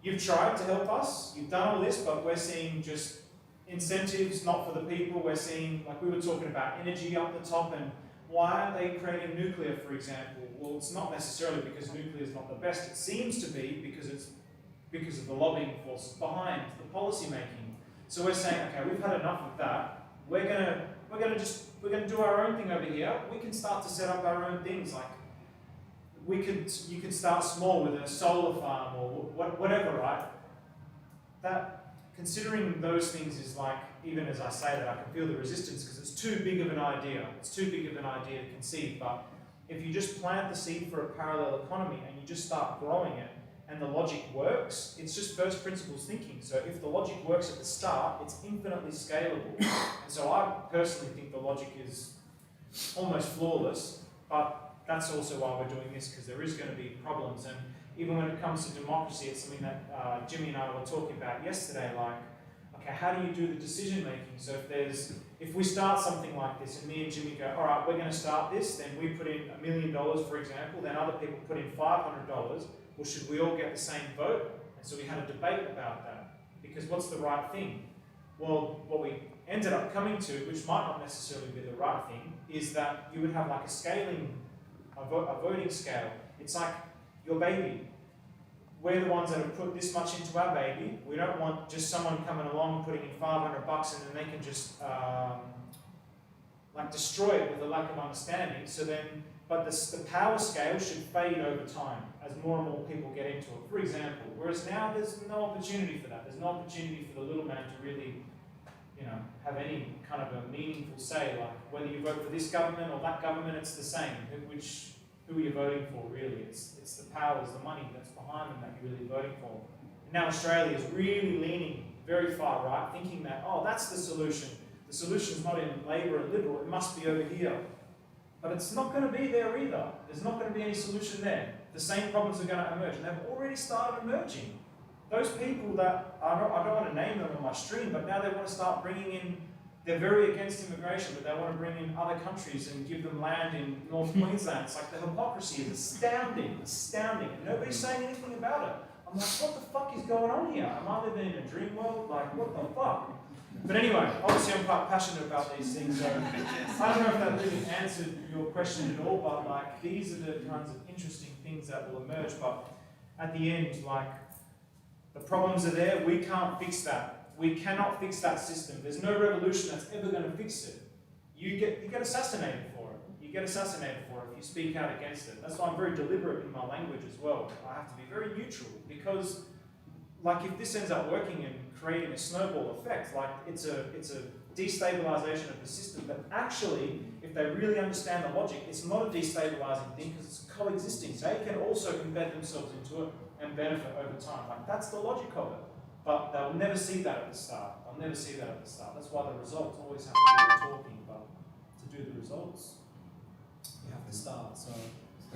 you've tried to help us, you've done all this, but we're seeing just incentives not for the people. We're seeing, like we were talking about energy up the top, and why aren't they creating nuclear, for example? Well, it's not necessarily because nuclear is not the best. It seems to be because of the lobbying forces behind the policy making. So we're saying, okay, we've had enough of that. We're gonna do our own thing over here. We can start to set up our own things. Like you could start small with a solar farm or whatever, right? That considering those things is like, even as I say that, I can feel the resistance because it's too big of an idea. It's too big of an idea to conceive. But if you just plant the seed for a parallel economy and you just start growing it, and the logic works, it's just first principles thinking. So if the logic works at the start, it's infinitely scalable. And so I personally think the logic is almost flawless, but that's also why we're doing this, because there is going to be problems. And even when it comes to democracy, it's something that Jimmy and I were talking about yesterday, like, okay, how do you do the decision making? So if we start something like this and me and Jimmy go, all right, we're going to start this, then we put in $1 million, for example, then other people put in $500, well, should we all get the same vote? And so we had a debate about that, because what's the right thing? Well, what we ended up coming to, which might not necessarily be the right thing, is that you would have like a voting scale. It's like your baby. We're the ones that have put this much into our baby. We don't want just someone coming along putting in $500 and then they can just like destroy it with a lack of understanding. So then, but the power scale should fade over time as more and more people get into it. For example, whereas now there's no opportunity for that. There's no opportunity for the little man to really, have any kind of a meaningful say. Like whether you vote for this government or that government, it's the same. Who are you voting for, really? It's the powers, the money that's behind them that you're really voting for. And now Australia is really leaning very far right, thinking that, oh, that's the solution. The solution's not in Labor and Liberal, it must be over here. But it's not going to be there either. There's not going to be any solution there. The same problems are going to emerge, and they've already started emerging. Those people that, I don't want to name them on my stream, but now they want to start bringing in, they're very against immigration, but they want to bring in other countries and give them land in North Queensland. It's like the hypocrisy is astounding, and nobody's saying anything about it. I'm like, what the fuck is going on here? Am I living in a dream world? Like, what the fuck? But anyway, obviously I'm quite passionate about these things, so I don't know if that really answered your question at all, but like, these are the kinds of interesting things that will emerge, but at the end, like, the problems are there, we can't fix that. We cannot fix that system. There's no revolution that's ever going to fix it. You get assassinated for it. You get assassinated for it if you speak out against it. That's why I'm very deliberate in my language as well. I have to be very neutral, because like if this ends up working and creating a snowball effect, like it's a destabilization of the system, but actually, if they really understand the logic, it's not a destabilizing thing because it's coexisting. So they can also embed themselves into it and benefit over time. Like that's the logic of it. But they'll never see that at the start. They'll never see that at the start. That's why the results always have to do the talking, but to do the results, you have to start. So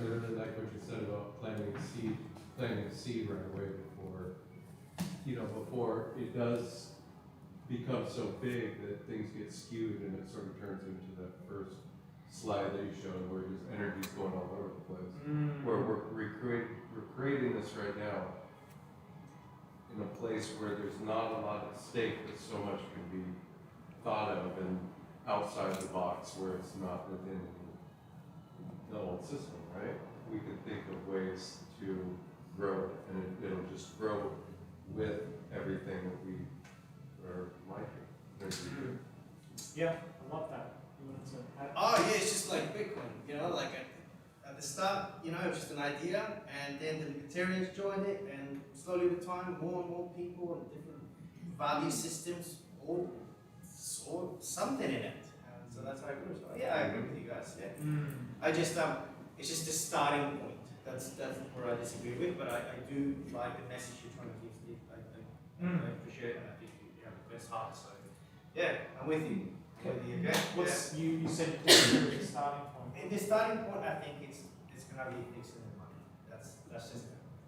I really like what you said about planting a seed right away before it does become so big that things get skewed and it sort of turns into that first slide that you showed where just energy's going all over the place. Where we're creating this right now in a place where there's not a lot at stake, but so much can be thought of and outside the box where it's not within the old system, right? We can think of ways to grow it, and it'll just grow with everything that we are liking. Yeah, I love that. You wanted to add? Oh yeah, it's just like Bitcoin, like at the start, it was just an idea, and then the libertarians joined it, and slowly with time, more and more people and different value systems all saw something in it. And so that's how it grew. So yeah, I agree with you guys. Yeah. I just it's just a starting point. That's where I disagree with, but I do like the message you're trying to give, Steve. I appreciate it, and I think you have the best heart. So yeah, I'm with you. Okay. You said the starting point. In the starting point, I think it's gonna be fixing the money. That's just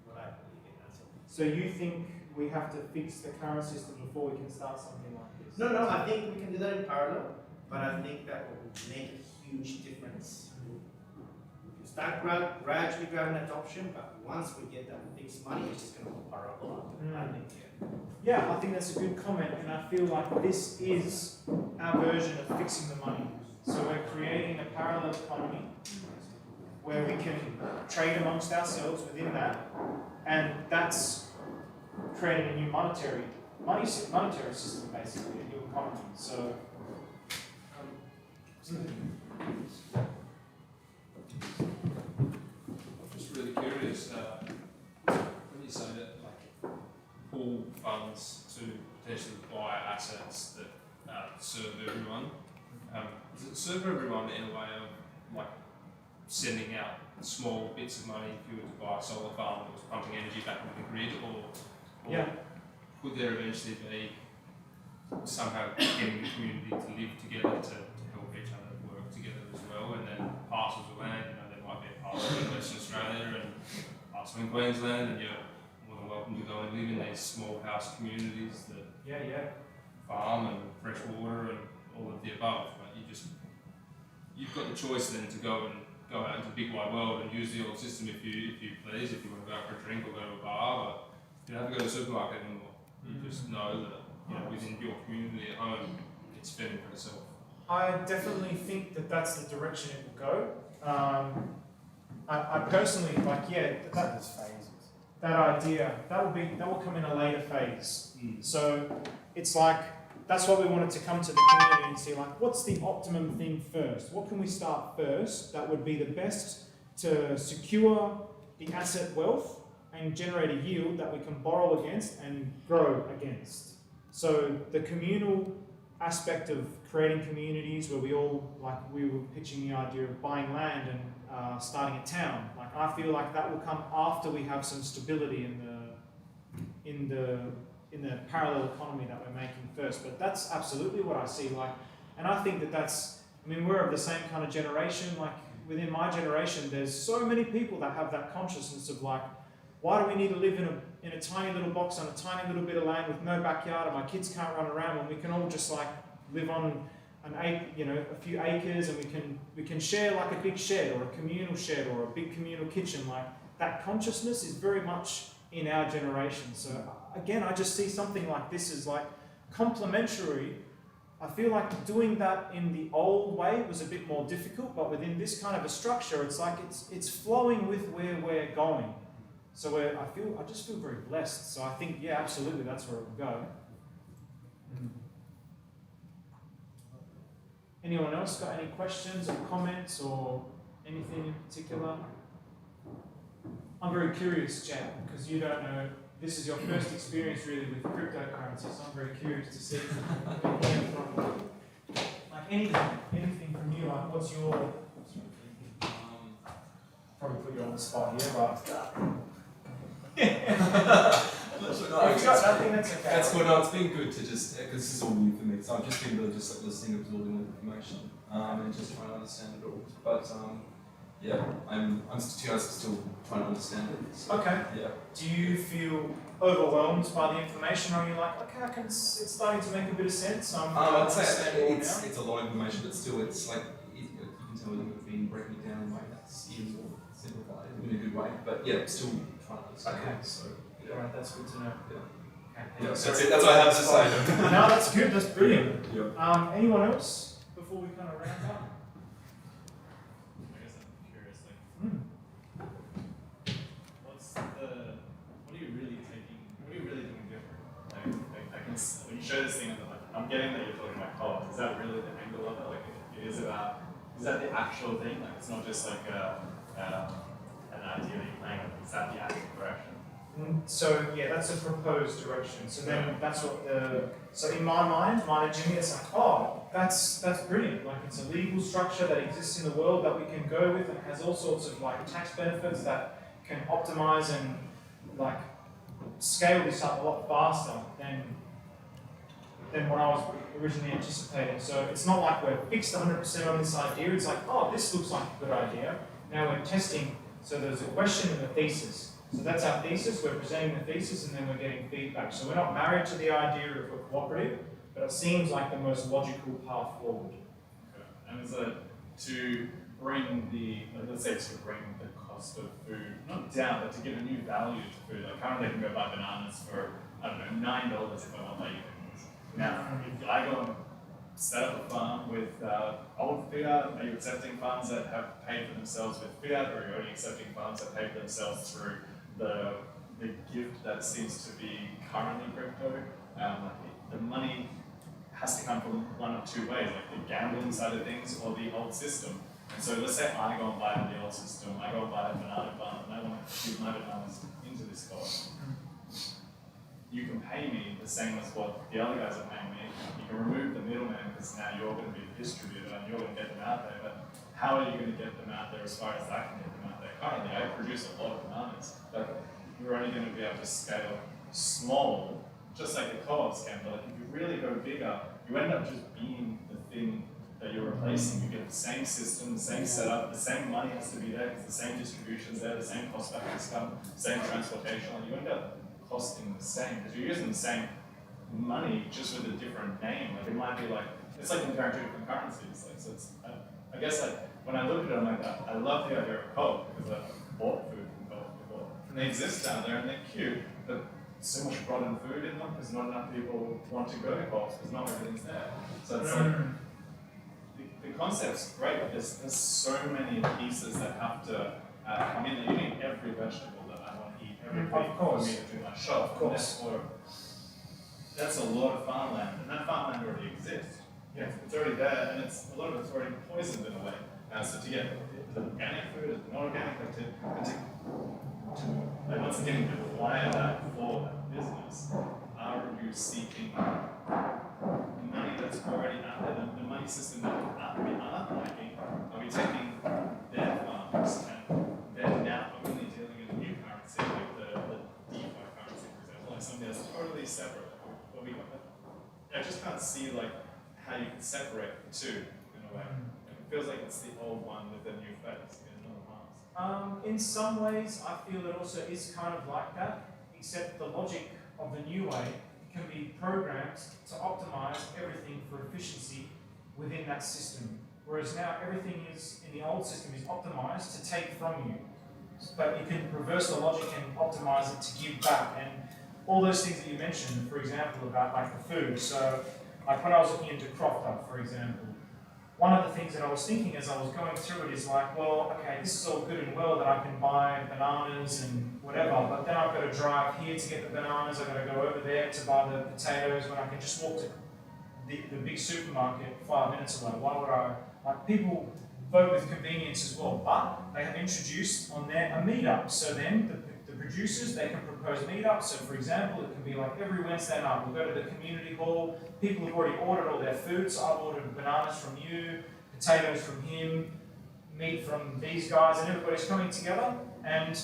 what I believe in. That's it. So you think we have to fix the current system before we can start something like this? No, I think we can do that in parallel, but I think that will make a huge difference. We can start gradually grabbing adoption, but once we get that fixed money, it's just gonna power up a lot. I think. Yeah, I think that's a good comment, and I feel like this is our version of fixing the money. So we're creating a parallel economy where we can trade amongst ourselves within that, and that's creating a new monetary monetary system, basically, a new economy. So, I'm just really curious, when you say that, like, pool funds to potentially buy assets that serve everyone, does it serve everyone in a way of, like, sending out small bits of money if you were to buy a solar farm that was pumping energy back into the grid, or yeah. could there eventually be somehow getting the community to live together to help each other work together as well, and then parcels of land, you know, there might be a parcel in Western Australia and a parcel in Queensland, and you're more than welcome to go and live in these small house communities that farm and fresh water and all of the above. But you've got the choice then to go out into the big wide world and use the old system if you please, if you want to go out for a drink or go to a bar, but you don't have to go to the supermarket anymore. You just know that, you know, within your community at home, it's fending for itself. I definitely think that that's the direction it will go. I personally, like, that idea, that will come in a later phase. So it's like, that's why we wanted to come to the community and see, like, what's the optimum thing first? What can we start first that would be the best to secure the asset wealth and generate a yield that we can borrow against and grow against? So the communal aspect of creating communities where we were pitching the idea of buying land and starting a town. Like, I feel like that will come after we have some stability in the parallel economy that we're making first. But that's absolutely what I see. Like, and I think we're of the same kind of generation. Like, within my generation, there's so many people that have that consciousness of, like, why do we need to live in a tiny little box on a tiny little bit of land with no backyard, and my kids can't run around, when we can all just, like, live on a few acres, and we can share, like, a big shed or a communal shed or a big communal kitchen. Like, that consciousness is very much in our generation. So again, I just see something like this as, like, complementary. I feel like doing that in the old way was a bit more difficult, but within this kind of a structure, it's like it's flowing with where we're going. So I just feel very blessed. So I think, yeah, absolutely, that's where it will go. Anyone else got any questions or comments or anything in particular? I'm very curious, Chad, because you don't know. This is your first experience really with cryptocurrency, so I'm very curious to see like anything from you. Like, what's your? Probably put you on the spot here, but. No, if you've got nothing, that's okay. That's good. No, it's been good to just, because this is all new for me, so I've just been really just, like, listening, absorbing the information, and just trying to understand it all. But yeah, I'm still trying to understand it. So, okay. Yeah. Do you feel overwhelmed by the information, or are you like, okay, it's starting to make a bit of sense? I'd say it's a lot of information, but still, it's like you can tell that we've been breaking it down in a way that's even more simplified in a good way. But yeah, still trying to understand. Okay. It, so yeah. All right, that's good to know. Yeah. Okay. Yeah, that's it. That's what I have to say. No, that's good. That's brilliant. Yeah. Anyone else before we kind of round up? I guess I'm curious, like, what are you really doing different? Like I can, when you show this thing, I'm getting that you're talking about co-op. Is that really the angle of it? Like, is that the actual thing? Like, it's not just like an idea that you're playing with. Is that the actual direction? So yeah, that's a proposed direction. So then that's what so in my mind, Jimmy, it's like, oh, that's brilliant. Like, it's a legal structure that exists in the world that we can go with, and has all sorts of, like, tax benefits that can optimize and, like, scale this up a lot faster than what I was originally anticipating. So it's not like we're fixed 100% on this idea. It's like, oh, this looks like a good idea. Now we're testing. So there's a question and a thesis. So that's our thesis. We're presenting the thesis, and then we're getting feedback. So we're not married to the idea of a cooperative, but it seems like the most logical path forward. Okay. And is it to bring let's say to bring the cost of food, not down, but to give a new value to food? Like, currently I can go buy bananas for, I don't know, $9 if I want my things. Now, if I go and set up a farm with old fiat, are you accepting farms that have paid for themselves with fiat, or are you only accepting farms that pay for themselves through the gift that seems to be currently crypto? The money has to come from one of two ways, like the gambling side of things or the old system. And so let's say I go and buy the old system, I go and buy a banana bun, and I want to shoot my bananas into this co-op. You can pay me the same as what the other guys are paying me. You can remove the middleman because now you're going to be the distributor and you're going to get them out there. But how are you going to get them out there as far as I can get them out there? Currently, I produce a lot of bananas, but you're only going to be able to scale small, just like the co-ops can. But like if you really go bigger, you end up just being the thing that you're replacing. You get the same system, the same setup, the same money has to be there because the same distribution's there, the same cost factors come, same transportation. You end up costing the same because you're using the same money just with a different name. Like it might be like it's like comparing two different currencies. Like so, it's I guess like when I look at it, I'm like I love the idea of co-op because I've bought food from co-op before, and they exist down there and they're cute, but so much rotten food in them because not enough people want to go to co-ops because not everything's there. So it's like the concept's great, but there's so many pieces that have to come in. You need every vegetable that I want to eat every week for me to do my shop. Of course. That's a lot of farmland, and that farmland already exists. Yeah. It's already there, and a lot of it's already poisoned in a way. So to get organic food, is not organic, like once again, to acquire that for that business, are you seeking money that's already out there, the money system that we aren't liking? Are we taking their farms and they're now only dealing in a new currency, like the DeFi currency, for example, like something that's totally separate? I just can't see like how you can separate the two in a way. It feels like it's the old one with the new face in another mask. In some ways, I feel it also is kind of like that, except the logic of the new way can be programmed to optimize everything for efficiency within that system. Whereas now everything is in the old system is optimized to take from you. But you can reverse the logic and optimize it to give back. And all those things that you mentioned, for example, about like the food. So like when I was looking into Croft Up, for example, one of the things that I was thinking as I was going through it is like, well, okay, this is all good and well that I can buy bananas and whatever, but then I've got to drive here to get the bananas, I've got to go over there to buy the potatoes when I can just walk to the big supermarket 5 minutes away. Why would I? Like people vote with convenience as well, but they have introduced on there a meetup. So then the producers, they can propose meetups. So for example, it can be like every Wednesday night, we'll go to the community hall. People have already ordered all their food. So I've ordered bananas from you, potatoes from him, meat from these guys, and everybody's coming together and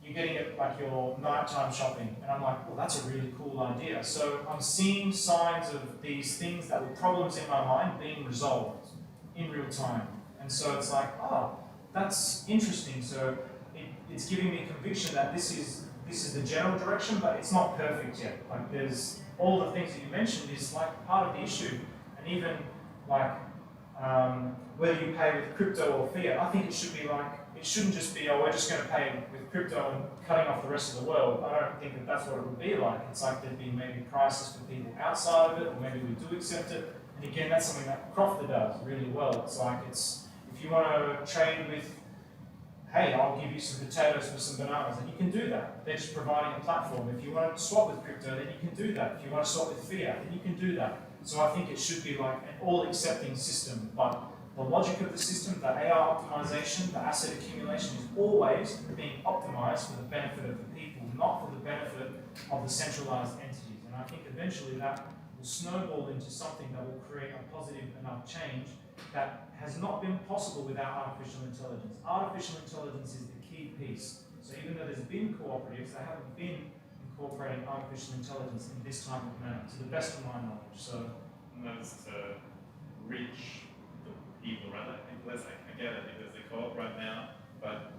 you're getting it like your nighttime shopping. And I'm like, well, that's a really cool idea. So I'm seeing signs of these things that were problems in my mind being resolved in real time. And so it's like, oh, that's interesting. So it's giving me conviction that this is the general direction, but it's not perfect yet. Like there's all the things that you mentioned is like part of the issue. And even like whether you pay with crypto or fiat, I think it should be like, it shouldn't just be, oh, we're just going to pay with crypto and cutting off the rest of the world. I don't think that that's what it would be like. It's like there'd be maybe prices for people outside of it, or maybe we do accept it. And again, that's something that Crofter does really well. It's like if you want to trade with, hey, I'll give you some potatoes for some bananas, and you can do that. They're just providing a platform. If you want to swap with crypto, then you can do that. If you want to swap with fiat, then you can do that. So I think it should be like an all-accepting system, but the logic of the system, the AI optimization, the asset accumulation is always being optimized for the benefit of the people, not for the benefit of the centralized entities. And I think eventually that will snowball into something that will create a positive enough change that has not been possible without artificial intelligence. Artificial intelligence is the key piece. So even though there's been cooperatives, they haven't been incorporating artificial intelligence in this type of manner, to the best of my knowledge. So that's to reach the people, right? Like, I get it, there's a co-op right now, but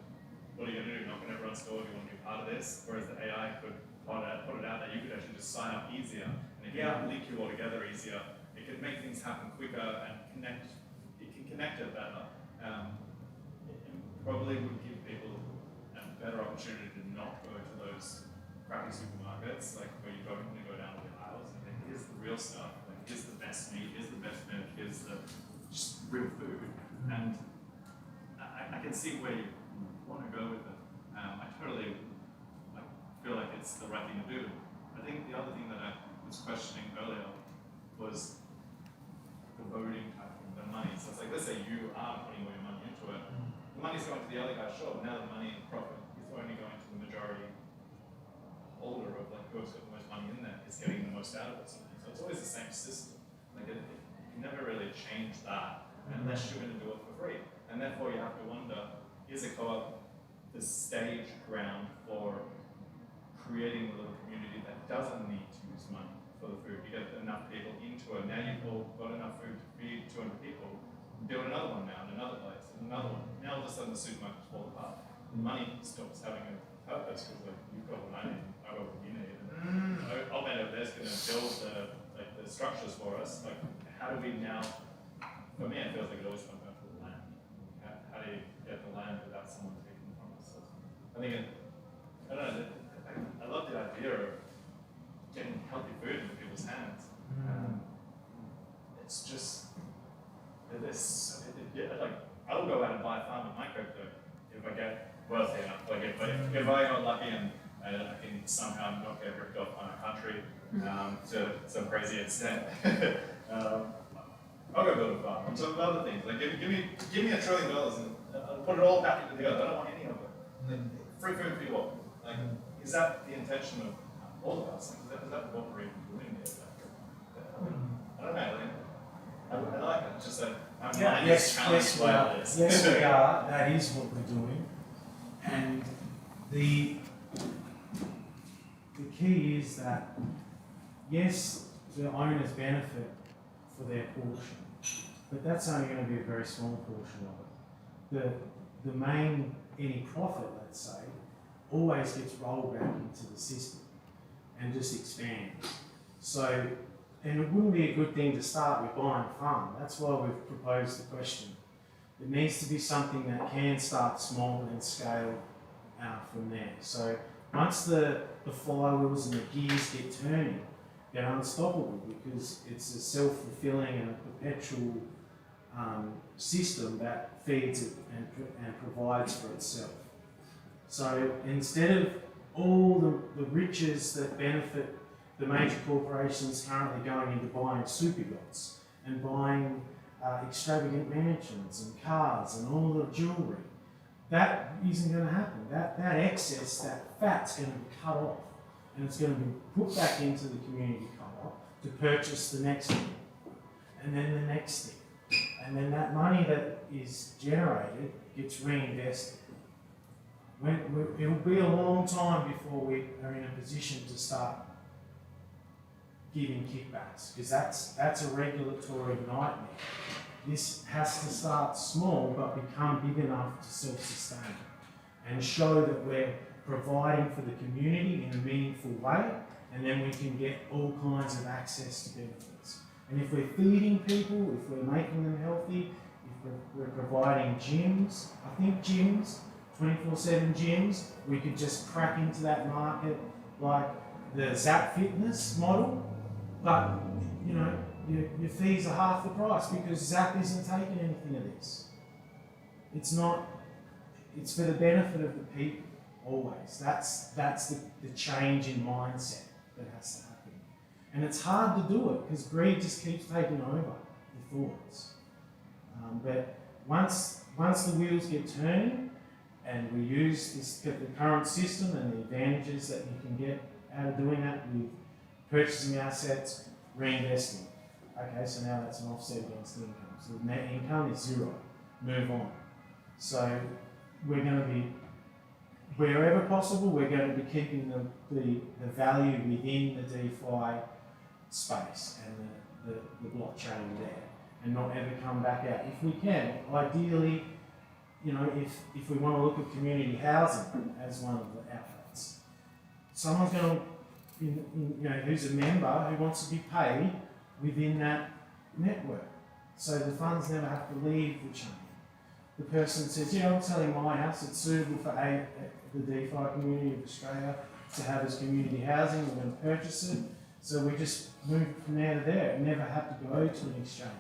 what are you going to do? Knock on everyone's door if you want to be part of this? Whereas the AI could put it out that you could actually just sign up easier, and it can link you all together easier. It could make things happen quicker and connect it better. It probably would give people a better opportunity to not go to those crappy supermarkets, like where you don't want to go down to the aisles and think, here's the real stuff, like here's the best meat, here's the best milk, here's the just real food. And I can see where you want to go with it. I totally feel like it's the right thing to do. I think the other thing that I was questioning earlier was the voting type of the money. So it's like, let's say you are putting all your money into it. The money's going to the other guy, sure. Now the money profit is only going to the majority holder of like who's got the most money in there is getting the most out of it. So it's always the same system. Like you can never really change that unless you're going to do it for free. And therefore you have to wonder, is a co-op the stage ground for creating a little community that doesn't need to use money for the food? You get enough people into it. Now you've all got enough food to feed 200 people. Build another one now in another place, and another one. Now all of a sudden the supermarkets fall apart. The money stops having a purpose because like you've got what I need, I've got what you need. And I'll bet if there's going to build the structures for us. Like how do we now? For me, it feels like it always comes back to the land. How do you get the land without someone taking it from us? So I think I don't know. I love the idea of getting healthy food into people's hands. It's just like I will go out and buy a farm with my crypto if I get wealthy enough. Like if I got lucky and I can somehow not get ripped off by my country to some crazy extent. I'll go build a farm. And some other things. Like give me $1 trillion and I'll put it all back into the earth. I don't want any of it. Like, free food for you all. Like, is that the intention of all of us? Like, is that what we're even doing here? I don't know. Like, I like it. It's just like Yes, we are. That is what we're doing. And the key is that, yes, the owners benefit for their portion, but that's only going to be a very small portion of it. The main, any profit, let's say, always gets rolled back into the system and just expands. So, and it wouldn't be a good thing to start with buying a farm. That's why we've proposed the question. It needs to be something that can start small and scale from there. So once the flywheels and the gears get turning, they're unstoppable because it's a self-fulfilling and a perpetual system that feeds it and provides for itself. So instead of all the riches that benefit the major corporations currently going into buying super yachts and buying extravagant mansions and cars and all the jewellery, that isn't going to happen. That excess, that fat's going to be cut off and it's going to be put back into the community co-op to purchase the next thing and then the next thing. And then that money that is generated gets reinvested. It'll be a long time before we are in a position to start giving kickbacks, because that's a regulatory nightmare. This has to start small but become big enough to self-sustain and show that we're providing for the community in a meaningful way, and then we can get all kinds of access to benefits. And if we're feeding people, if we're making them healthy, if we're providing gyms, I think gyms, 24/7 gyms, we could just crack into that market like the Zap Fitness model, but you know, your fees are half the price because Zap isn't taking anything of this. It's not, it's for the benefit of the people, always. That's the change in mindset that has to happen. And it's hard to do it because greed just keeps taking over the thoughts. But once the wheels get turning and we use the current system and the advantages that you can get out of doing that with purchasing assets, reinvesting. Okay, so now that's an offset against the income. So the net income is zero. Move on. So we're going to be, wherever possible, we're going to be keeping the value within the DeFi space and the blockchain there, and not ever come back out. If we can, ideally, you know, if we want to look at community housing as one of the outlets, someone's going to, you know, who's a member who wants to be paid within that network, so the funds never have to leave the chain. The person says, you know, I'm selling my house, it's suitable for the DeFi community of Australia to have as community housing, we're going to purchase it. So we just moved from there to there. It never had to go to an exchange.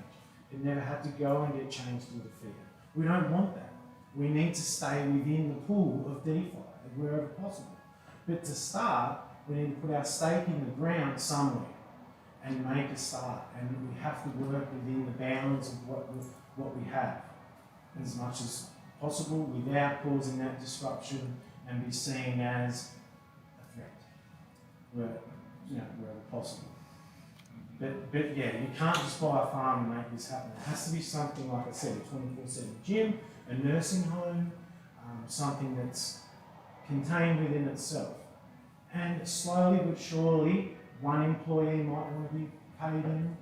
It never had to go and get changed into fiat. We don't want that. We need to stay within the pool of DeFi wherever possible. But to start, we need to put our stake in the ground somewhere. and make a start. And we have to work within the bounds of what we have as much as possible without causing that disruption and be seen as a threat wherever possible. But yeah, you can't just buy a farm and make this happen. It has to be something, like I said, a 24/7 gym, a nursing home, something that's contained within itself. And slowly but surely, one employee might want to be paid in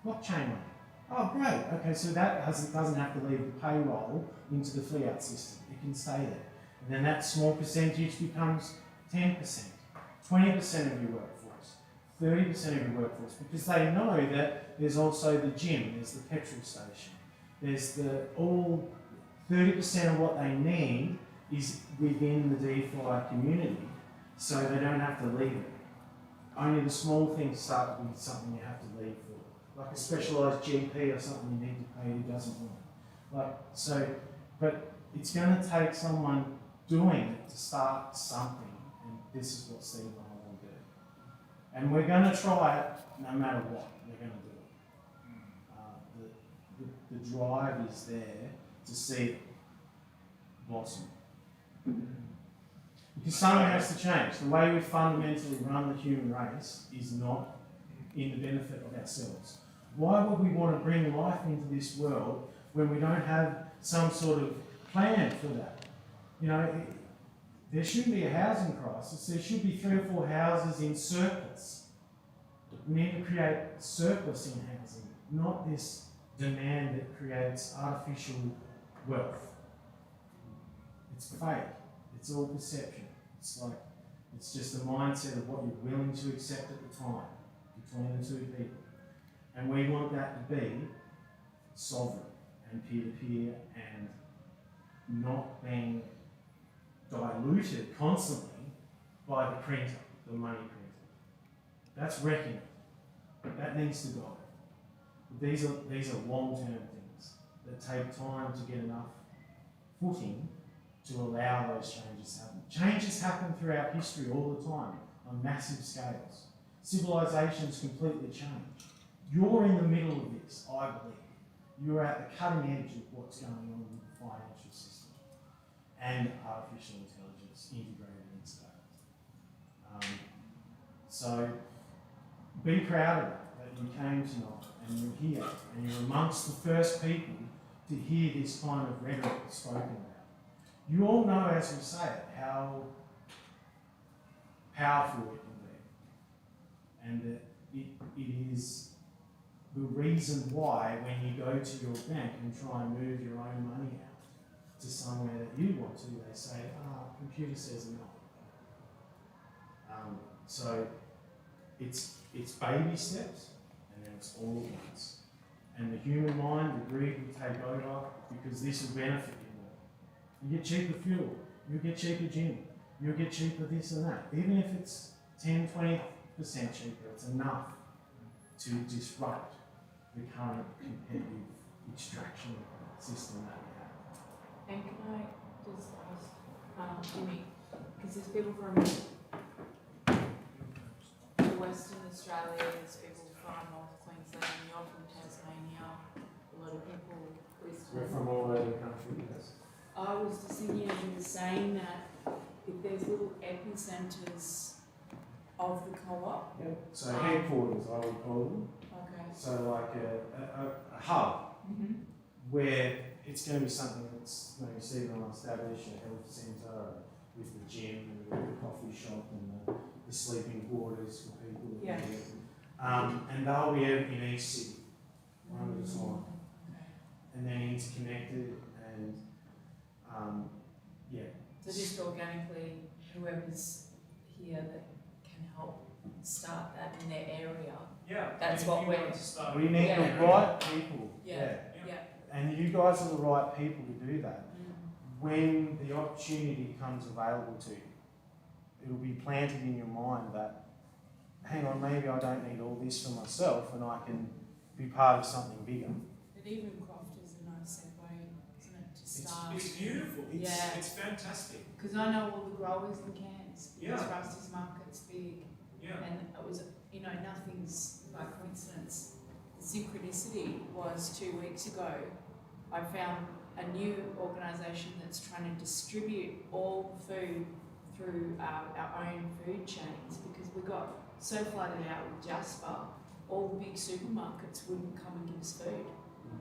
blockchain money. Oh, great. Okay, so that doesn't have to leave the payroll into the fiat system. It can stay there. And then that small percentage becomes 10%, 20% of your workforce, 30% of your workforce, because they know that there's also the gym, there's the petrol station, there's all 30% of what they need is within the DeFi community, so they don't have to leave it. Only the small things start to be something you have to leave for, like a specialised GP or something you need to pay who doesn't want. But it's going to take someone doing it to start something, and this is what Steve and I want to do. And we're going to try it no matter what. We're going to do it. The drive is there to see it blossom. Because something has to change. The way we fundamentally run the human race is not in the benefit of ourselves. Why would we want to bring life into this world when we don't have some sort of plan for that? You know, there shouldn't be a housing crisis. There should be 3 or 4 houses in surplus. We need to create surplus in housing, not this demand that creates artificial wealth. It's fake. It's all perception. It's just a mindset of what you're willing to accept at the time between the two people. And we want that to be sovereign and peer-to-peer and not being diluted constantly by the printer, the money printer. That's wrecking it. That needs to go. But these are long-term things that take time to get enough footing to allow those changes to happen. Changes happen throughout history all the time on massive scales. Civilizations completely change. You're in the middle of this, I believe. You're at the cutting edge of what's going on with the financial system and artificial intelligence integrated into that. So be proud of that you came tonight and you're here and you're amongst the first people to hear this kind of rhetoric spoken about. You all know, as we say it, how powerful it can be. And that it is the reason why when you go to your bank and try and move your own money out to somewhere that you want to, they say, computer says no. So it's baby steps and then it's all at once. And the human mind, the greed will take over because this will benefit you more. You get cheaper fuel, you'll get cheaper gym, you'll get cheaper this and that. Even if it's 10-20% cheaper, it's enough to disrupt the current competitive extraction system that we have. And can I just ask Jimmy, because there's people from Western Australia, there's people from North Queensland, you're from Tasmania, a lot of people Brisbane. We're from all over the country, yes. I was just thinking as you were saying that if there's little epicentres of the co-op. Yep. So headquarters, I would call them. Okay. So like a hub where it's going to be something that's maybe Stephen will establish a health centre with the gym and the coffee shop and the sleeping quarters for people. Yeah. And they'll be out in each city, one at a time. And then interconnected and yeah. So just organically, whoever's here that can help start that in their area. Yeah. That's what we're. We need the right people. Yeah. And you guys are the right people to do that. When the opportunity comes available to you, it'll be planted in your mind that, hang on, maybe I don't need all this for myself and I can be part of something bigger. But even Croft is a nice segue, isn't it, to start? It's beautiful. It's fantastic. Because I know all the growers in Cairns. Yeah. Because Rusty's Market's big. Yeah. And it was, nothing's by coincidence. The synchronicity was 2 weeks ago, I found a new organisation that's trying to distribute all food through our own food chains, because we got so flooded out with Jasper, all the big supermarkets wouldn't come and give us food.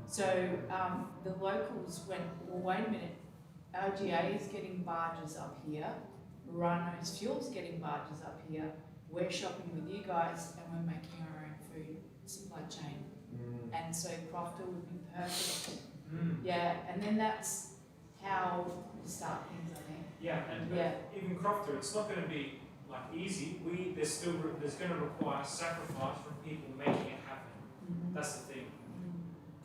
So the locals went, well, wait a minute, LGA is getting barges up here, Rhino's Fuel's getting barges up here, we're shopping with you guys and we're making our own food supply chain. And so Crofter would be perfect. Yeah, and then that's how we start things, I think. Yeah, and even Crofter, it's not going to be like easy. There's going to require sacrifice from people making it happen. That's the thing.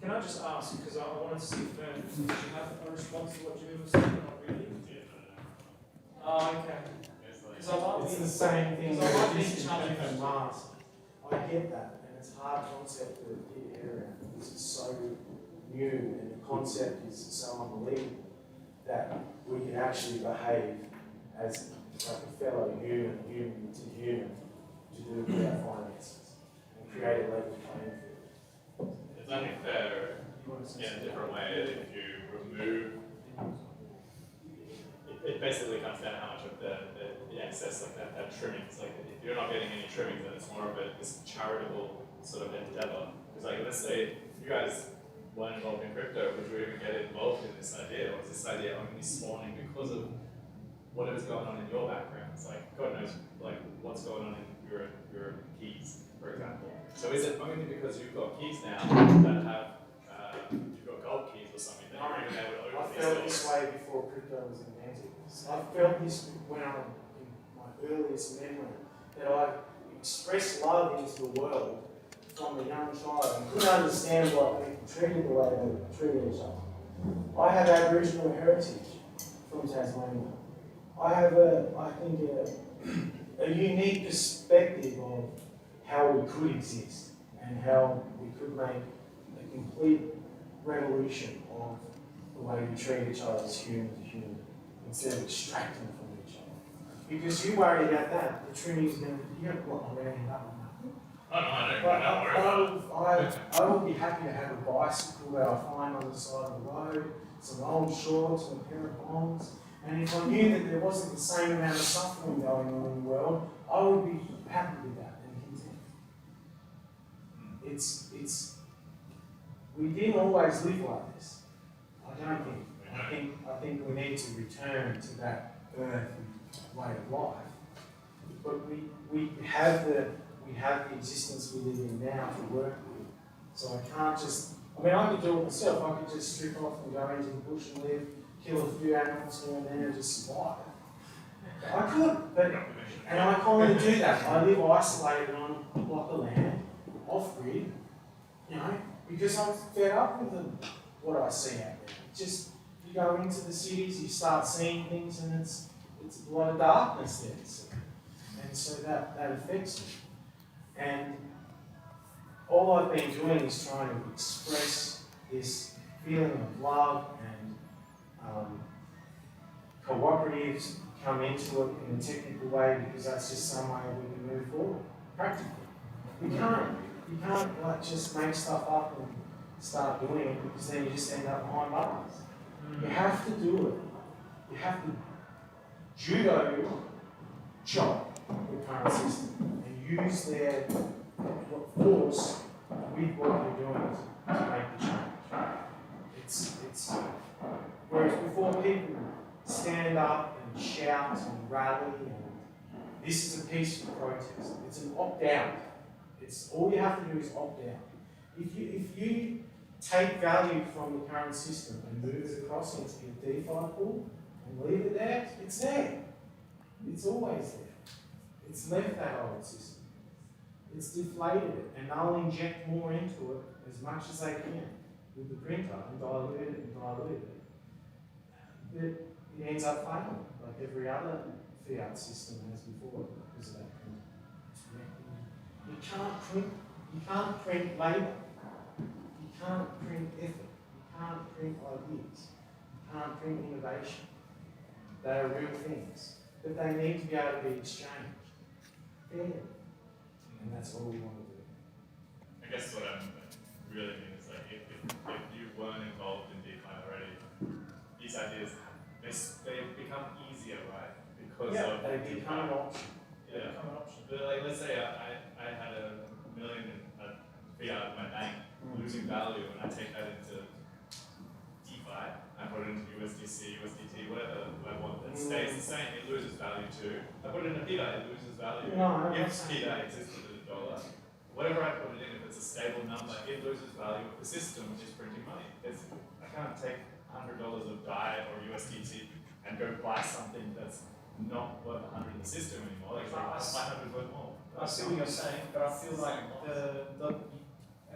Can I just ask, because I wanted to see if did you have a response to what you were saying? Not really. Oh, okay. It's the same thing with distribution and mask. I get that, and it's a hard concept to get your head around because it's so new and the concept is so unbelievable that we can actually behave as like a fellow human to human, to do with our finances and create a level playing field. It's only fair in a different way if you remove. It basically comes down to how much of the excess, like that trimmings. Like if you're not getting any trimmings, then it's more of this charitable sort of endeavor. Because like let's say you guys weren't involved in crypto, would you even get involved in this idea, or is this idea only spawning because of whatever's going on in your background? It's like God knows like what's going on in your keys, for example. So is it only because you've got keys now that have you've got gold keys or something that you're even able to open I felt this way before crypto was invented. I felt this when I was in my earliest memory, that I expressed love into the world from a young child and couldn't understand why people treated the way they treated each other. I have Aboriginal heritage from Tasmania. I have I think a unique perspective of how we could exist and how we could make a complete revolution of the way we treat each other as human to human, instead of extracting from each other. Because you worry about that, the trimming's going to, you don't want around that one. Oh, no, I don't worry about it. I would be happy to have a bicycle that I find on the side of the road, some old shorts and a pair of bonds. And if I knew that there wasn't the same amount of suffering going on in the world, I would be happy with that and content. We didn't always live like this. I don't think. I think we need to return to that earthly way of life. But we have the existence we live in now to work with. So I can't just, I could do it myself. I could just strip off and go into the bush and live, kill a few animals here and there and just survive. I could, and I kind of do that. I live isolated on a block of land, off grid, because I'm fed up with what I see out there. Just, you go into the cities, you start seeing things, and it's a lot of darkness there. And so that affects me. And all I've been doing is trying to express this feeling of love and cooperatives come into it in a technical way, because that's just some way we can move forward, practically. You can't like just make stuff up and start doing it, because then you just end up behind bars. You have to do it. You have to judo chop the current system and use their force with what you're doing to make the change. Whereas before, people stand up and shout and rally, and this is a peaceful protest. It's an opt-out. It's all you have to do is opt out. If you take value from the current system and move it across into a DeFi pool and leave it there, it's there. It's always there. It's left that old system. It's deflated it, and they'll inject more into it as much as they can with the printer and dilute it. But it ends up failing, like every other fiat system has before, because of that printer. You can't print labour. You can't print effort. You can't print ideas. You can't print innovation. They are real things, but they need to be able to be exchanged fairly. And that's all we want to do. I guess what I'm really mean is like if you weren't involved in DeFi already, these ideas they become easier, right? Because of they become an option. yeah. But like let's say I had $1 million in fiat in my bank losing value, and I take that into DeFi. I put it into USDC, USDT, whatever I want. It stays the same. It loses value too. I put it in a PDA, it loses value. No, if PDA existed as a dollar, whatever I put it in, if it's a stable number, it loses value. The system is printing money. I can't take $100 of DAI or USDT and go buy something that's not worth 100 in the system anymore. Like 500 worth more. I see what you're saying, but I feel like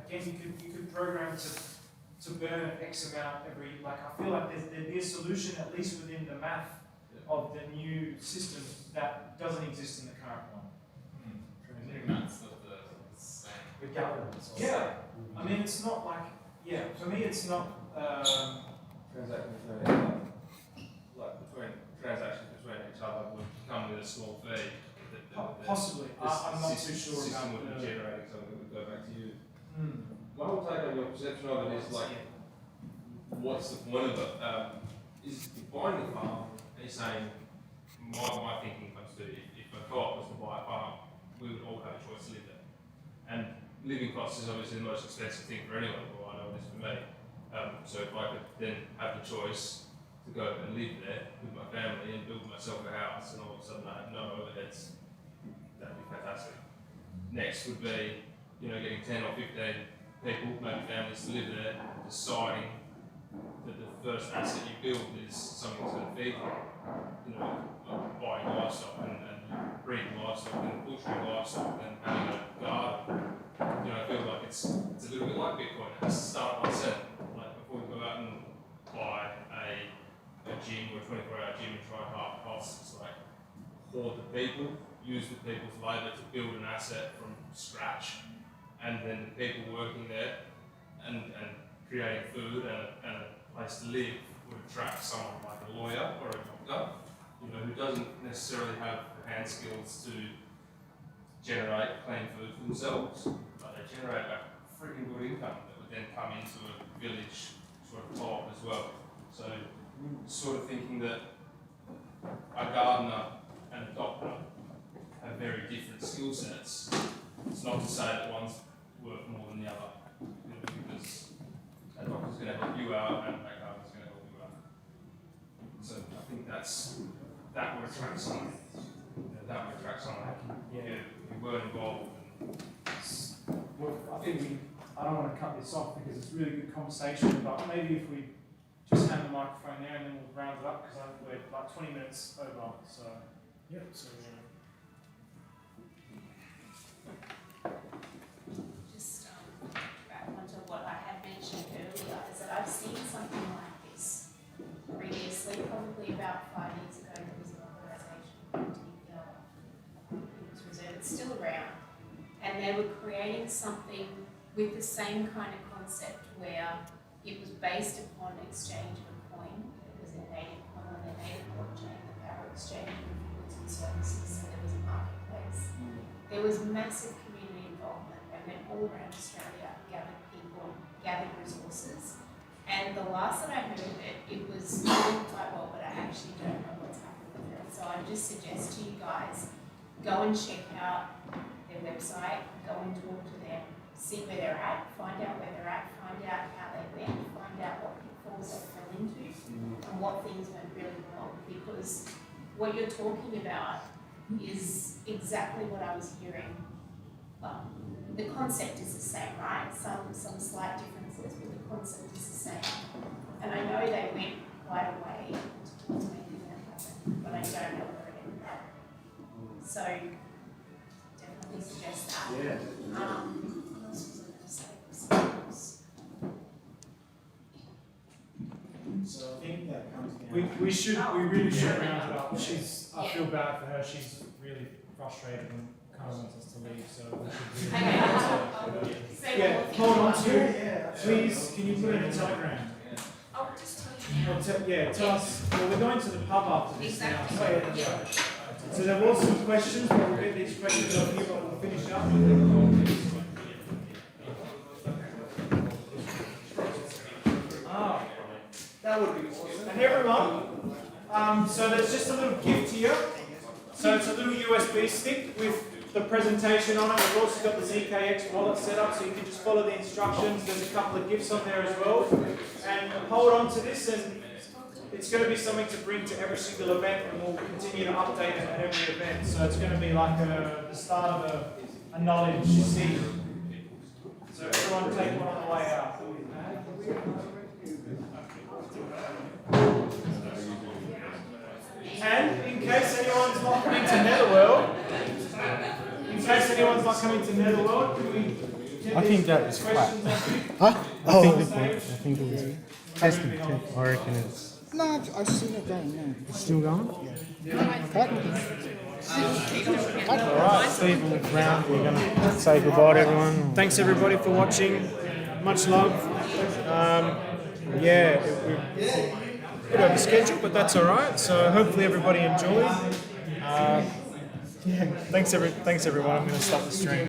again you could program to burn X amount every, like I feel like there'd be a solution at least within the math of the new system that doesn't exist in the current one. That's not the same. With governance. Yeah. I mean it's not like, yeah, for me it's not Transactions between each other would come with a small fee. Possibly. I'm not too sure system about would be generating something that would go back to you. Hmm. My whole take on your perception of it is like, what's the point of it? Is you're buying the farm and you're saying, my thinking comes to if a co-op was to buy a farm, we would all have a choice to live there. And living costs is obviously the most expensive thing for anyone, well I know it is for me. So if I could then have the choice to go and live there with my family and build myself a house and all of a sudden I have no overheads, that'd be fantastic. Next would be, getting 10 or 15 people, maybe families to live there, deciding that the first asset you build is something that's going to feed you. Like buying livestock and breeding livestock and butchering livestock and having a garden. I feel like it's a little bit like Bitcoin. It has to start by set. Like before we go out and buy a gym or a 24-hour gym and try and half costs, it's like hoard the people, use the people's labour to build an asset from scratch, and then the people working there and creating food and a place to live would attract someone like a lawyer or a doctor, who doesn't necessarily have the hand skills to generate clean food for themselves, but they generate a freaking good income that would then come into a village sort of co-op as well. So sort of thinking that a gardener and a doctor have very different skill sets. It's not to say that one's worth more than the other, because a doctor's going to help you out and a gardener's going to help you out. So I think that would attract someone. That would attract someone who weren't involved. Well, I don't want to cut this off because it's a really good conversation, but maybe if we just hand the microphone there and then we'll round it up because we're like 20 minutes over. So, yeah. So, just back onto what I had mentioned earlier is that I've seen something like this previously, probably about 5 years ago. There was an organisation called it was Reserve. It's still around, and they were creating something with the same kind of concept where it was based upon exchange of a coin. It was a native coin on their native blockchain, the power exchange of goods and services, so there was a marketplace. There was massive community involvement. They went all around Australia, gathered people, gathered resources, and the last that I heard of it, it was doing quite well, but I actually don't know what's happened with it. So I just suggest to you guys, go and check out their website, go and talk to them, see where they're at, find out where they're at, find out how they went, find out what pitfalls they fell into, and what things went really well. Because what you're talking about is exactly what I was hearing. The concept is the same, right? Some slight differences, but the concept is the same. And I know they went quite a way towards making that happen, but I don't know where it ended up. So definitely suggest that. Yeah. What else was I going to say? Something else. So I think that comes down. we really should round it up. I feel bad for her. She's really frustrated and kind of wants us to leave. So we should really. Yeah, hold on to it. Please, can you put in a telegram? I'll just tell you now. Tell us. Well, we're going to the pub after this now. Exactly. So there was some questions, but we'll get these questions up here, but we'll finish up. That would be awesome. And everyone, so there's just a little gift here. So it's a little USB stick with the presentation on it. We've also got the ZKX wallet set up, so you can just follow the instructions. There's a couple of gifts on there as well. And hold on to this, and it's going to be something to bring to every single event, and we'll continue to update it at every event. So it's going to be like the start of a knowledge seed. So everyone take one on the way out. And in case anyone's not coming to Netherworld, can we I think that is flat. Huh? I think it was testing. I reckon it's. No, I've seen it going now. It's still going? Yeah. Alright, Steve will round. We're going to say goodbye to everyone. Thanks everybody for watching. Much love. Yeah, we're a bit over schedule, but that's alright. So hopefully everybody enjoyed. Yeah, thanks everyone. I'm going to stop the stream.